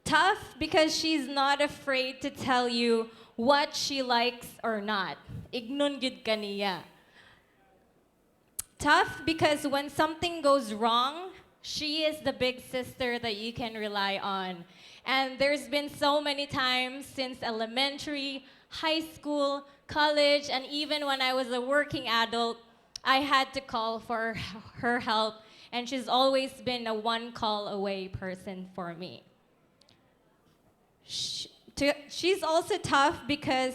Tough because she's not afraid to tell you what she likes or not. Ignon gid kaniya. Tough because when something goes wrong, she is the big sister that you can rely on. And there's been so many times since elementary, high school, college, and even when I was a working adult, I had to call for her help, and she's always been a one call away person for me. She's also tough because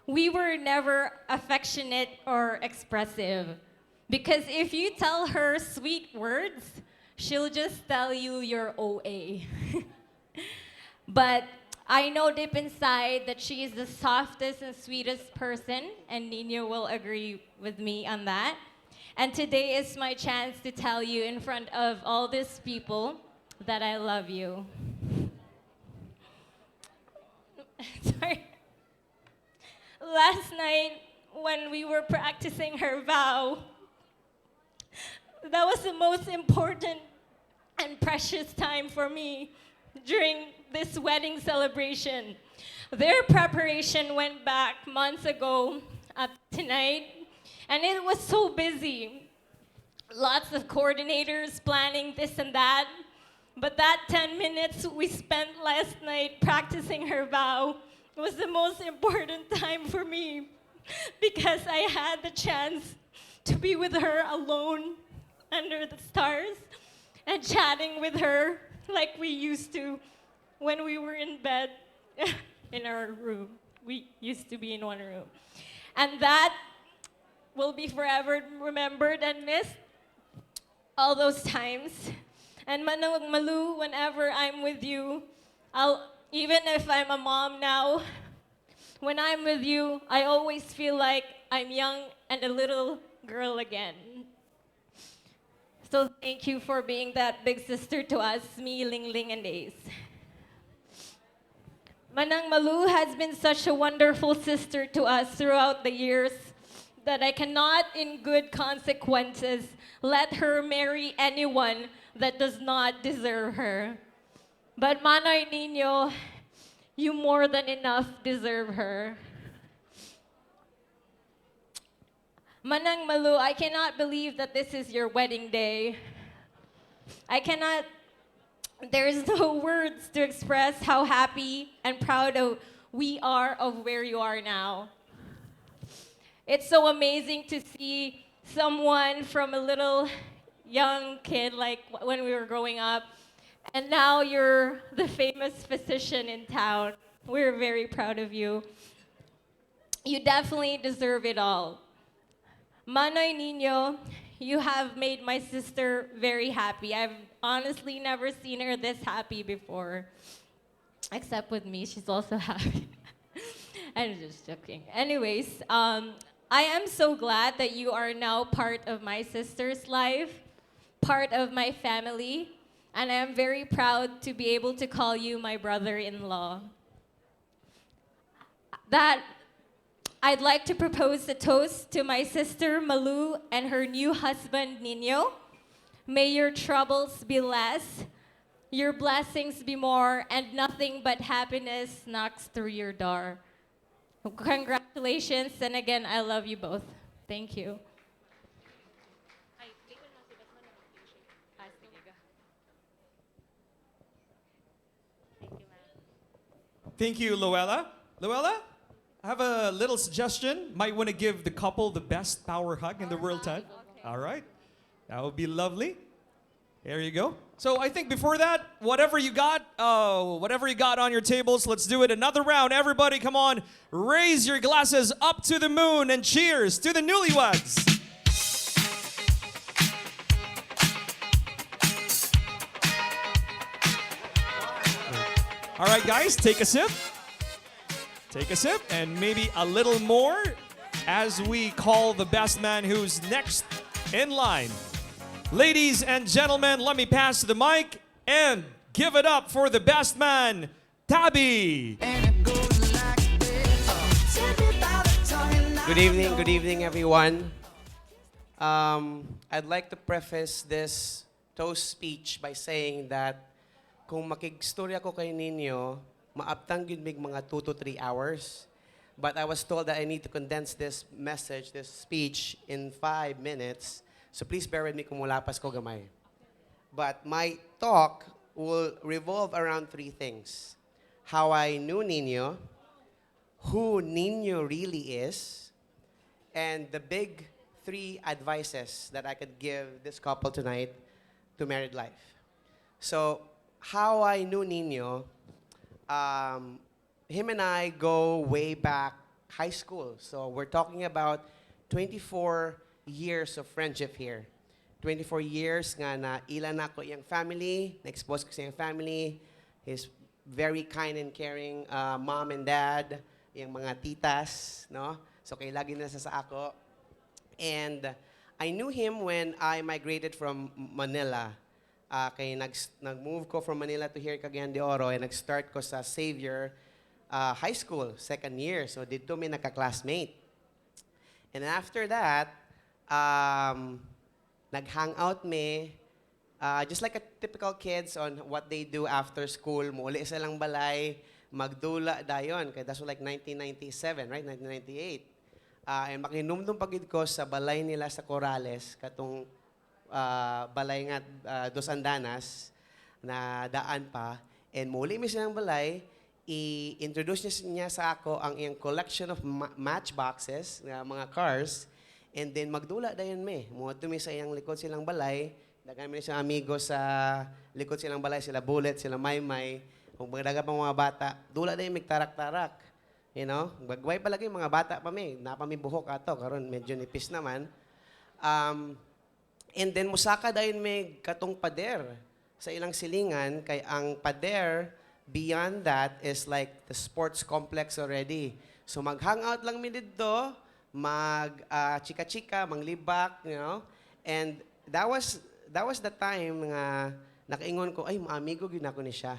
we were never affectionate or expressive. Because if you tell her sweet words, she'll just tell you you're OA. But I know deep inside that she is the softest and sweetest person, and Niño will agree with me on that. And today is my chance to tell you in front of all these people that I love you. Sorry. Last night, when we were practicing her vow, that was the most important and precious time for me during this wedding celebration. Their preparation went back months ago up tonight, and it was so busy. Lots of coordinators planning this and that. But that 10 minutes we spent last night practicing her vow was the most important time for me because I had the chance to be with her alone under the stars and chatting with her like we used to when we were in bed in our room. We used to be in one room. And that will be forever remembered and missed all those times. And Manang Malou, whenever I'm with you, even if I'm a mom now, when I'm with you, I always feel like I'm young and a little girl again. So thank you for being that big sister to us, me, Ling Ling, and Ace. Manang Malou has been such a wonderful sister to us throughout the years that I cannot, in good consequences, let her marry anyone that does not deserve her. But Manoy Niño, you more than enough deserve her. Manang Malou, I cannot believe that this is your wedding day. There's no words to express how happy and proud we are of where you are now. It's so amazing to see someone from a little young kid, like when we were growing up, and now you're the famous physician in town. We're very proud of you. You definitely deserve it all. Manoy Niño, you have made my sister very happy. I've honestly never seen her this happy before. Except with me, she's also happy. I'm just joking. Anyways, I am so glad that you are now part of my sister's life, part of my family, and I am very proud to be able to call you my brother-in-law. That I'd like to propose a toast to my sister Malou and her new husband Niño. May your troubles be less, your blessings be more, and nothing but happiness knocks through your door. Congratulations, and again, I love you both. Thank you. Thank you, Luella. Luella, I have a little suggestion. Might want to give the couple the best power hug in the world, Ted. All right. That would be lovely. There you go. So I think before that, whatever you got on your tables, let's do it another round. Everybody, come on, raise your glasses up to the moon and cheers to the newlyweds. All right, guys, take a sip. Take a sip and maybe a little more. as we call the best man who's next in line. Ladies and gentlemen, let me pass the mic and give it up for the best man, Tabby. Good evening, everyone. I'd like to preface this toast speech by saying that kung makigstorya ko kay Niño, maabtang yun mig mga 2 to 3 hours. But I was told that I need to condense this message, this speech, in 5 minutes. So please bear with me kung mulapas ko gamay. But my talk will revolve around 3 things. How I knew Niño, who Niño really is, and the big 3 advices that I could give this couple tonight to married life. So, how I knew Niño, him and I go way back high school. So we're talking about 24 years of friendship here. 24 years nga na ilan ako iyang family, na-expose ko sa iyang family, his very kind and caring mom and dad, yung mga titas, no? So kay lagi na sa ako. And I knew him when I migrated from Manila. Kay nag-move ko from Manila to here, Cagayan de Oro, and nag-start ko sa Xavier High School, 2nd year. So dito may naka-classmate. And after that, nag-hangout me, just like a typical kids on what they do after school. Muuli silang balay, magdula dayon. Kaya that's like 1997, right? 1998. And makinumdum pagid ko sa balay nila sa Corales, katong balay nga Dos Andanas na daan pa. And muli mi silang balay, i-introduce niya sa ako ang iyang collection of matchboxes, mga cars, and then magdula dayon me. Muadto mi sa iyang likod silang balay, daghan mi siyang amigo sa likod silang balay, sila Bullet, sila Maymay, kung magdaga pa mga bata, dula dayon migtarak-tarak. You know, bagway palagi mga bata pa mi, napa mi buhok ato karon medyo nipis naman. And then musaka dayon may katong pader sa ilang silingan kay ang pader beyond that is like the sports complex already. So mag-hangout lang mi dito, chika-chika, manglibak, you know. And that was the time nga nakaingon ko, ay maamigo gyud nako ni siya.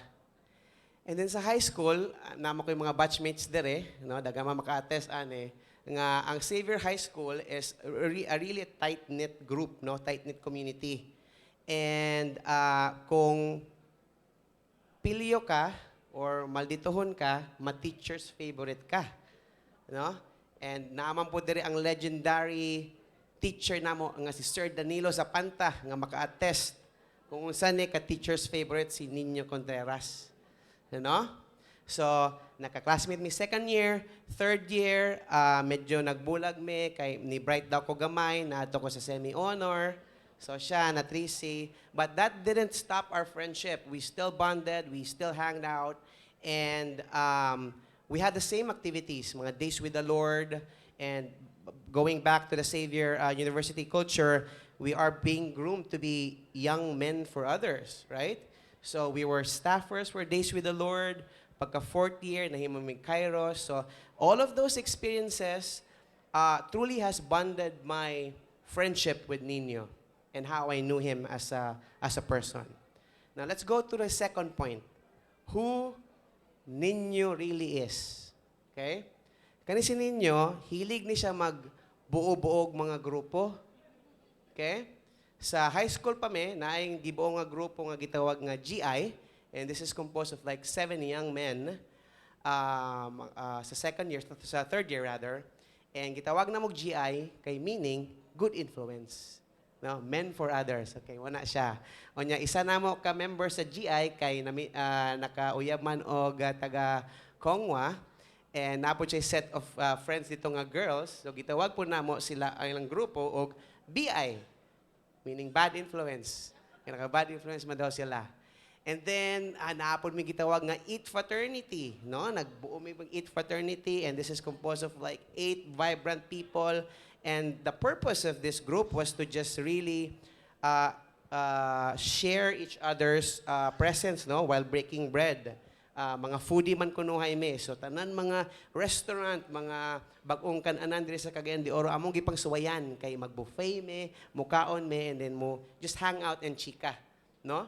And then sa high school, namo ko yung mga batchmates dere, no, dagama maka-attest ane nga ang Xavier High School is a really tight-knit group, no, tight-knit community. And kung pilyo ka or malditohon ka, ma-teacher's favorite ka, no? And naaman po diri ang legendary teacher namo nga si Sir Danilo Zapanta nga maka-attest kung unsa ni ka teacher's favorite si Niño Contreras. You know? So, naka-classmate mi 2nd year, 3rd year, medyo nagbulag mi, kay ni Bright daw ko gamay, nato ko sa semi-honor. So siya, na 3C. But that didn't stop our friendship. We still bonded, we still hanged out, and we had the same activities, mga days with the Lord, and going back to the Xavier University culture, we are being groomed to be young men for others, right? So we were staffers for Days with the Lord. Pagka 4th year, nahimo mi Kairos. So all of those experiences truly has bonded my friendship with Niño and how I knew him as a person. Now let's go to the second point. Who Niño really is. Okay? Kani si Niño, hilig ni siya magbuo-buog mga grupo. Okay? Sa high school pa mi, naayong gibuo nga grupo nga gitawag nga GI, and this is composed of like 7 young men sa 2nd year, sa 3rd year rather, and gitawag na mo GI kay meaning good influence. No, men for others. Okay, wala siya. O nya, isa na mo ka member sa GI kay nakauyab man og taga Kongwa, and napo siya set of friends dito nga girls. So gitawag po namo sila ang ilang grupo og BI, meaning bad influence. Kaya naka-bad influence man daw sila. And then, naapod may gitawag nga Eat Fraternity. No? Nagbuo may Eat Fraternity, and this is composed of like 8 vibrant people. And the purpose of this group was to just really share each other's presence, no, while breaking bread mga foodie man kunuhay me. So tanan mga restaurant, mga bagong kananan diri sa Cagayan de Oro, among gipang suwayan kay magbuffet me, mukaon me, and then mo just hang out and chika, no?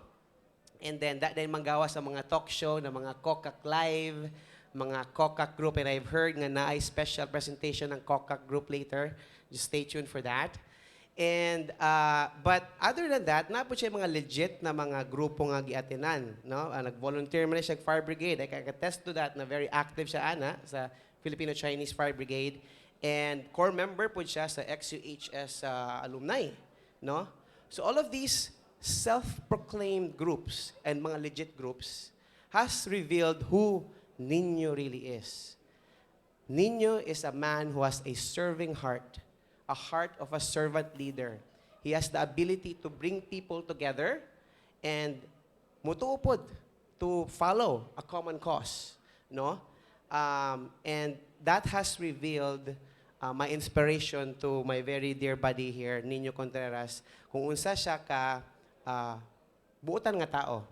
And then that din manggawa sa mga talk show na mga Kokak Live, mga Kokak Group, and I've heard nga na ay special presentation ng Kokak Group later. Just stay tuned for that. And but other than that, na po siya mga legit na mga grupo nga giatinan, no? Nag-volunteer man siya sa Fire Brigade. I can attest to that na very active siya ana sa Filipino Chinese Fire Brigade, and core member po siya sa XUHS alumni, no? So all of these self-proclaimed groups and mga legit groups has revealed who Niño really is. Niño is a man who has a serving heart, a heart of a servant leader. He has the ability to bring people together and mutuupod to follow a common cause, no? And that has revealed my inspiration to my very dear buddy here, Niño Contreras, kung unsa siya ka buutan nga tao.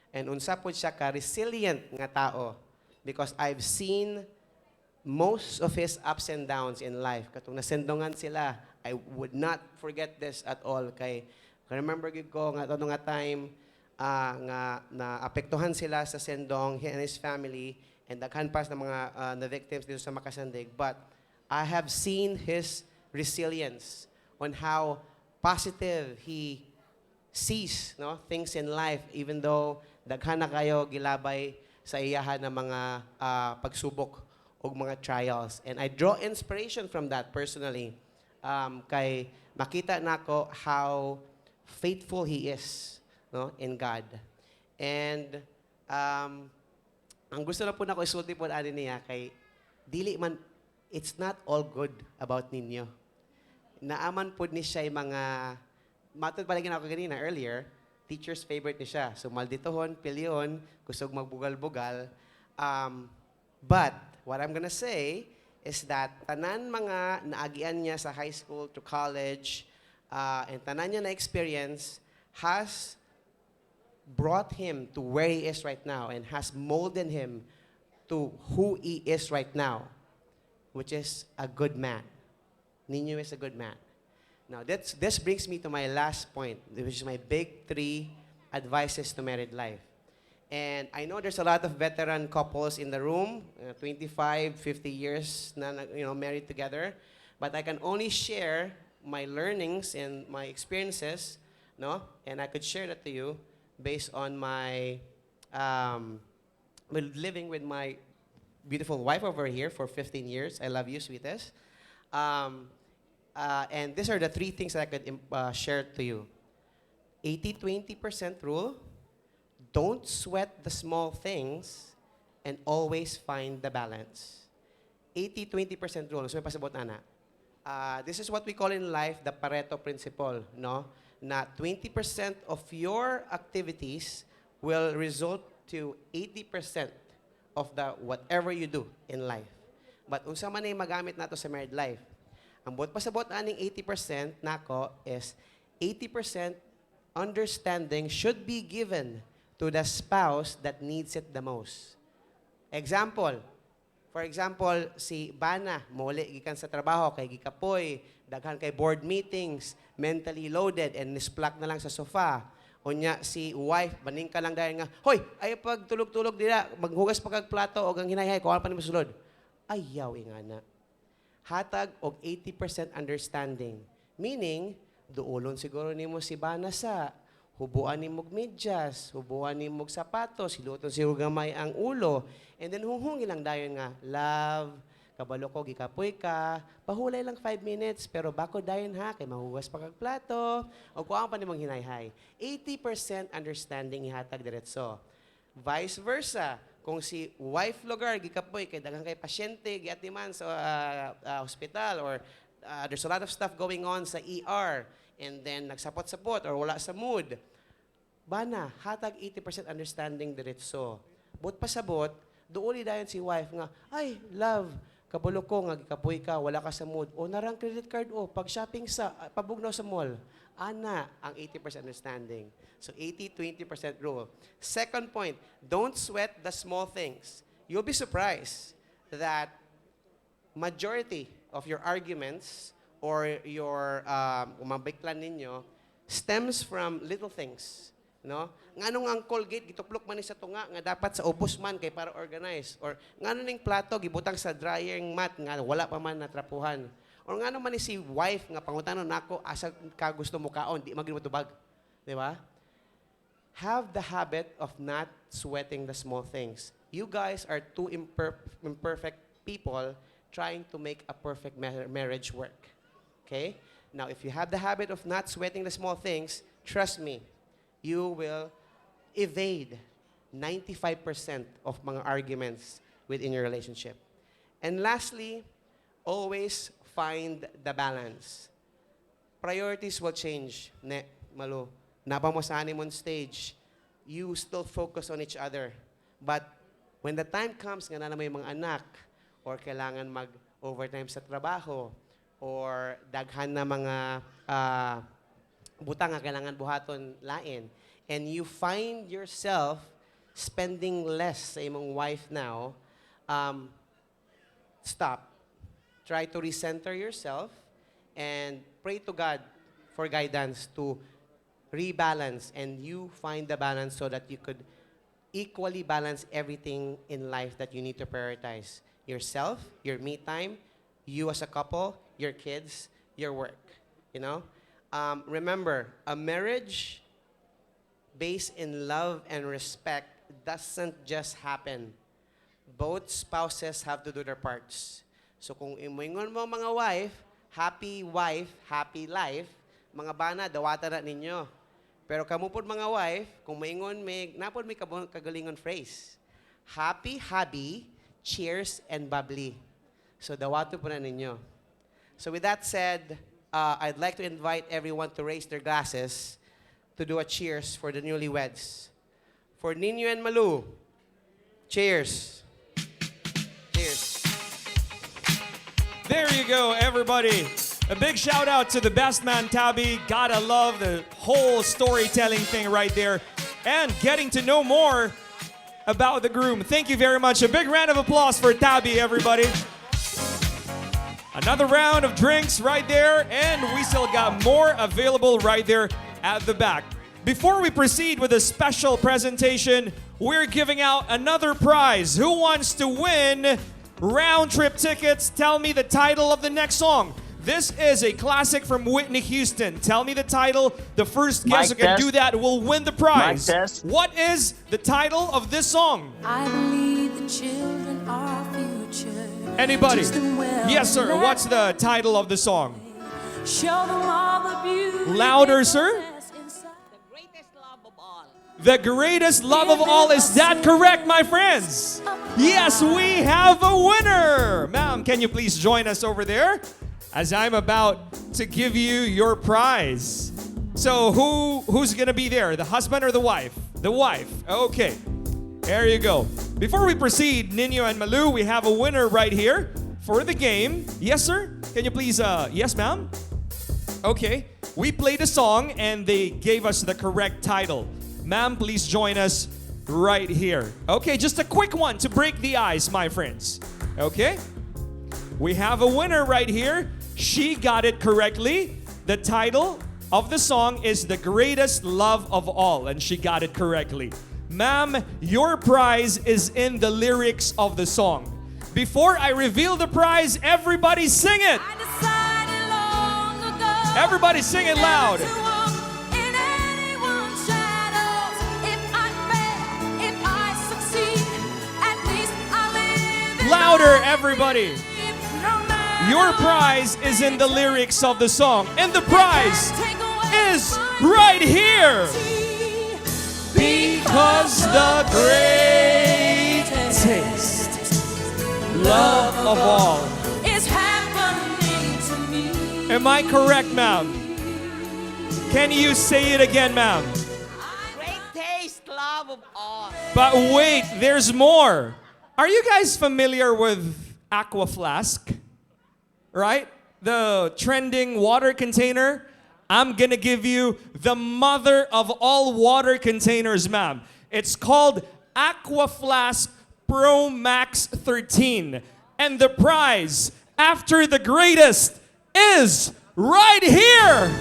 And unsa po siya ka resilient nga tao, because I've seen most of his ups and downs in life. Katong nasendongan sila, I would not forget this at all. Kay remember gid ko nga nga time nga naapektuhan sila sa sendong, he and his family, and daghan pa ng mga na victims dito sa Makasandig. But I have seen his resilience on how positive he sees, no, things in life, even though daghan na kayo gilabay sa iyahan ng mga pagsubok o mga trials. And I draw inspiration from that personally. Kay makita nako how faithful he is, no, in God. And ang gusto na po nako isulti po ani niya kay dili man, it's not all good about Niño. Naaman po ni siya yung mga matod palagi na ako ganina earlier, teacher's favorite ni siya. So malditohon, pilyon, kusog magbugal-bugal. But what I'm gonna say is that tanan mga naagian niya sa high school to college, and tanan niya na experience has brought him to where he is right now and has molded him to who he is right now, which is a good man. Niño is a good man. Now, this brings me to my last point, which is my big 3 advices to married life. And I know there's a lot of veteran couples in the room, 25, 50 years na, married together. But I can only share my learnings and my experiences, no? And I could share that to you based on my living with my beautiful wife over here for 15 years. I love you, sweetest. And these are the 3 things that I could share to you. 80-20% rule. Don't sweat the small things and always find the balance. 80-20% rule. So may pasabot na. This is what we call in life the Pareto principle, no? Na 20% of your activities will result to 80% of the whatever you do in life. But unsa man ay magamit nato sa married life. Ang buot pasabot aning 80% nako is 80% understanding should be given to the spouse that needs it the most. For example, si Bana, muli gikan sa trabaho, kay gikapoy, daghan kay board meetings, mentally loaded, and nisplak na lang sa sofa. Unya si wife, baning ka lang dahil nga, hoy, ay pag tulog-tulog dira, maghugas pa kag plato o gang hinayhay, kung ano pa ni masulod. Ayaw ingana. Hatag og 80% understanding. Meaning, duulon siguro nimo si Bana sa hubuan ni mog medyas, hubuan ni mog sapatos, hiluton siguro gamay ang ulo. And then hunghungi lang dayon nga, love, kabalo ko, gikapoy ka, pahulay lang 5 minutes, pero bako dayon ha, kay mahugas pa kag plato, o kuang pa ni mong hinayhay. 80% understanding ihatag diretso. Vice versa, kung si wife lugar, gikapoy, kay daghang kay pasyente, giatiman sa hospital, or there's a lot of stuff going on sa ER, and then nagsapot-sapot or wala sa mood. Bana, hatag 80% understanding diretso. But pasabot, doon dayon si wife nga, ay, love, Kabulo ko, nga gikapoy ka, wala ka sa mood. O narang credit card o, pag shopping sa, pabugnaw sa mall. Ana, ang 80% understanding. So 80-20% rule. Second point, don't sweat the small things. You'll be surprised that majority of your arguments or your umabiklan ninyo stems from little things. No? Nganong ang Colgate gituplok man ni sa tunga nga dapat sa ubos man kay para organize, or ngano ning plato gibutang sa drying mat nga wala pa man natrapuhan, or ngano man ni si wife nga pangutanon nako asa ka gusto mo kaon di magin matubag, di ba? Have the habit of not sweating the small things. You guys are two imperfect people trying to make a perfect marriage work. Okay? Now, if you have the habit of not sweating the small things, trust me, you will evade 95% of mga arguments within your relationship. And lastly, always find the balance. Priorities will change, Malou. Napa mo sa honeymoon stage, you still focus on each other. But when the time comes nga na may mga anak, or kailangan mag-overtime sa trabaho, or daghan na mga butang nga kailangan buhaton lain, and you find yourself spending less sa imong wife now, stop. Try to recenter yourself and pray to God for guidance to rebalance, and you find the balance so that you could equally balance everything in life that you need to prioritize. Yourself, your me time, you as a couple, your kids, your work. You know? Remember, a marriage based in love and respect doesn't just happen. Both spouses have to do their parts. So kung imuingon mo mga wife, happy life, mga bana, dawata na ninyo. Pero kamupod mga wife, kung maingon napod may kagalingon phrase. Happy, hubby, cheers, and bubbly. So dawato po na ninyo. So with that said, I'd like to invite everyone to raise their glasses to do a cheers for the newlyweds. For Niño and Malou, cheers. Cheers. There you go, everybody. A big shout out to the best man, Tabby. Gotta love the whole storytelling thing right there. And getting to know more about the groom. Thank you very much. A big round of applause for Tabby, everybody. Another round of drinks right there, and we still got more available right there at the back. Before we proceed with a special presentation, we're giving out another prize. Who wants to win round-trip tickets? Tell me the title of the next song. This is a classic from Whitney Houston. Tell me the title. The first guest who can do that will win the prize. What is the title of this song? I believe the children are our future. Anybody? Teach them well. Yes, sir. What's the title of the song? Show them all the beauty. Louder, sir. The greatest love of all. Is that correct, my friends? Yes, we have a winner. Ma'am, can you please join us over there as I'm about to give you your prize? So who's gonna be there? The husband or the wife? The wife. Okay. There you go. Before we proceed, Niño and Malou, we have a winner right here for the game. Yes, sir? Can you please, yes, ma'am? Okay. We played a song and they gave us the correct title. Ma'am, please join us right here. Okay, just a quick one to break the ice, my friends. Okay? We have a winner right here. She got it correctly. The title of the song is The Greatest Love of All, and she got it correctly. Ma'am, your prize is in the lyrics of the song. Before I reveal the prize, everybody sing it. Everybody sing it loud. Louder, everybody. Your prize is in the lyrics of the song. And the prize is right here. Because the greatest love of all is happening to me. Am I correct, ma'am? Can you say it again, ma'am? Greatest love of all. But wait, there's more. Are you guys familiar with aqua flask, right? The trending water container. I'm gonna give you the mother of all water containers, ma'am. It's called Aqua Flask Pro Max 13. And the prize after the greatest is right here.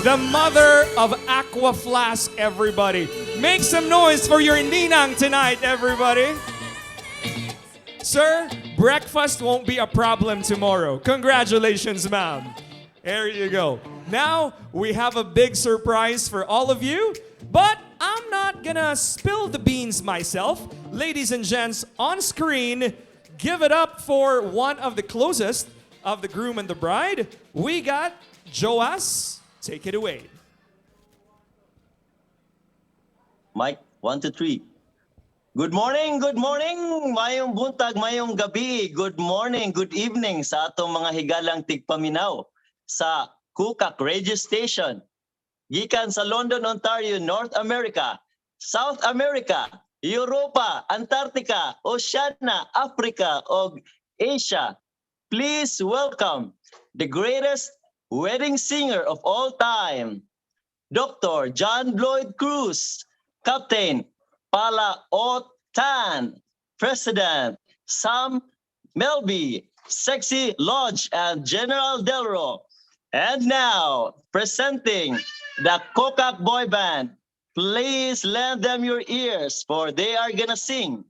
The mother of Aqua Flask, everybody. Make some noise for your ninang tonight, everybody. Sir, breakfast won't be a problem tomorrow. Congratulations, ma'am. There you go. Now, we have a big surprise for all of you, but I'm not gonna spill the beans myself. Ladies and gents, on screen, give it up for one of the closest of the groom and the bride. We got Joas. Take it away. Mike, 1, 2, 3. Good morning, mayong buntag, mayong gabi. Good morning, good evening sa atong mga higalang tigpaminaw sa Kukak Radio Station. Gikan sa London, Ontario, North America, South America, Europa, Antarctica, Oceania, Africa, o Asia. Please welcome the greatest wedding singer of all time, Dr. John Lloyd Cruz, Captain Pala Otan, President Sam Melby, Sexy Lodge, and General Delro. And now, presenting the Kokak Boy Band. Please lend them your ears, for they are gonna sing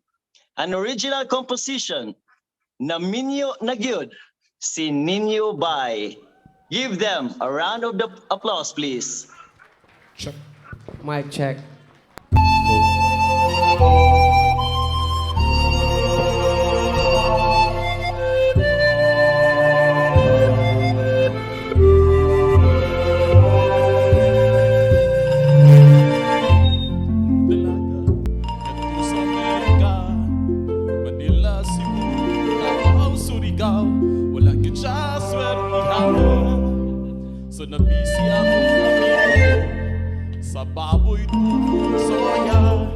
an original composition, na Minyo na Gyud, si Niño Bay. Give them a round of applause, please. Check. Mic check. So nabisi ako sa baboy tukong soya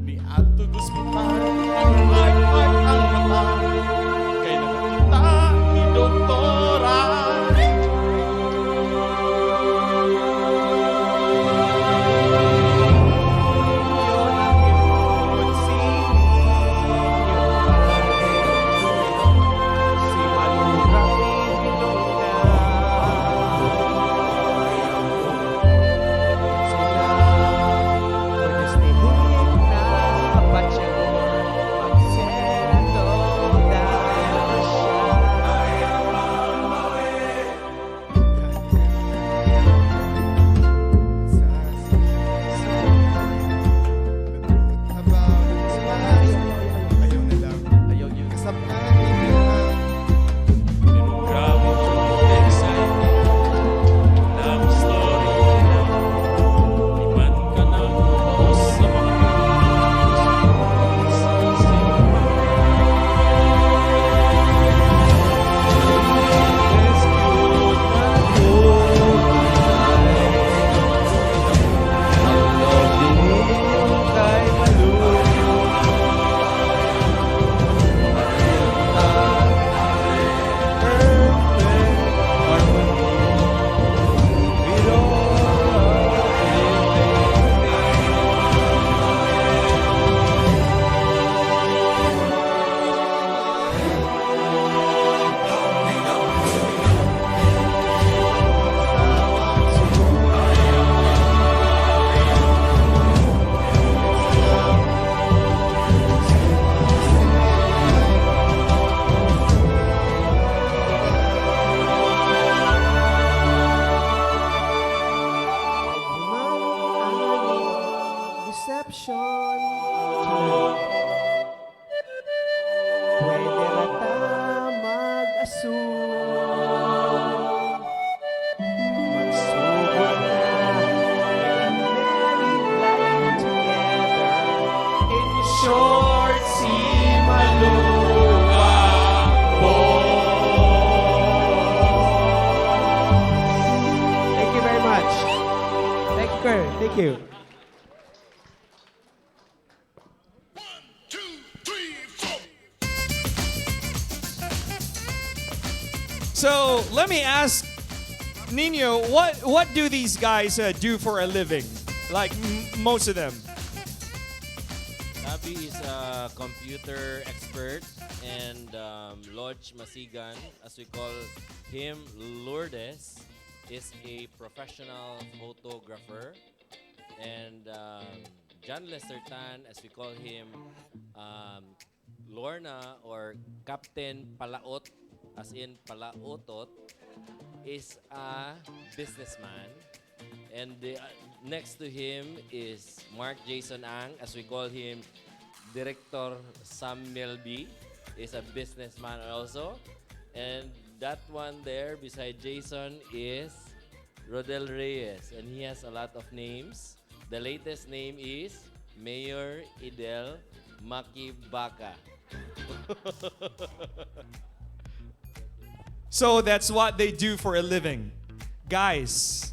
ni Atog Hospital ay ang mata kay nakakita ni Doktora. Reception. Pwede rata mag-assume. Magsugod na. Married life together. In short, si Malou Thank you very much. Okay, thank you. So let me ask Nino, what do these guys do for a living? Like most of them. Abby is a computer expert, and Lodge Masigan, as we call him, Lourdes, is a professional photographer, and John Lester Tan, as we call him, Lorna or Captain Palaot, as in Palaotot, is a businessman. And next to him is Mark Jason Ang, as we call him, Director Sam Melby, is a businessman also. And that one there beside Jason is Rodel Reyes, and he has a lot of names. The latest name is Mayor Idel Makibaka. So that's what they do for a living. Guys,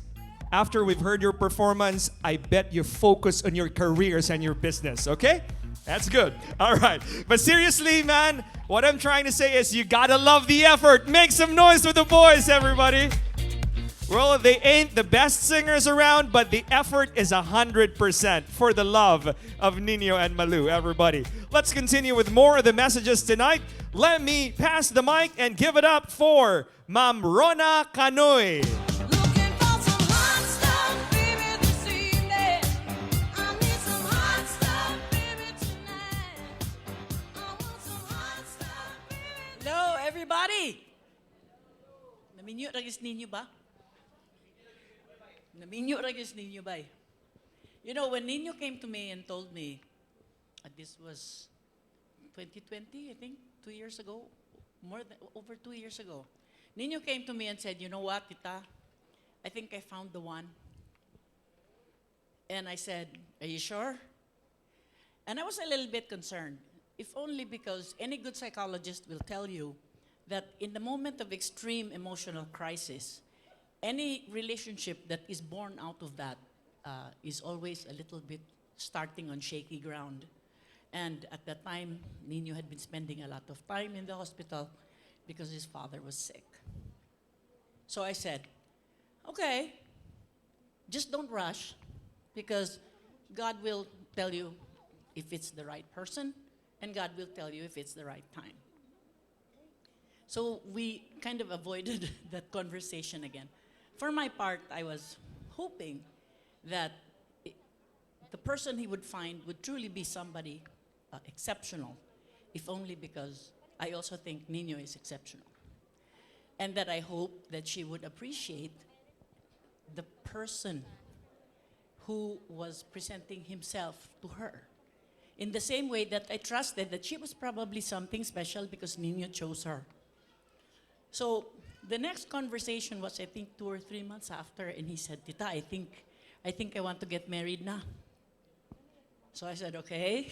after we've heard your performance, I bet you focus on your careers and your business, okay? That's good. All right. But seriously, man, what I'm trying to say is you gotta love the effort. Make some noise with the boys, everybody. Well, they ain't the best singers around, but the effort is 100% for the love of Niño and Malou, everybody. Let's continue with more of the messages tonight. Let me pass the mic and give it up for Ma'am Rona Canoy. Hello, everybody. Naminyo ragis ninyo ba? Naminyo ragis ninyo ba? You know, when Niño came to me and told me, this was 2020, I think, 2 years ago, over 2 years ago. Niño came to me and said, you know what, Tita, I think I found the one. And I said, are you sure? And I was a little bit concerned, if only because any good psychologist will tell you that in the moment of extreme emotional crisis, any relationship that is born out of that is always a little bit starting on shaky ground. And at that time, Niño had been spending a lot of time in the hospital because his father was sick. So I said, okay, just don't rush, because God will tell you if it's the right person, and God will tell you if it's the right time. So we kind of avoided that conversation again. For my part, I was hoping that the person he would find would truly be somebody exceptional, if only because I also think Niño is exceptional. And that I hope that she would appreciate the person who was presenting himself to her. In the same way that I trusted that she was probably something special because Niño chose her. So the next conversation was, I think, 2 or 3 months after, and he said, Tita, I think I want to get married now. So I said, okay.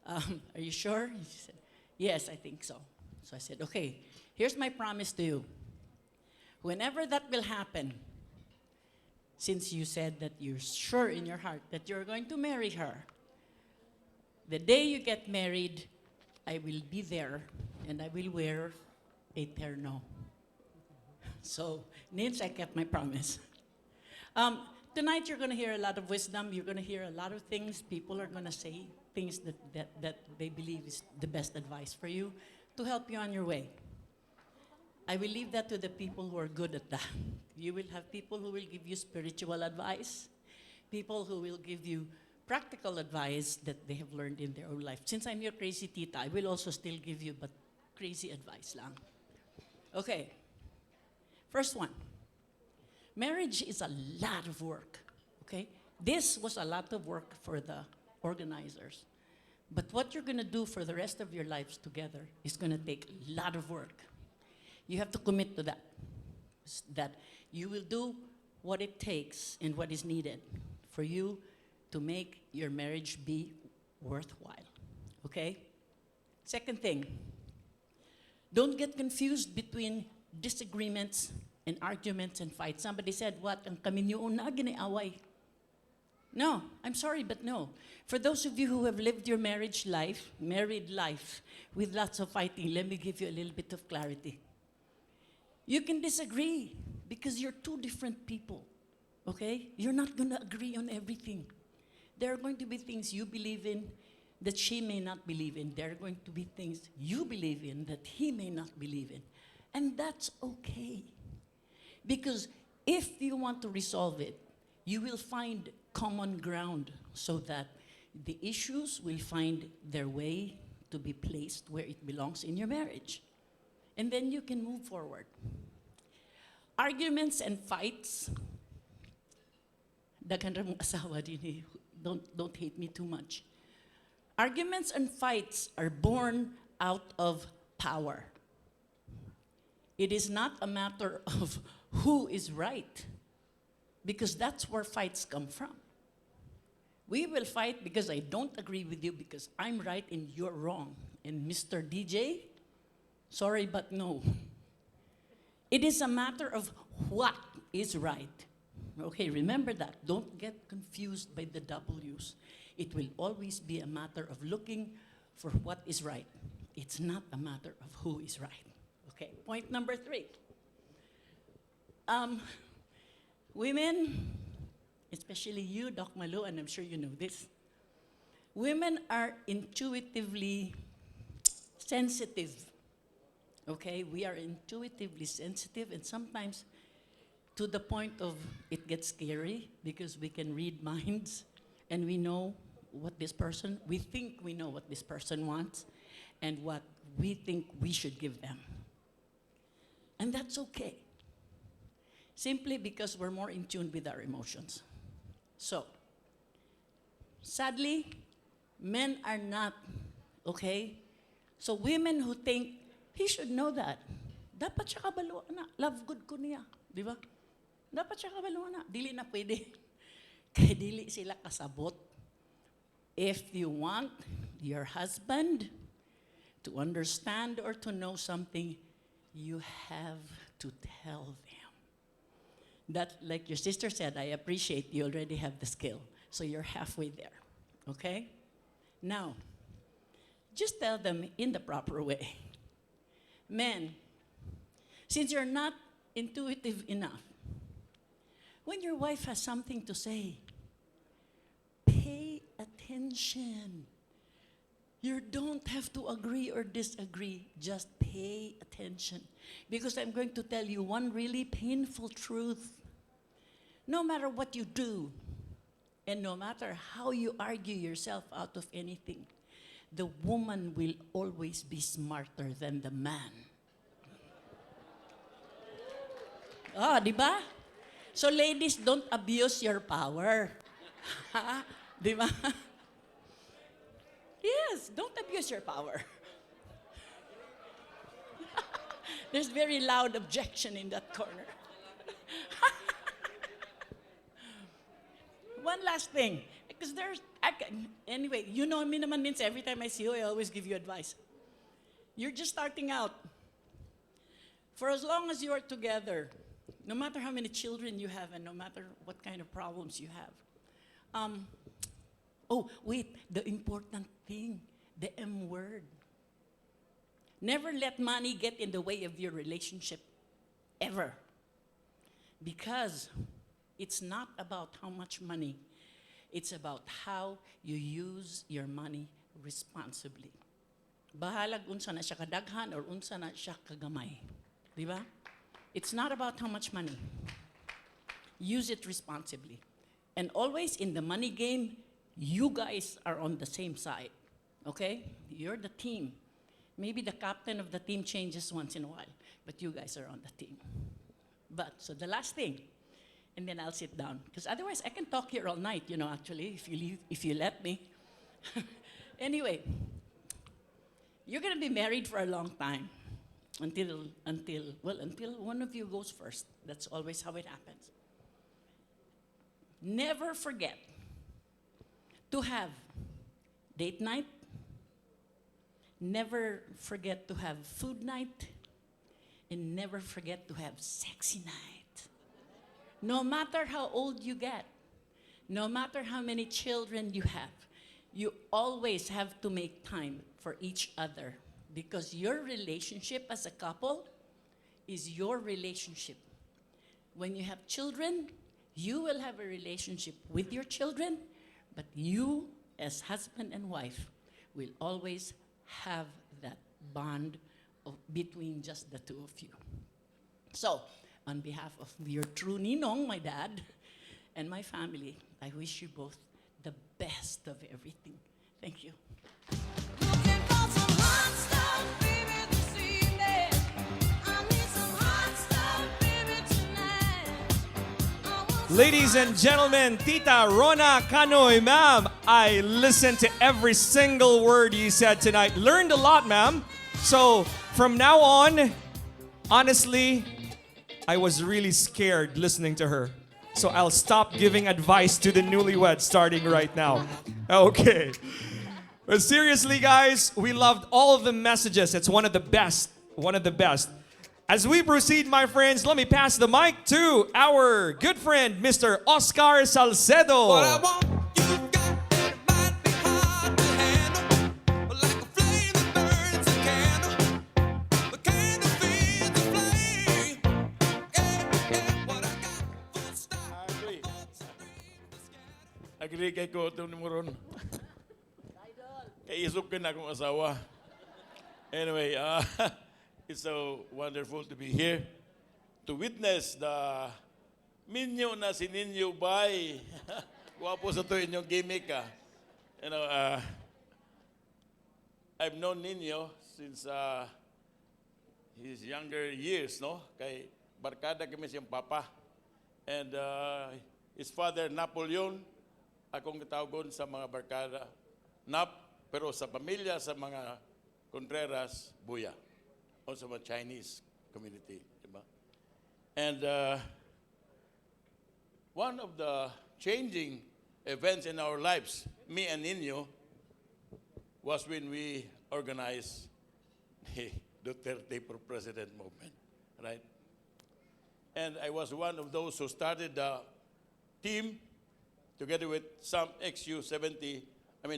Are you sure? He said, yes, I think so. So I said, okay, here's my promise to you. Whenever that will happen, since you said that you're sure in your heart that you're going to marry her, the day you get married, I will be there and I will wear a terno. So, Nins, I kept my promise. Tonight you're going to hear a lot of wisdom. You're going to hear a lot of things. People are going to say things that they believe is the best advice for you to help you on your way. I will leave that to the people who are good at that. You will have people who will give you spiritual advice, people who will give you practical advice that they have learned in their own life. Since I'm your crazy tita, I will also still give you but crazy advice lang. Okay, first one. Marriage is a lot of work, okay? This was a lot of work for the organizers. But what you're going to do for the rest of your lives together is going to take a lot of work. You have to commit to that. That you will do what it takes and what is needed for you to make your marriage be worthwhile, okay? Second thing, don't get confused between disagreements and arguments and fights. Somebody said, what? Ang kami niyo una giniaway. No, I'm sorry, but no. For those of you who have lived your married life with lots of fighting, let me give you a little bit of clarity. You can disagree because you're two different people, okay? You're not going to agree on everything. There are going to be things you believe in that she may not believe in. There are going to be things you believe in that he may not believe in. And that's okay. Because if you want to resolve it, you will find common ground so that the issues will find their way to be placed where it belongs in your marriage. And then you can move forward. Arguments and fights, daghan ra mong asawa din eh. Don't hate me too much. Arguments and fights are born out of power. It is not a matter of who is right, because that's where fights come from. We will fight because I don't agree with you because I'm right and you're wrong. And Mr. DJ, sorry but no. It is a matter of what is right. Okay, remember that. Don't get confused by the W's. It will always be a matter of looking for what is right. It's not a matter of who is right. Okay, point number 3. Women, especially you, Doc Malou, and I'm sure you know this, women are intuitively sensitive. Okay, we are intuitively sensitive, and sometimes to the point of it gets scary because we can read minds and we know what this person, we think we know what this person wants and what we think we should give them. And that's okay. Simply because we're more in tune with our emotions. So, sadly, men are not, okay? So women who think, he should know that. Dapat siya kabaluan na. Love good ko niya. Di ba? Dapat siya kabaluan na. Dili na pwede. Kaya dili sila kasabot. If you want your husband to understand or to know something, you have to tell them. That, like your sister said, I appreciate you already have the skill. So you're halfway there, okay? Now, just tell them in the proper way. Men, since you're not intuitive enough, when your wife has something to say, pay attention. You don't have to agree or disagree, just pay attention. Because I'm going to tell you one really painful truth. No matter what you do, and no matter how you argue yourself out of anything, the woman will always be smarter than the man. Ah, di ba? So ladies, don't abuse your power. Di ba? Yes, don't abuse your power. There's very loud objection in that corner. One last thing, because anyway, you know me naman means every time I see you, I always give you advice. You're just starting out. For as long as you are together, no matter how many children you have and no matter what kind of problems you have. Oh, wait, the important thing, the M word. Never let money get in the way of your relationship, ever. Because it's not about how much money, it's about how you use your money responsibly. Bahalag unsa na siya kadaghan or unsa na siya kagamay. Di ba? It's not about how much money. Use it responsibly. And always in the money game, you guys are on the same side, okay? You're the team. Maybe the captain of the team changes once in a while, but you guys are on the team. But, so the last thing, and then I'll sit down, because otherwise I can talk here all night, you know, actually, if you let me. Anyway, you're gonna be married for a long time, until one of you goes first. That's always how it happens. Never forget to have date night. Never forget to have food night. And never forget to have sexy night. No matter how old you get. no matter how many children you have, you always have to make time for each other because your relationship as a couple is your relationship. When you have children, you will have a relationship with your children, but you, as husband and wife, will always have that bond between just the two of you. So, on behalf of your true Ninong, my dad, and my family, I wish you both the best of everything. Thank you. Ladies and gentlemen, Tita Rona Canoy, ma'am, I listened to every single word you said tonight. Learned a lot, ma'am. So, from now on, honestly, I was really scared listening to her. So I'll stop giving advice to the newlyweds starting right now. Okay. But seriously, guys, we loved all of the messages. It's one of the best. One of the best. As we proceed, my friends, let me pass the mic to our good friend, Mr. Oscar Salcedo. Agree kay ko ito ni Moron. Kay isok ka na akong asawa. Anyway, it's so wonderful to be here to witness the Niño na si Niño Bay. Guwapo sa to inyong gimmick ah. You know, I've known Niño since his younger years, no? Kay barkada kami siyang papa. And his father, Napoleon, akong katawgon sa mga barkada, Nap, pero sa pamilya, sa mga Contreras, Buya. O sa mga Chinese community, diba? And one of the changing events in our lives, me and Niño, was when we organized the Duterte for President movement, right? And I was one of those who started the team together with some XU70,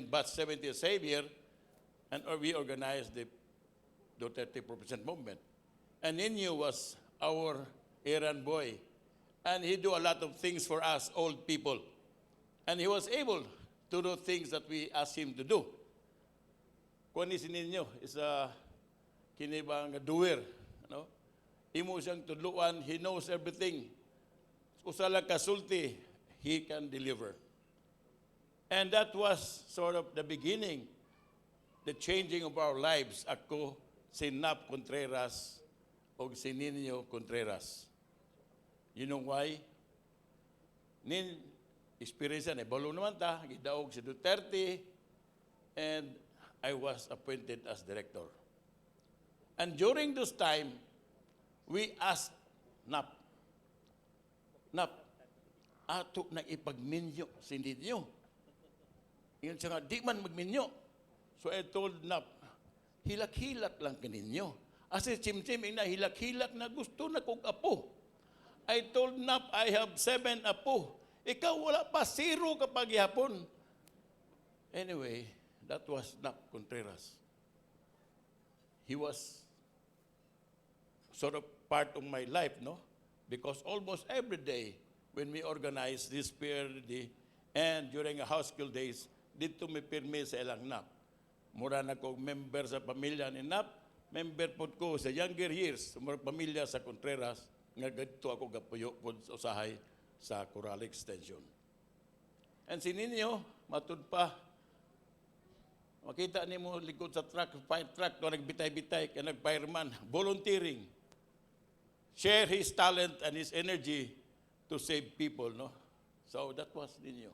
batch 70 Xavier, and we organized the Duterte for President movement. And Niño was our errand boy. And he do a lot of things for us old people. And he was able to do things that we asked him to do. Kung si Niño is a kinibang doer. No? Imo siyang tudluan, he knows everything. Usala kasulti, he can deliver. And that was sort of the beginning, the changing of our lives. Ako, si Nap Contreras, o si Niño Contreras. You know why? Experience na balo naman ta, gidaog si Duterte, and I was appointed as director. And during this time, we asked Nap, ato na ipagminyo si Niño. Yun siya nga, di man magminyo. So I told Nap, hilak-hilak lang kaninyo. Asi chim-chim, ina, hilak-hilak na gusto na kong apo. I told Nap, I have 7 apo. Ikaw wala pa, 0 kapag ihapon. Anyway, that was Nap Contreras. He was sort of part of my life, no? Because almost every day, when we organized this PRD, and during a house school days, dito may pirmi sa ilang Nap. Mura na kong member sa pamilya ni Nap, member po ko sa younger years, sa mga pamilya sa Contreras, nga ganito ako gapuyo po sa usahay sa Coral Extension. And si Niño, matud pa, makita ni mo likod sa truck, fire truck, no, nagbitay-bitay, kaya nag-fireman, volunteering. Share his talent and his energy to save people, no? So that was Niño.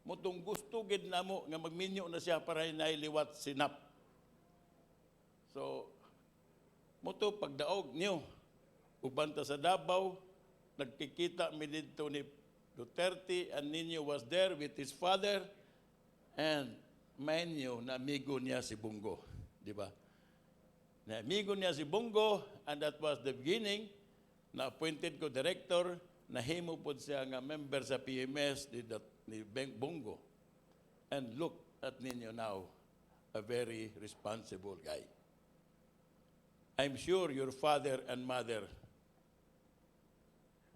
Mutong gusto gid na mo nga magminyo na siya para nailiwat si Nap. So, muto pagdaog niyo, ubanta sa Davao, nagkikita mi dito ni Duterte, and Niño was there with his father, and mind nyo, na amigo niya si Bungo. Di ba? Na amigo niya si Bungo, and that was the beginning, na appointed ko director, nahimo po siya nga member sa PMS ni Bongo. And look at Niño now, a very responsible guy. I'm sure your father and mother,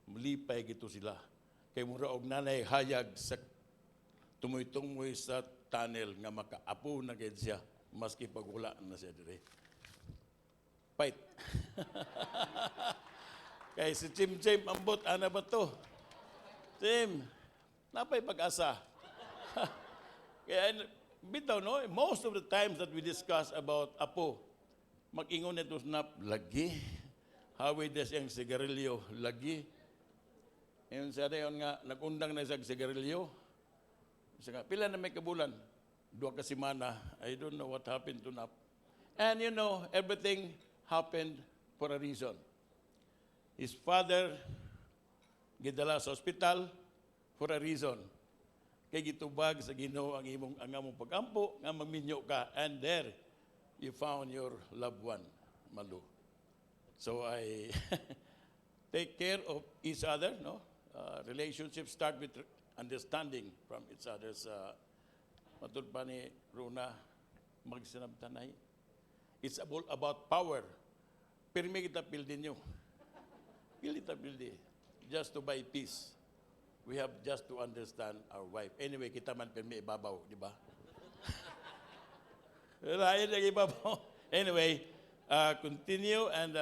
mulipay gito sila. Kay mura og nanay hayag sa tumoy-tumoy sa tunnel nga makaapo na gid siya maski pag wala na siya dire. Fight. Kay si Chim ambot ana ba to? Chim, napay pag-asa. Kaya bitaw no, most of the times that we discuss about apo, mag-ingon ito snap lagi. Hawi des yang sigarilyo lagi. Yung sa dayon nga, nag-undang na sa sigarilyo. Nga, pila na may kabulan? 2 ka semana. I don't know what happened to Nap. And you know, everything happened for a reason. His father gidala sa hospital for a reason. Kay gitubag sa Ginoo ang among pagampo nga maminyo ka, and there you found your loved one, Malou. So I take care of each other, no? Relationships start with understanding from each other's matud pa ni Runa magsinabtanay. It's about power. Pirmi kita pildin nyo. Kita pildi. Just to buy peace. We have just to understand our wife. Anyway, kita man pirmi ibabaw, di ba? Lain lagi ibabaw. Anyway, continue and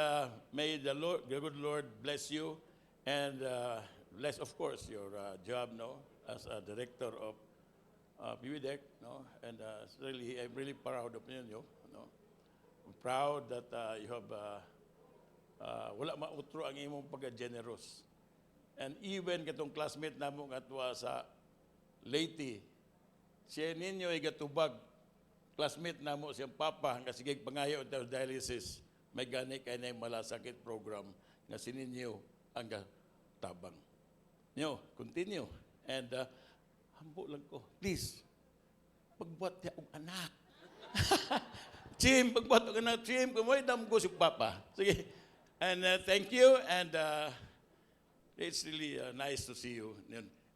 may the good Lord bless you and bless, of course, your job, no, as a director of PWDEC, no, and really, I'm really proud of you, no. I'm proud that you have wala mautro ang imong pagka-generous, and even katong classmate namo katwa sa Leyte, siya ninyo ay gatubag, classmate namo siyang papa nga sige pangayo sa dialysis, may gani kay na malasakit program nga sininyo ang tabang. Nyo, continue. And hambo lang ko. Please, pagbuhat niya og anak. Chim, pagbuhat og anak. Chim, kumoy dam ko si Papa. Sige. And thank you. And it's really nice to see you.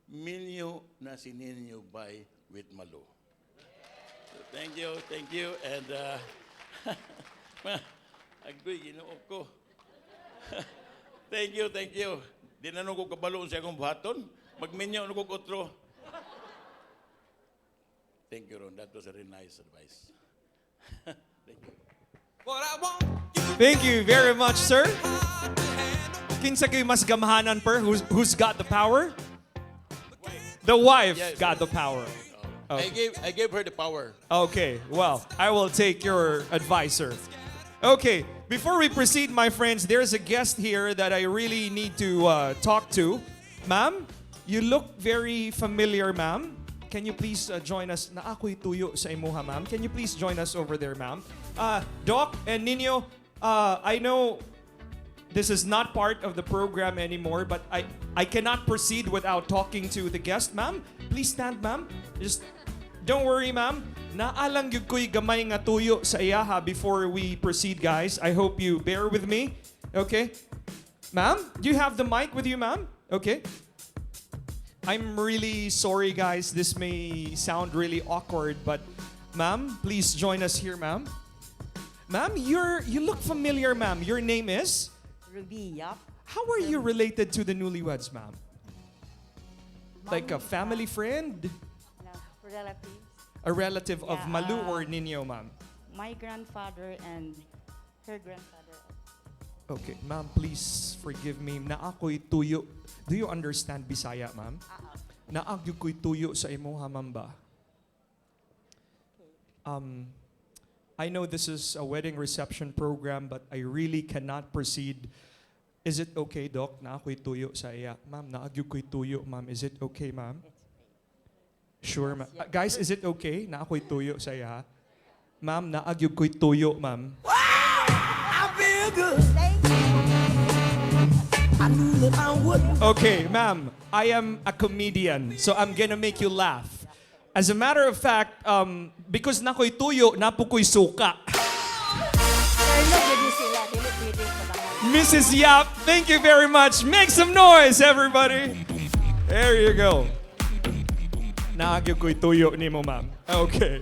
Minyo na si Niño by with Malou. So, thank you, thank you. And agoy, ginoo ko. Thank you, thank you. Di na nung ko kabaloon siya akong buhaton. Magminyo nung ko otro. Thank you, Ron. That was a very nice advice. Thank you. Thank you very much, sir. Kinsa kayo mas gamahanan per? Who's got the power? The wife Yes, got the power. Okay. I gave her the power. Okay, well, I will take your advice, sir. Okay, before we proceed, my friends, there's a guest here that I really need to talk to. Ma'am, you look very familiar, ma'am. Can you please join us? Na ako'y tuyo sa imuha, ma'am. Can you please join us over there, ma'am? Doc and Niño, I know this is not part of the program anymore, but I cannot proceed without talking to the guest, ma'am. Please stand, ma'am. Just don't worry, ma'am. Naalang yun ko'y gamay nga tuyo sa iyaha before we proceed, guys. I hope you bear with me. Okay? Ma'am, do you have the mic with you, ma'am? Okay. I'm really sorry, guys. This may sound really awkward, but ma'am, please join us here, ma'am. Ma'am, you look familiar, ma'am. Your name is? Ruby, yup. How are you related to the newlyweds, ma'am? Like a family friend? No, relatives. A relative of Yeah, Malou or Niño, ma'am? My grandfather and her grandfather. Okay, ma'am, please forgive me. Na ako'y tuyo. Do you understand Bisaya, ma'am? Na ako'y tuyo sa imuha, ma'am ba? I know this is a wedding reception program, but I really cannot proceed. Is it okay, Doc? Na ako'y tuyo sa iya. Ma'am, na ako'y tuyo, ma'am. Is it okay, ma'am? Sure, ma'am. Guys, is it okay na ako'y tuyo sa iya? Ma'am, na ako'y tuyo, ma'am. I feel good. I knew that I wouldn't. Okay, ma'am, I am a comedian, so I'm gonna make you laugh. As a matter of fact, because nako'y tuyo, napuko'y suka. Mrs. Yap, thank you very much. Make some noise, everybody. There you go. Naagyo ko'y tuyo ni mo, ma'am. Okay.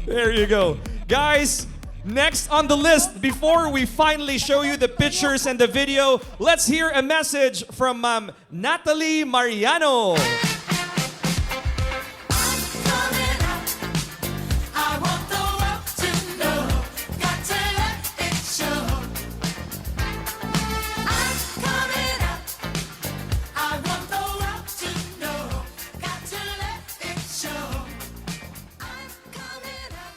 There you go. Guys, next on the list, before we finally show you the pictures and the video, let's hear a message from Natalie Mariano. I want the world to know, got to let it show. I'm coming up. I want the world to know, got to let it show. I'm coming up.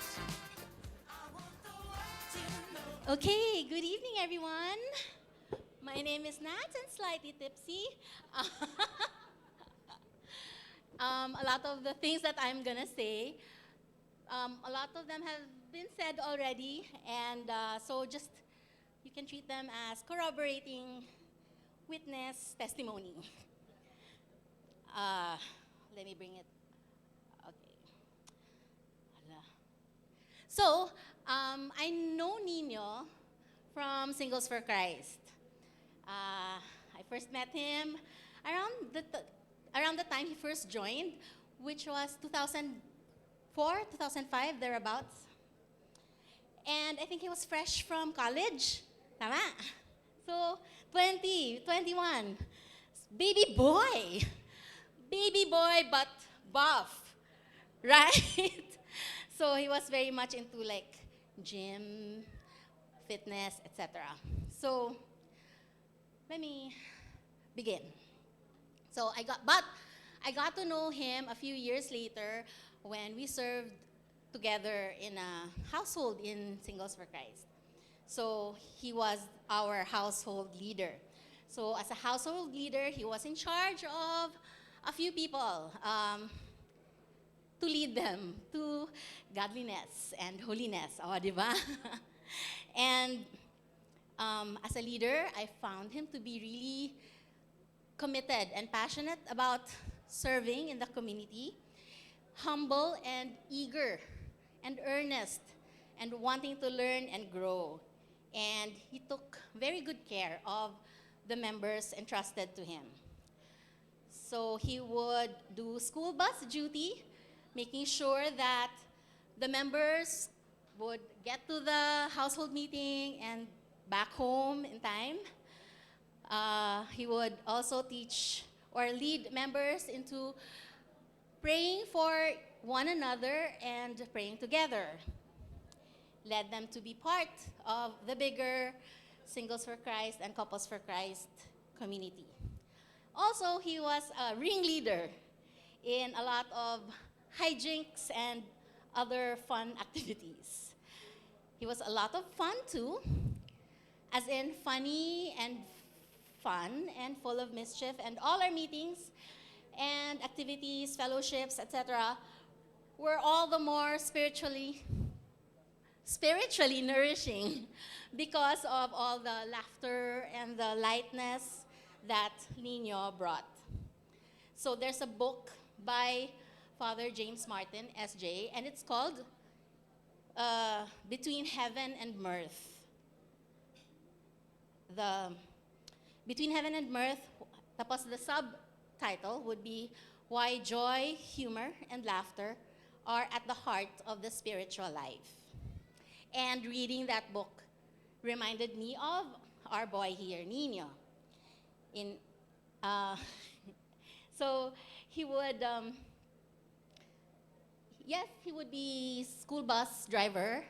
Okay, good evening, everyone. My name is Nat and slightly tipsy. A lot of the things that I'm gonna say, a lot of them have been said already, and so just you can treat them as corroborating witness testimony. Let me bring it. Okay. Hala. So, I know Niño from Singles for Christ. I first met him around the time he first joined, which was 2004, 2005, thereabouts. And I think he was fresh from college. Tama? So, 20, 21. Baby boy. Baby boy, but buff. Right? So he was very much into like gym, fitness, etc. So let me begin. So I got to know him a few years later when we served together in a household in Singles for Christ. So he was our household leader. So as a household leader, he was in charge of a few people to lead them to godliness and holiness. Oh, diba? And as a leader, I found him to be really committed and passionate about serving in the community, humble and eager and earnest and wanting to learn and grow. And he took very good care of the members entrusted to him. So he would do school bus duty, making sure that the members would get to the household meeting and back home in time. He would also teach or lead members into praying for one another and praying together. Led them to be part of the bigger Singles for Christ and Couples for Christ community. Also, he was a ringleader in a lot of hijinks and other fun activities. He was a lot of fun too, as in funny and fun and full of mischief, and all our meetings and activities, fellowships, etc. were all the more spiritually nourishing because of all the laughter and the lightness that Niño brought. So there's a book by Father James Martin, SJ, and it's called Between Heaven and Mirth. Between Heaven and Mirth, tapos the subtitle would be Why Joy, Humor, and Laughter Are at the Heart of the Spiritual Life. And reading that book reminded me of our boy here, Niño. So he would, yes, he would be school bus driver,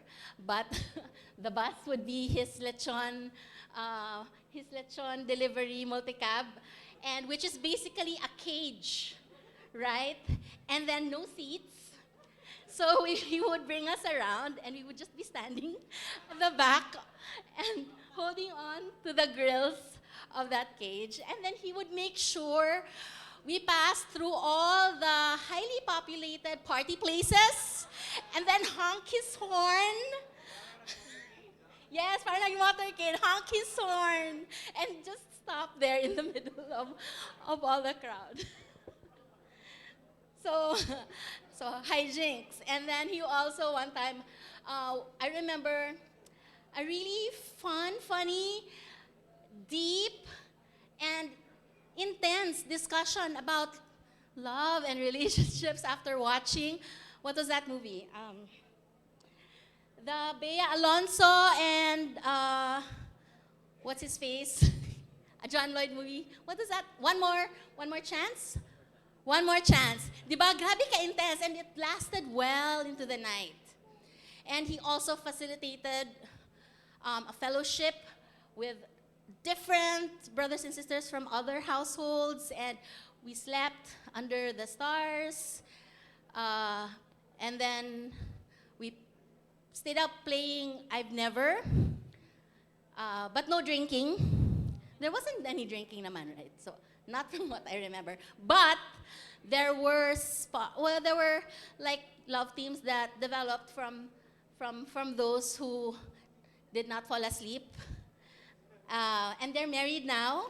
but the bus would be his lechon delivery multicab, and which is basically a cage, right? And then no seats. So he would bring us around, and we would just be standing at the back and holding on to the grills of that cage. And then he would make sure we passed through all the highly populated party places and then honk his horn. Yes, parang naging motorcade, honk his horn, and just stop there in the middle of all the crowd. So hijinks. And then he also one time, I remember a really funny, deep, and intense discussion about love and relationships after watching, what was that movie? The Bea Alonso and what's his face? A John Lloyd movie. What is that? One more chance? One more chance. Diba? Grabe ka-intense and it lasted well into the night. And he also facilitated a fellowship with different brothers and sisters from other households, and we slept under the stars. And then we stayed up playing I've Never, but no drinking. There wasn't any drinking naman, right? So not from what I remember. But there were there were like love teams that developed from those who did not fall asleep. And they're married now,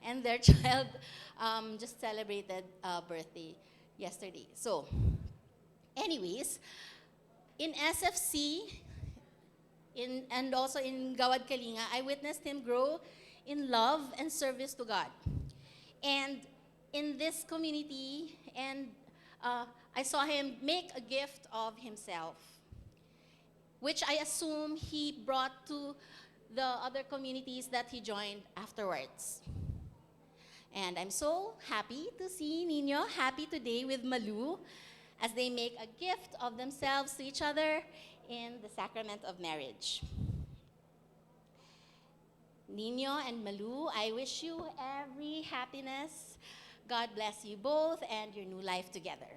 and their child just celebrated birthday yesterday. So, anyways, in SFC, and also in Gawad Kalinga, I witnessed him grow in love and service to God. And in this community, and I saw him make a gift of himself, which I assume he brought to the other communities that he joined afterwards. And I'm so happy to see Niño happy today with Malou as they make a gift of themselves to each other in the sacrament of marriage. Niño and Malou, I wish you every happiness. God bless you both and your new life together.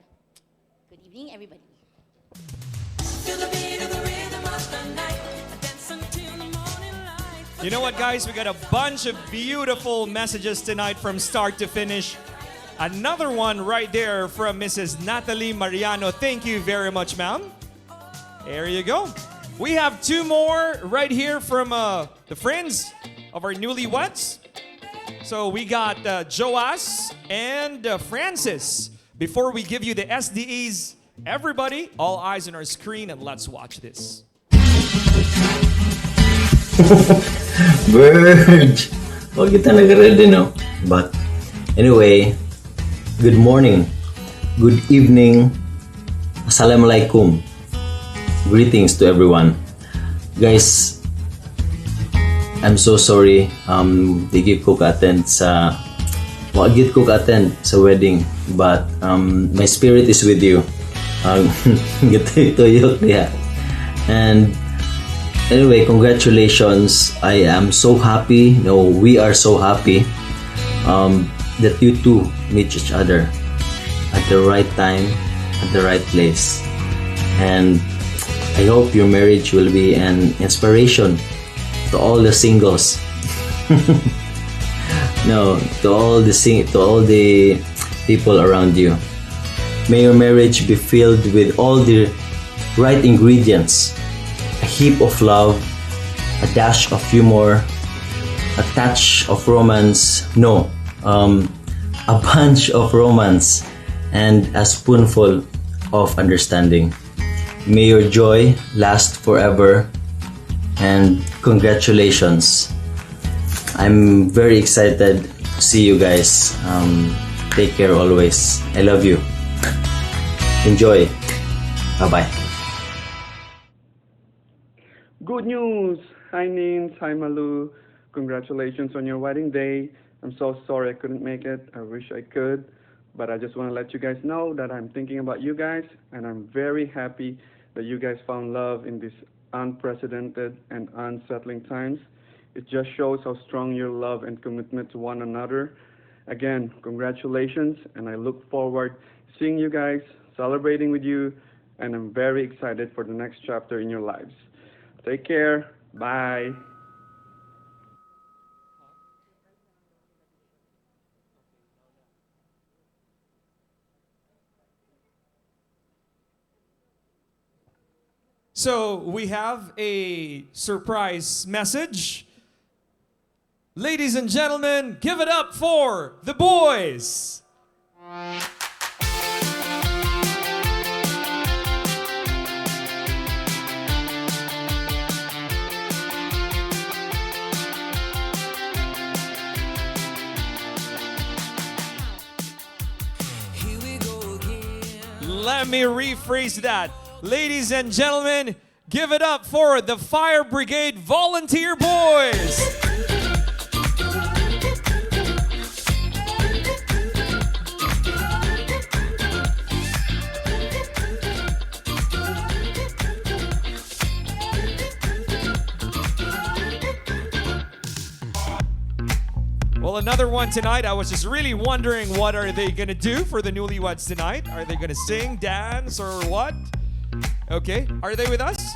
Good evening, everybody. You know what, guys? We got a bunch of beautiful messages tonight from start to finish. Another one right there from Mrs. Natalie Mariano. Thank you very much, ma'am. There you go. We have two more right here from the friends of our newlyweds. So we got Joas and Francis. Before we give you the SDEs, everybody, all eyes on our screen, and let's watch this. Verge! Oh, kita nag-ready, no? But, anyway, good morning, good evening, assalamualaikum. Greetings to everyone. Guys, I'm so sorry. Di gid ko ka-attend sa wedding, but my spirit is with you. Gitoy-tuyok diha. And anyway, congratulations. I am so happy. No, we are so happy that you two meet each other at the right time, at the right place. And I hope your marriage will be an inspiration to all the singles. No, to all the people around you. May your marriage be filled with all the right ingredients. A heap of love, a dash of humor, a touch of romance, a bunch of romance, and a spoonful of understanding. May your joy last forever, and congratulations. I'm very excited to see you guys. Take care always. I love you. Enjoy. Bye-bye. Good news! Hi Nins, hi Malou. Congratulations on your wedding day. I'm so sorry I couldn't make it. I wish I could. But I just want to let you guys know that I'm thinking about you guys, and I'm very happy that you guys found love in these unprecedented and unsettling times. It just shows how strong your love and commitment to one another. Again, congratulations, and I look forward seeing you guys, celebrating with you, and I'm very excited for the next chapter in your lives. Take care. Bye. So we have a surprise message. Ladies and gentlemen, give it up for the boys. Here we Let me rephrase that. Ladies and gentlemen, give it up for the Fire Brigade Volunteer Boys. Well, another one tonight. I was just really wondering, what are they gonna do for the newlyweds tonight? Are they gonna sing, dance, or what? Okay, are they with us?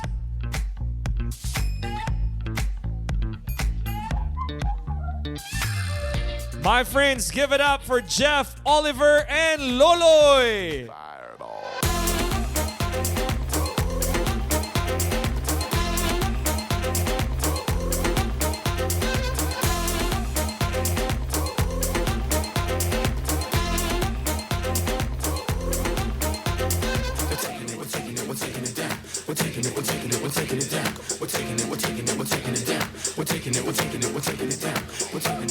My friends, give it up for Jeff, Oliver, and Loloy.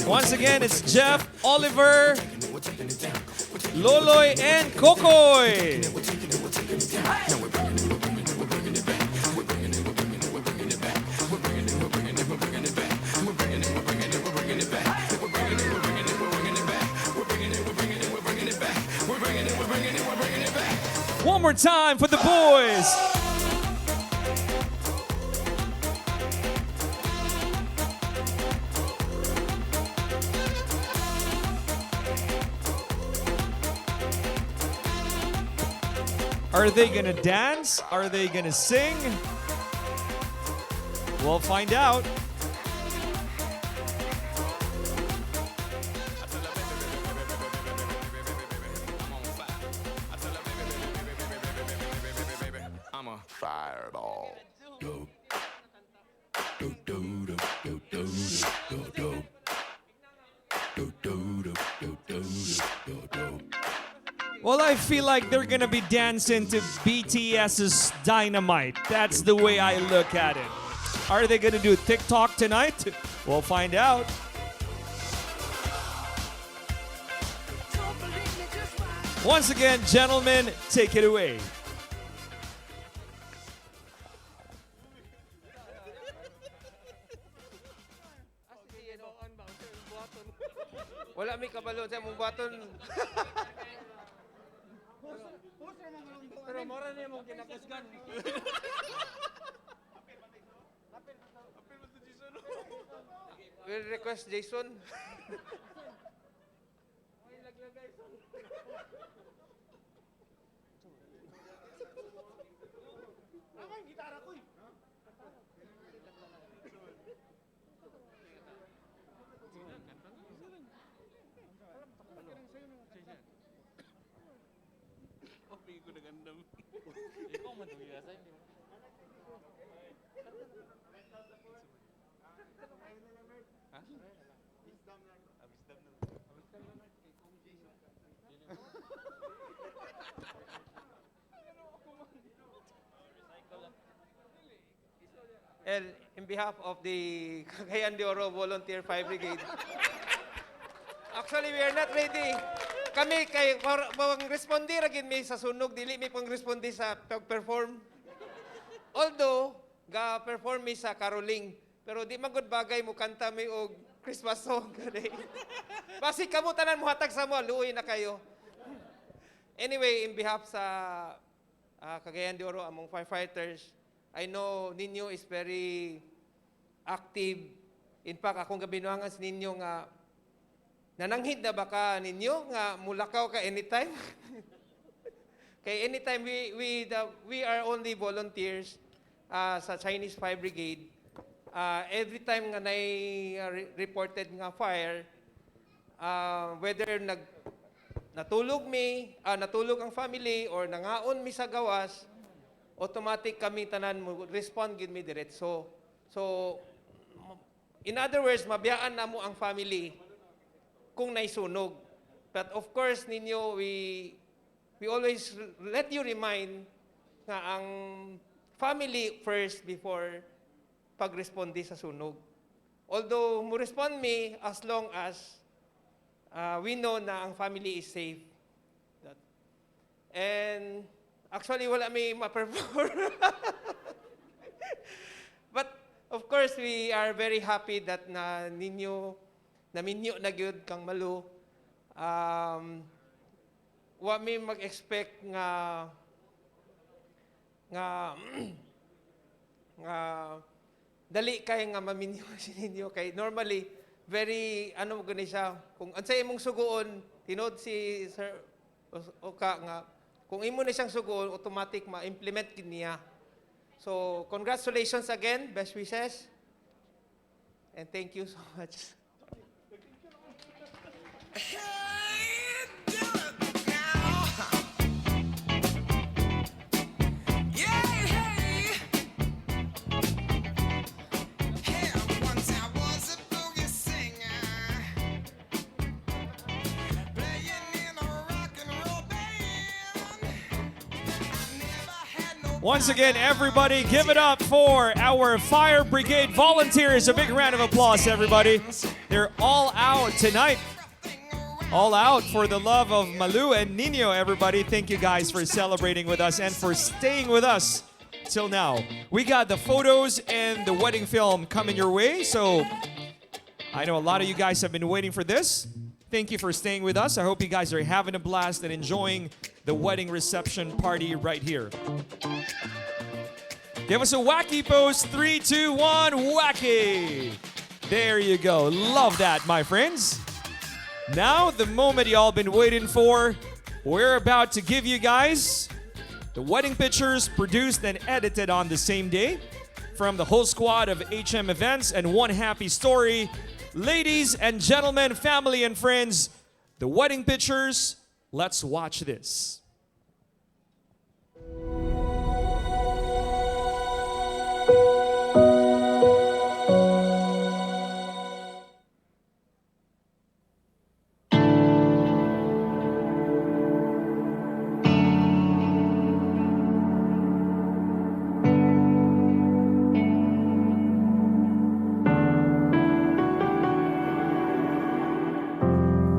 Once again, it's Jeff, Oliver, Loloy, and Kokoy. One more time for the boys. Are they gonna dance? Are they gonna sing? We'll find out. I'm a fireball. Well, I feel like they're gonna be dancing to BTS's Dynamite. That's the way I look at it. Are they gonna do TikTok tonight? We'll find out. Once again, gentlemen, take it away. Wala may kabalo sa mong baton. Pero mora niya mong kinakusgan. Will request Jason. And in behalf of the Cagayan de Oro Volunteer Fire Brigade, actually we are not ready. Kami kay pang respondi ra gid mi sa sunog, dili mi pang respondi sa pag-perform. Although ga perform mi sa caroling, pero di magud bagay mo kanta mi og Christmas song kani. Basi kamo tanan mo hatag sa mo, luoy na kayo. Anyway, in behalf sa Cagayan de Oro among firefighters, I know Niño is very active. In fact, akong gabinuangan si Niño nga nananghid na ba ka Niño nga mulakaw ka anytime? Kay anytime we are only volunteers sa Chinese Fire Brigade. Every time nga reported nga fire, whether natulog ang family or nangaon mi sa gawas, automatic kami tanan mo respond gid mi diretso. So in other words, mabiyaan na mo ang family kung naisunog. But of course, Niño, we always let you remind nga ang family first before pag-respondi sa sunog. Although mo respond me as long as we know na ang family is safe. And actually, wala may ma-perform. But of course, we are very happy that naminyo na gyud kang Malou. Wa may mag-expect nga dali kay nga maminyo si Niño kay normally very ano mo gani siya kung unsay imong sugoon tinod si Sir Oka nga kung imo na siyang sugoon automatic ma-implement gid niya. So congratulations again, best wishes. And thank you so much. Once again, everybody, give it up for our Fire Brigade volunteers. A big round of applause, everybody. They're all out tonight. All out for the love of Malou and Niño, everybody. Thank you guys for celebrating with us and for staying with us till now. We got the photos and the wedding film coming your way. So I know a lot of you guys have been waiting for this. Thank you for staying with us. I hope you guys are having a blast and enjoying the wedding reception party right here. Give us a wacky pose. 3, 2, 1, wacky. There you go. Love that, my friends. Now, the moment y'all been waiting for. We're about to give you guys the wedding pictures produced and edited on the same day from the whole squad of HM Events and One Happy Story. Ladies and gentlemen, family and friends, the wedding pictures. Let's watch this.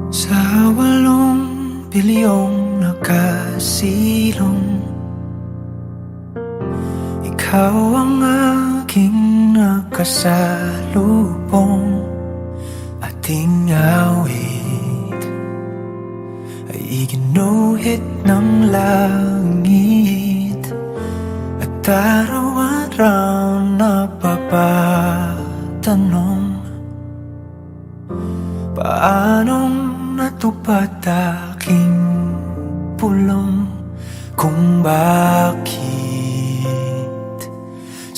Sa walong bilyong nakasilong, ikaw ang aking nakasalubong. Ating awit ay iginuhit ng langit, at araw-araw napapatanong, paanong natupad aking pulong, kung bakit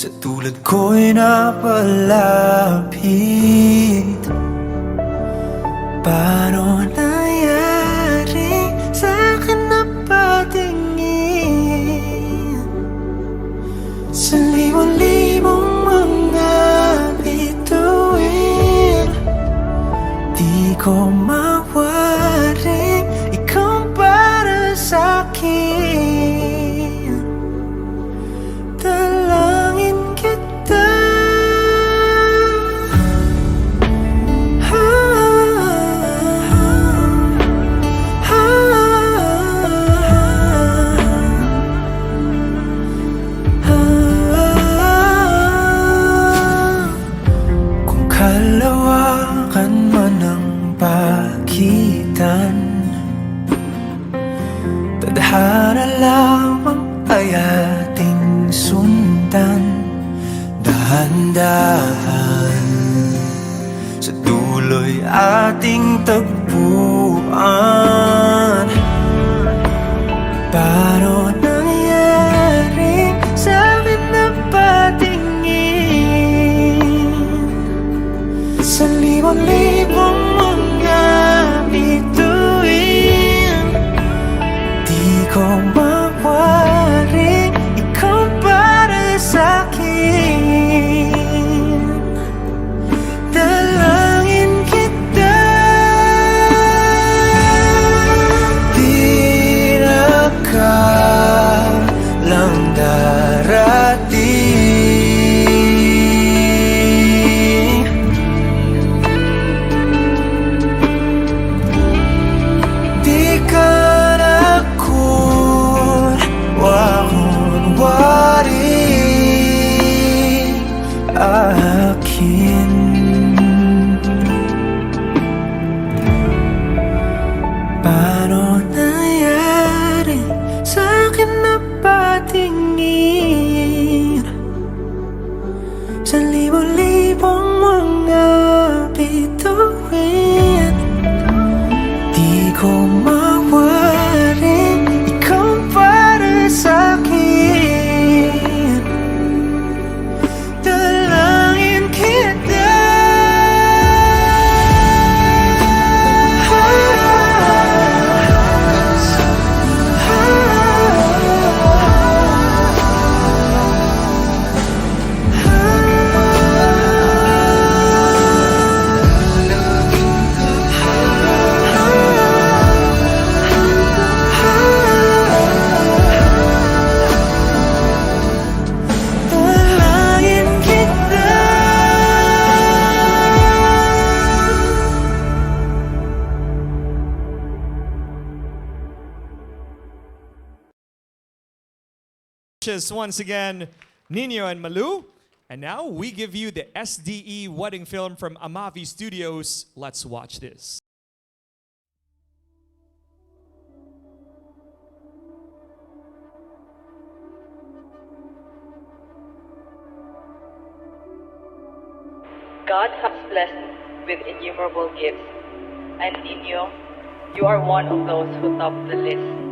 sa tulad ko'y napalapit. Paano nangyari sa akin na patingin sa libong-libong mga bituin? Di ko mawaring ikaw para sa'kin. Dalangin kita. Kung kalawakan man ang pagitan, tadhana lamang ay ating sundan. Dahan-dahan sa dulo'y ating tagpuan. Paano nangyari sa akin na patingin sa libong-libong mga bituin? Di ko mawaring ikaw para sa'kin. Dalangin kita. Di na lang darating. Di ka na kukunin Just once again, Niño and Malou. And now we give you the SDE wedding film from Amavi Studios. Let's watch this. God has blessed with innumerable gifts, and Niño, you are one of those who top the list.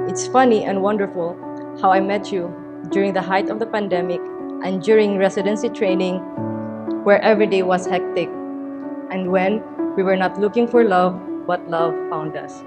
It's funny and wonderful how I met you during the height of the pandemic and during residency training, where every day was hectic, and when we were not looking for love, but love found us.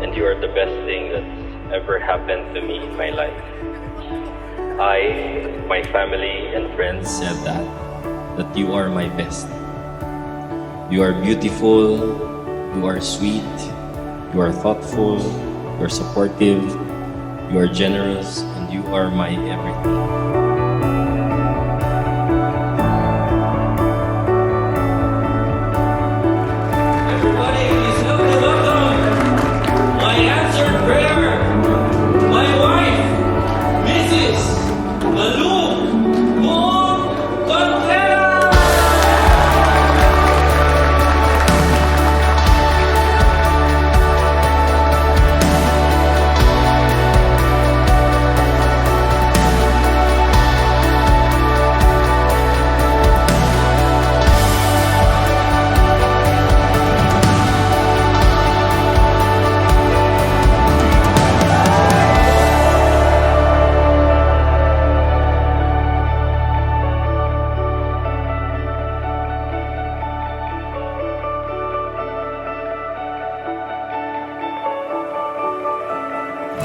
And you are the best thing that's ever happened to me in my life. I, my family, and friends said that you are my best. You are beautiful, you are sweet, you are thoughtful, you are supportive, you are generous, and you are my everything.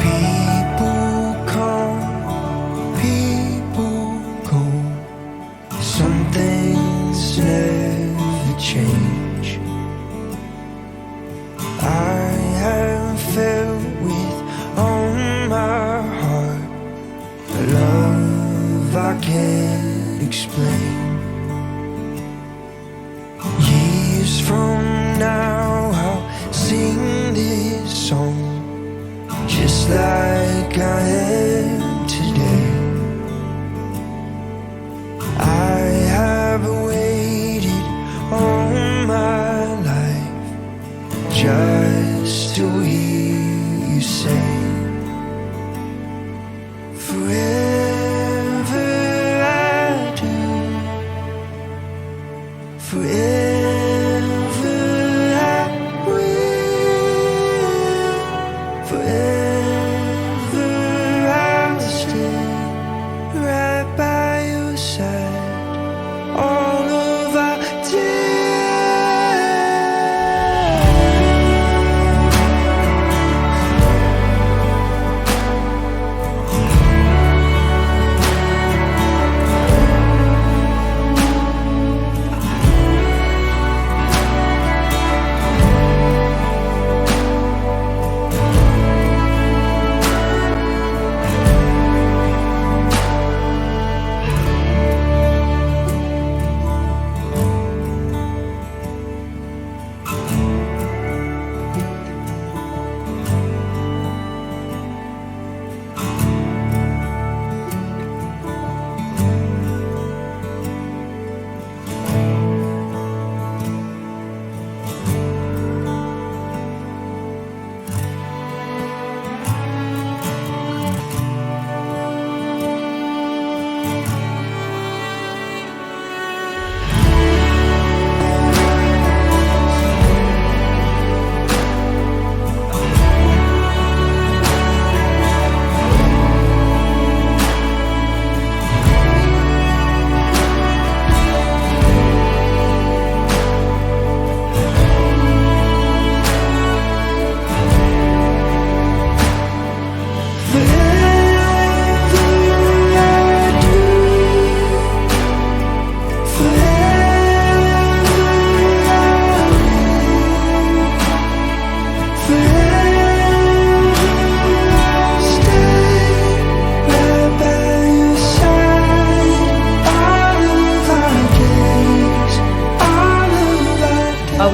People come, people go. Some things never change. I have felt with all my heart a love I can't explain. Years from now I'll sing this song just like I am today. I have waited all my life just to hear you say forever I do, forever I will, forever I'll stay right by your side all of our days.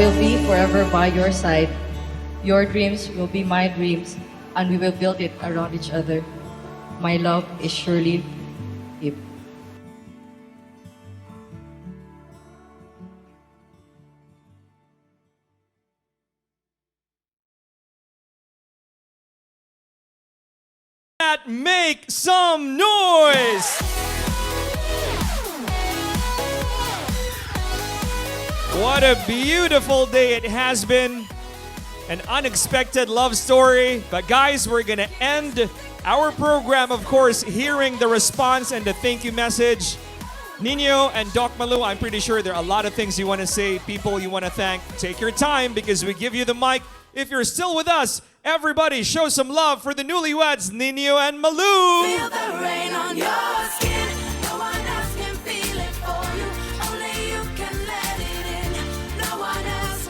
will be forever by your side. Your dreams will be my dreams, and we will build it around each other. My love is surely deep. That make some noise. What a beautiful day it has been. An unexpected love story. But guys, we're gonna end our program, of course, hearing the response and the thank you message. Niño and Doc Malou, I'm pretty sure there are a lot of things you want to say, people you want to thank. Take your time because we give you the mic. If you're still with us, everybody show some love for the newlyweds, Niño and Malou. Feel the rain on your skin. No one else can feel it for you. Only you can let it in. No one else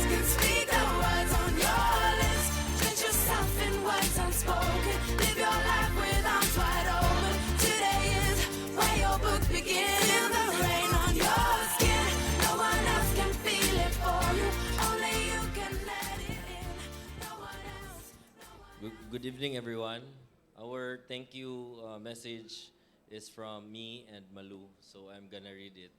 can speak the words on your lips. Drench yourself in words unspoken. Live your life with arms wide open. Today is where your book begins. Feel the rain on your skin. No one else can feel it for you. Only you can let it in. No one else. Good evening, everyone. Our thank you message is from me and Malou, so I'm gonna read it.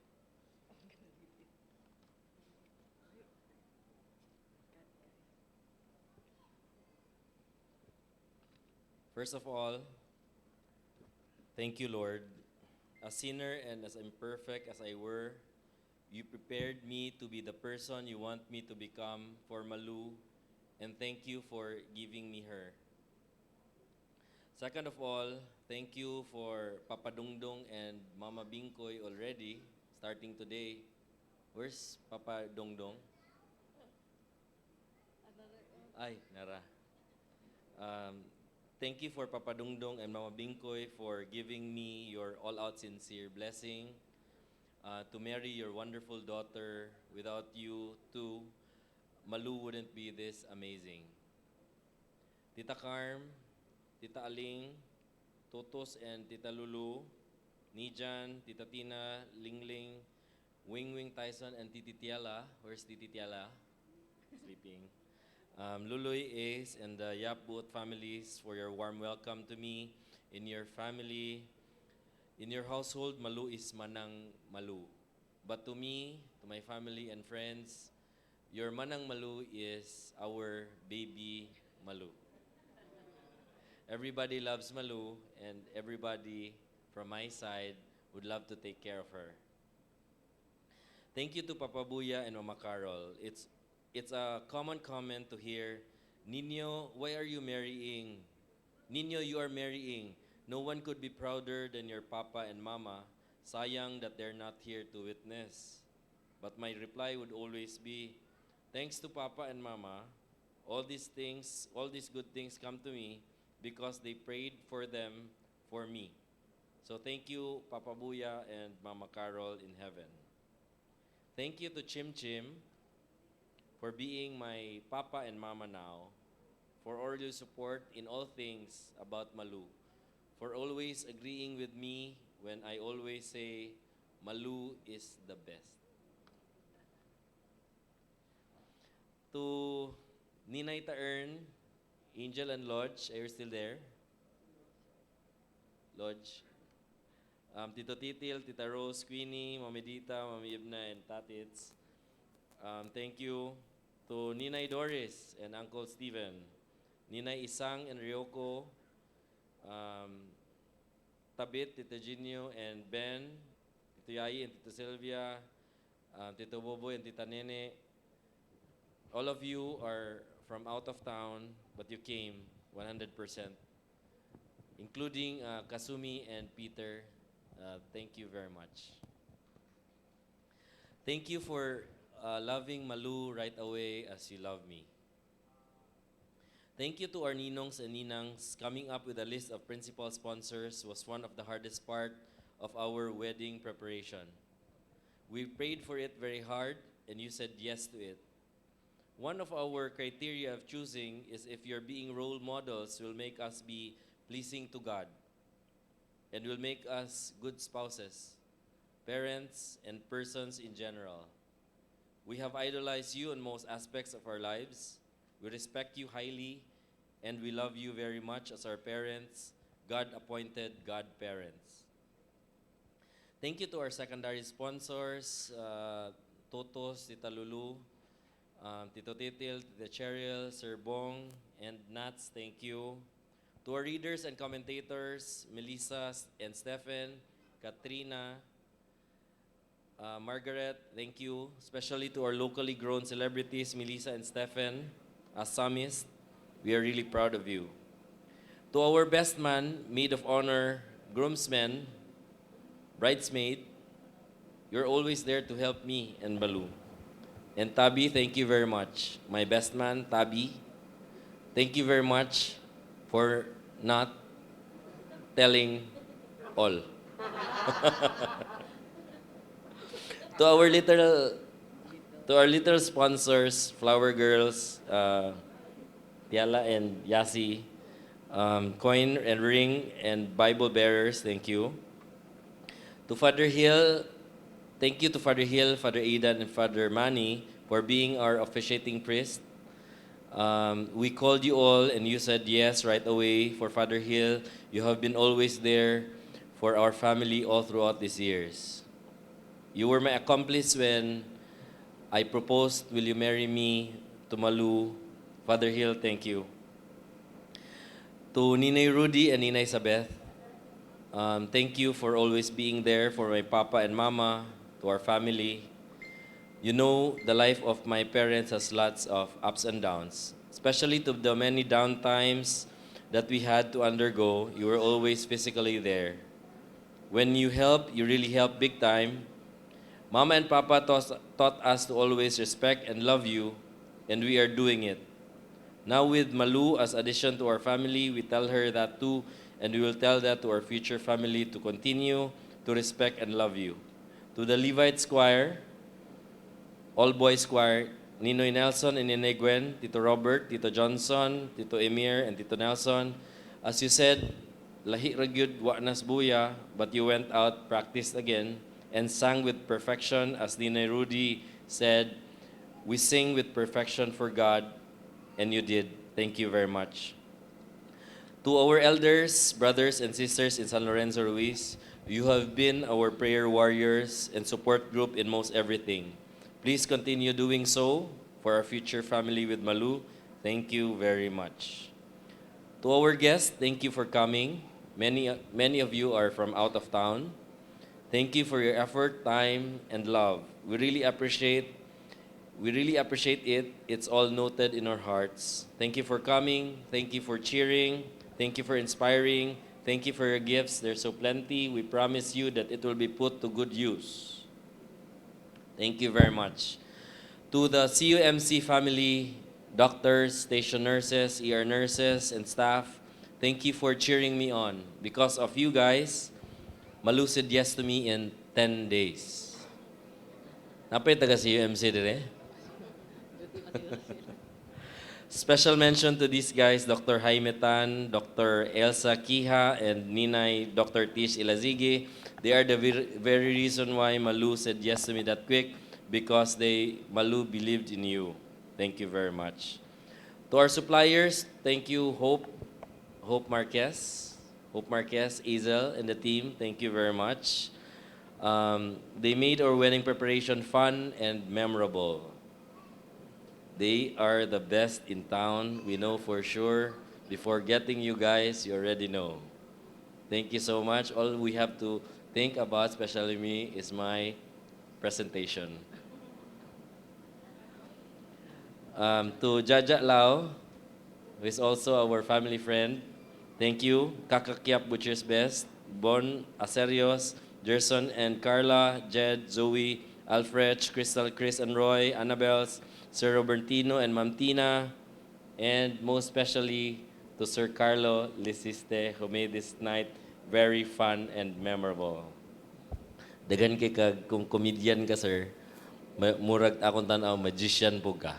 First of all, thank you, Lord. A sinner and as imperfect as I were, you prepared me to be the person you want me to become for Malou, and thank you for giving me her. Second of all, thank you for Papa Dungdung and Mama Bingkoy already, starting today. Where's Papa Dungdung? Ay, nara. Thank you for Papa Dungdung and Mama Bingkoy for giving me your all-out sincere blessing to marry your wonderful daughter. Without you too, Malou wouldn't be this amazing. Tita Carm, Tita Aling, Totos and Tita Lulu, Nijan, Tita Tina, Lingling, Wing Wing Tyson, and Titi Tiala. Where's Titi Tiala? Sleeping. Luloy Ace and the Yapboot families for your warm welcome to me. In your family, in your household, Malou is Manang Malou. But to me, to my family and friends, your Manang Malou is our baby Malou. Everybody loves Malou, and everybody from my side would love to take care of her. Thank you to Papa Buya and Mama Carol. It's a common comment to hear, Niño, why are you marrying? Niño, you are marrying. No one could be prouder than your papa and mama. Sayang that they're not here to witness. But my reply would always be, thanks to Papa and Mama, all these good things come to me because they prayed for them for me. So thank you, Papa Buya and Mama Carol in heaven. Thank you to Chim Chim for being my Papa and Mama now, for all your support in all things about Malou, for always agreeing with me when I always say, Malou is the best. To Ninay Taern, Angel and Lodge, are you still there? Lodge. Tito Titil, Tita Rose, Queenie, Mami Dita, Mami Ibna, and Tatits. Thank you to Ninay Doris and Uncle Steven, Ninay Isang and Ryoko, Tabit, Tita Jinyo and Ben, Tito Yayi and Tito Sylvia, Tito Boboy and Tita Nene. All of you are from out of town, but you came 100%, including Kasumi and Peter. Thank you very much. Thank you for loving Malou right away as you love me. Thank you to our Ninongs and Ninangs. Coming up with a list of principal sponsors was one of the hardest part of our wedding preparation. We prayed for it very hard and you said yes to it. One of our criteria of choosing is if you're being role models will make us be pleasing to God and will make us good spouses, parents, and persons in general. We have idolized you in most aspects of our lives. We respect you highly, and we love you very much as our parents, God-appointed godparents. Thank you to our secondary sponsors, Totos, Tita Lulu, Tito Titil, Tita Cheryl, Sir Bong, and Nats, thank you. To our readers and commentators, Melissa and Stephen, Katrina, Margaret, thank you. Especially to our locally grown celebrities, Melissa and Stephen, as Samis, we are really proud of you. To our best man, maid of honor, groomsmen, bridesmaid, you're always there to help me and Malou. And Tabi, thank you very much. My best man, Tabi, thank you very much for not telling all. To our little sponsors, Flower Girls, Tiala and Yasi, Coin and Ring, and Bible Bearers, thank you. To Father Hill, thank you to Father Hill, Father Aidan, and Father Manny for being our officiating priest. We called you all and you said yes right away. For Father Hill, you have been always there for our family all throughout these years. You were my accomplice when I proposed, will you marry me, to Malou. Father Hill, thank you. To Ninay Rudy and Ninay Sabeth, thank you for always being there for my papa and mama, to our family. You know, the life of my parents has lots of ups and downs, especially to the many down times that we had to undergo. You were always physically there. When you help, you really help big time. Mama and Papa taught us to always respect and love you, and we are doing it. Now with Malou as addition to our family, we tell her that too, and we will tell that to our future family to continue to respect and love you. To the Levite Choir, All Boys Choir, Ninoy Nelson and Nene Gwen, Tito Robert, Tito Johnson, Tito Emir, and Tito Nelson. As you said, lahi ragyud wa nas buya, but you went out, practiced again, and sang with perfection. As Ninoy Rudy said, we sing with perfection for God, and you did. Thank you very much. To our elders, brothers, and sisters in San Lorenzo Ruiz, you have been our prayer warriors and support group in most everything. Please continue doing so for our future family with Malou. Thank you very much. To our guests, thank you for coming. Many of you are from out of town. Thank you for your effort, time, and love. We really appreciate it. It's all noted in our hearts. Thank you for coming. Thank you for cheering. Thank you for inspiring. Thank you for your gifts. There's so plenty. We promise you that it will be put to good use. Thank you very much. To the CUMC family, doctors, station nurses, ER nurses, and staff, thank you for cheering me on. Because of you guys, Malou said yes to me in 10 days. Napay taga CUMC dire? Special mention to these guys, Dr. Jaime Tan, Dr. Elsa Kiha, and Ninay Dr. Tish Ilazigi. They are the very reason why Malou said yes to me that quick, because Malou believed in you. Thank you very much. To our suppliers, thank you, Hope Marquez, Ezel, and the team. Thank you very much. They made our wedding preparation fun and memorable. They are the best in town, we know for sure. Before getting you guys, you already know. Thank you so much. All we have to think about, especially me, is my presentation. To Jaja Lau, who is also our family friend, thank you. Kakakiap Butcher's Best, Bon Acerios, Gerson and Carla, Jed, Zoe, Alfred, Crystal, Chris and Roy, Annabels, Sir Robertino and Ma'am Tina, and most especially to Sir Carlo Lisiste, who made this night very fun and memorable. Dagan kay kung comedian ka, sir, murag akong tanaw, magician po ka.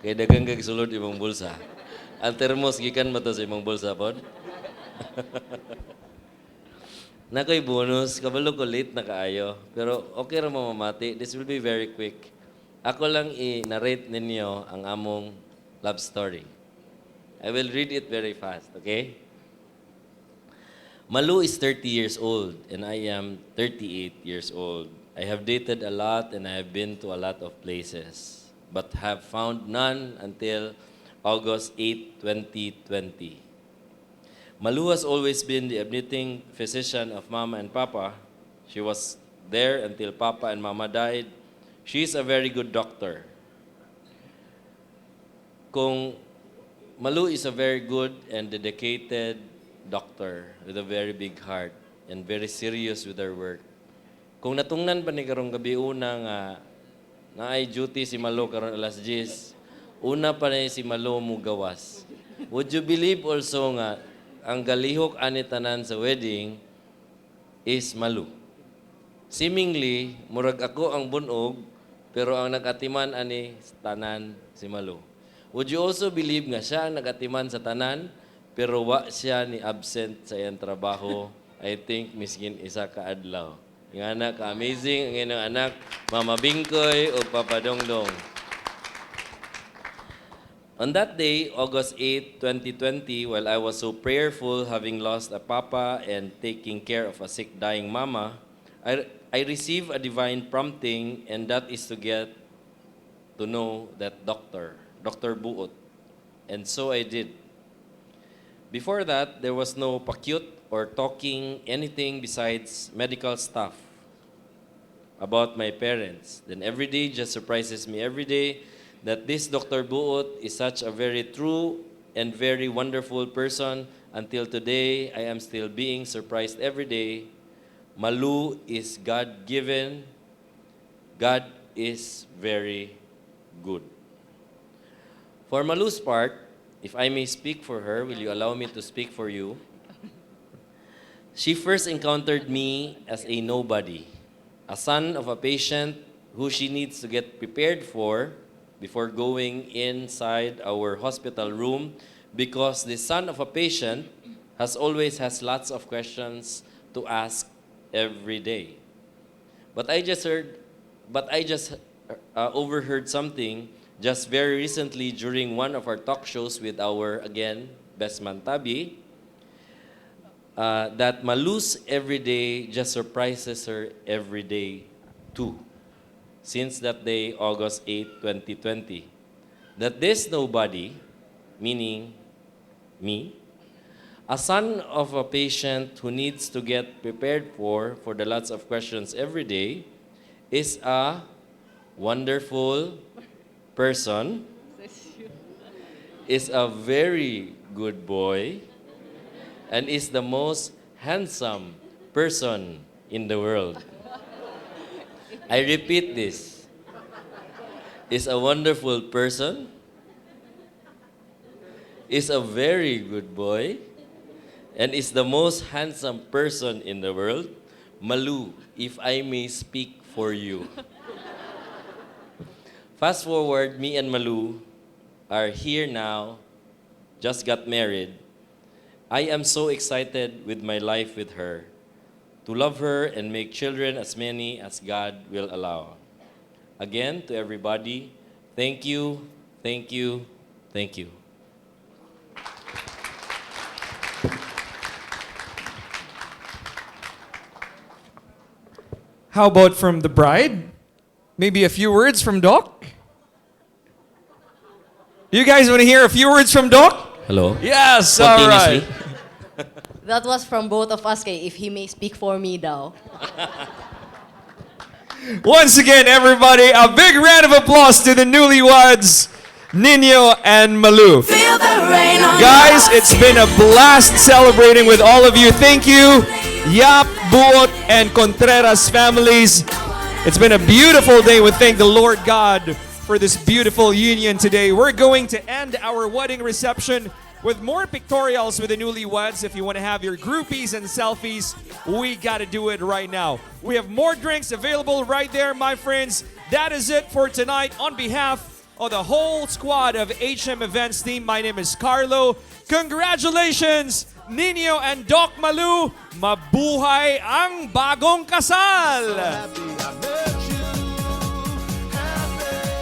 Kaya dagan kay sulod imong bulsa. Ang termos, gikan mo to sa imong bulsa pod. Nakoy bonus, kabalo ko late na kaayo. Pero okay ra mo mamati. This will be very quick. Ako lang i-narrate ninyo ang among love story. I will read it very fast, okay? Malou is 30 years old and I am 38 years old. I have dated a lot and I have been to a lot of places, but have found none until August 8, 2020. Malou has always been the admitting physician of Mama and Papa. She was there until Papa and Mama died. She is a very good doctor. Kung Malou is a very good and dedicated doctor with a very big heart and very serious with her work. Kung natungnan pa ni karong gabi una nga naay duty si Malou karon alas 10, una pa ni si Malou mo gawas. Would you believe also nga ang galihok ani tanan sa wedding is Malou? Seemingly, murag ako ang bunog, pero ang nagatiman ani tanan si Malou. Would you also believe nga siya ang nagatiman sa tanan, pero wa siya ni absent sa iyang trabaho? I think miskin isa ka adlaw. Yung anak, amazing ang inyong anak, Mama Bingkoy o Papa Dongdong. On that day, August 8, 2020, while I was so prayerful, having lost a papa and taking care of a sick, dying mama, I received a divine prompting, and that is to get to know that Dr. Buot. And so I did. Before that, there was no pakyut or talking anything besides medical stuff about my parents. Then every day just surprises me every day that this Dr. Buot is such a very true and very wonderful person. Until today, I am still being surprised every day. Malou is God-given. God is very good. For Malou's part, if I may speak for her, will you allow me to speak for you? She first encountered me as a nobody, a son of a patient who she needs to get prepared for before going inside our hospital room, because the son of a patient always has lots of questions to ask every day. But I just overheard something just very recently during one of our talk shows with our, again, best man Tabi, that Malou's every day just surprises her every day too. Since that day, August 8, 2020, that this nobody, meaning me, a son of a patient who needs to get prepared for the lots of questions every day, is a wonderful person, is a very good boy, and is the most handsome person in the world. I repeat this. Is a wonderful person, is a very good boy, and is the most handsome person in the world. Malou, if I may speak for you. Fast forward, me and Malou are here now, just got married. I am so excited with my life with her, to love her and make children as many as God will allow. Again, to everybody, thank you, thank you, thank you. How about from the bride? Maybe a few words from Doc? You guys want to hear a few words from Doc? Hello? Yes, all right. That was from both of us, kay, if he may speak for me daw. Once again, everybody, a big round of applause to the newlyweds, Niño and Malou. Guys, it's been a blast celebrating with all of you. Thank you, Yap, Buot, and Contreras families. It's been a beautiful day. We thank the Lord God for this beautiful union today. We're going to end our wedding reception with more pictorials with the newlyweds. If you want to have your groupies and selfies, we got to do it right now. We have more drinks available right there, my friends. That is it for tonight. On behalf of the whole squad of HM Events team, my name is Carlo. Congratulations, Niño and Doc Malou. Mabuhay ang bagong kasal! So happy I met you. Happy.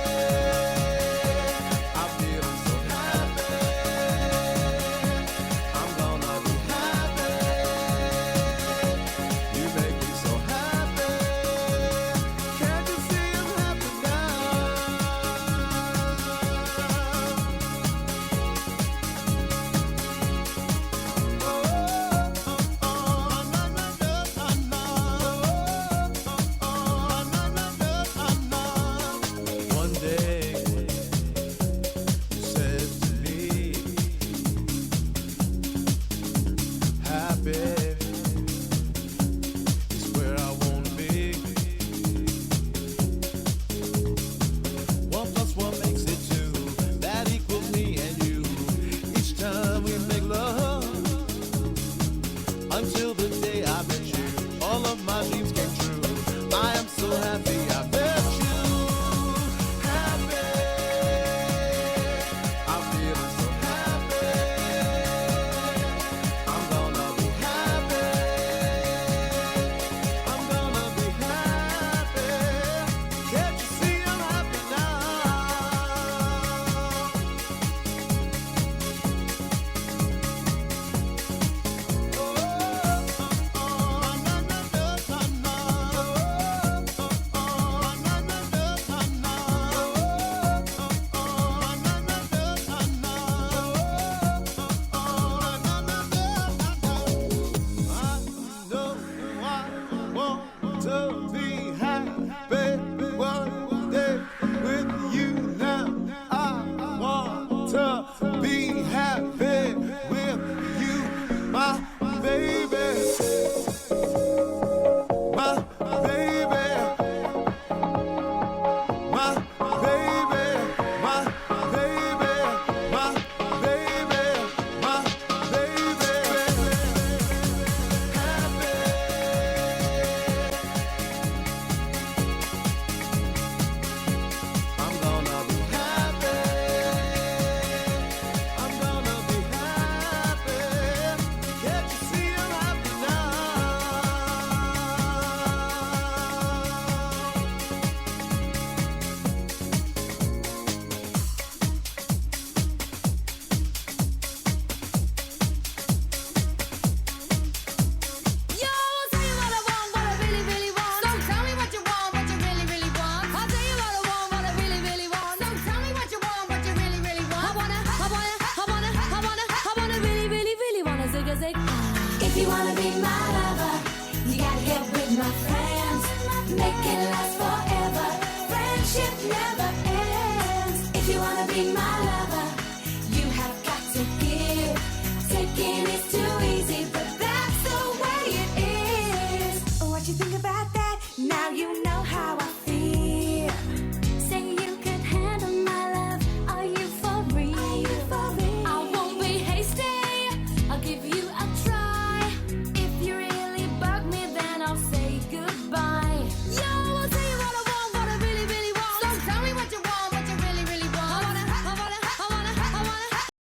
can last forever. Friendship never ends. If you wanna be my lover.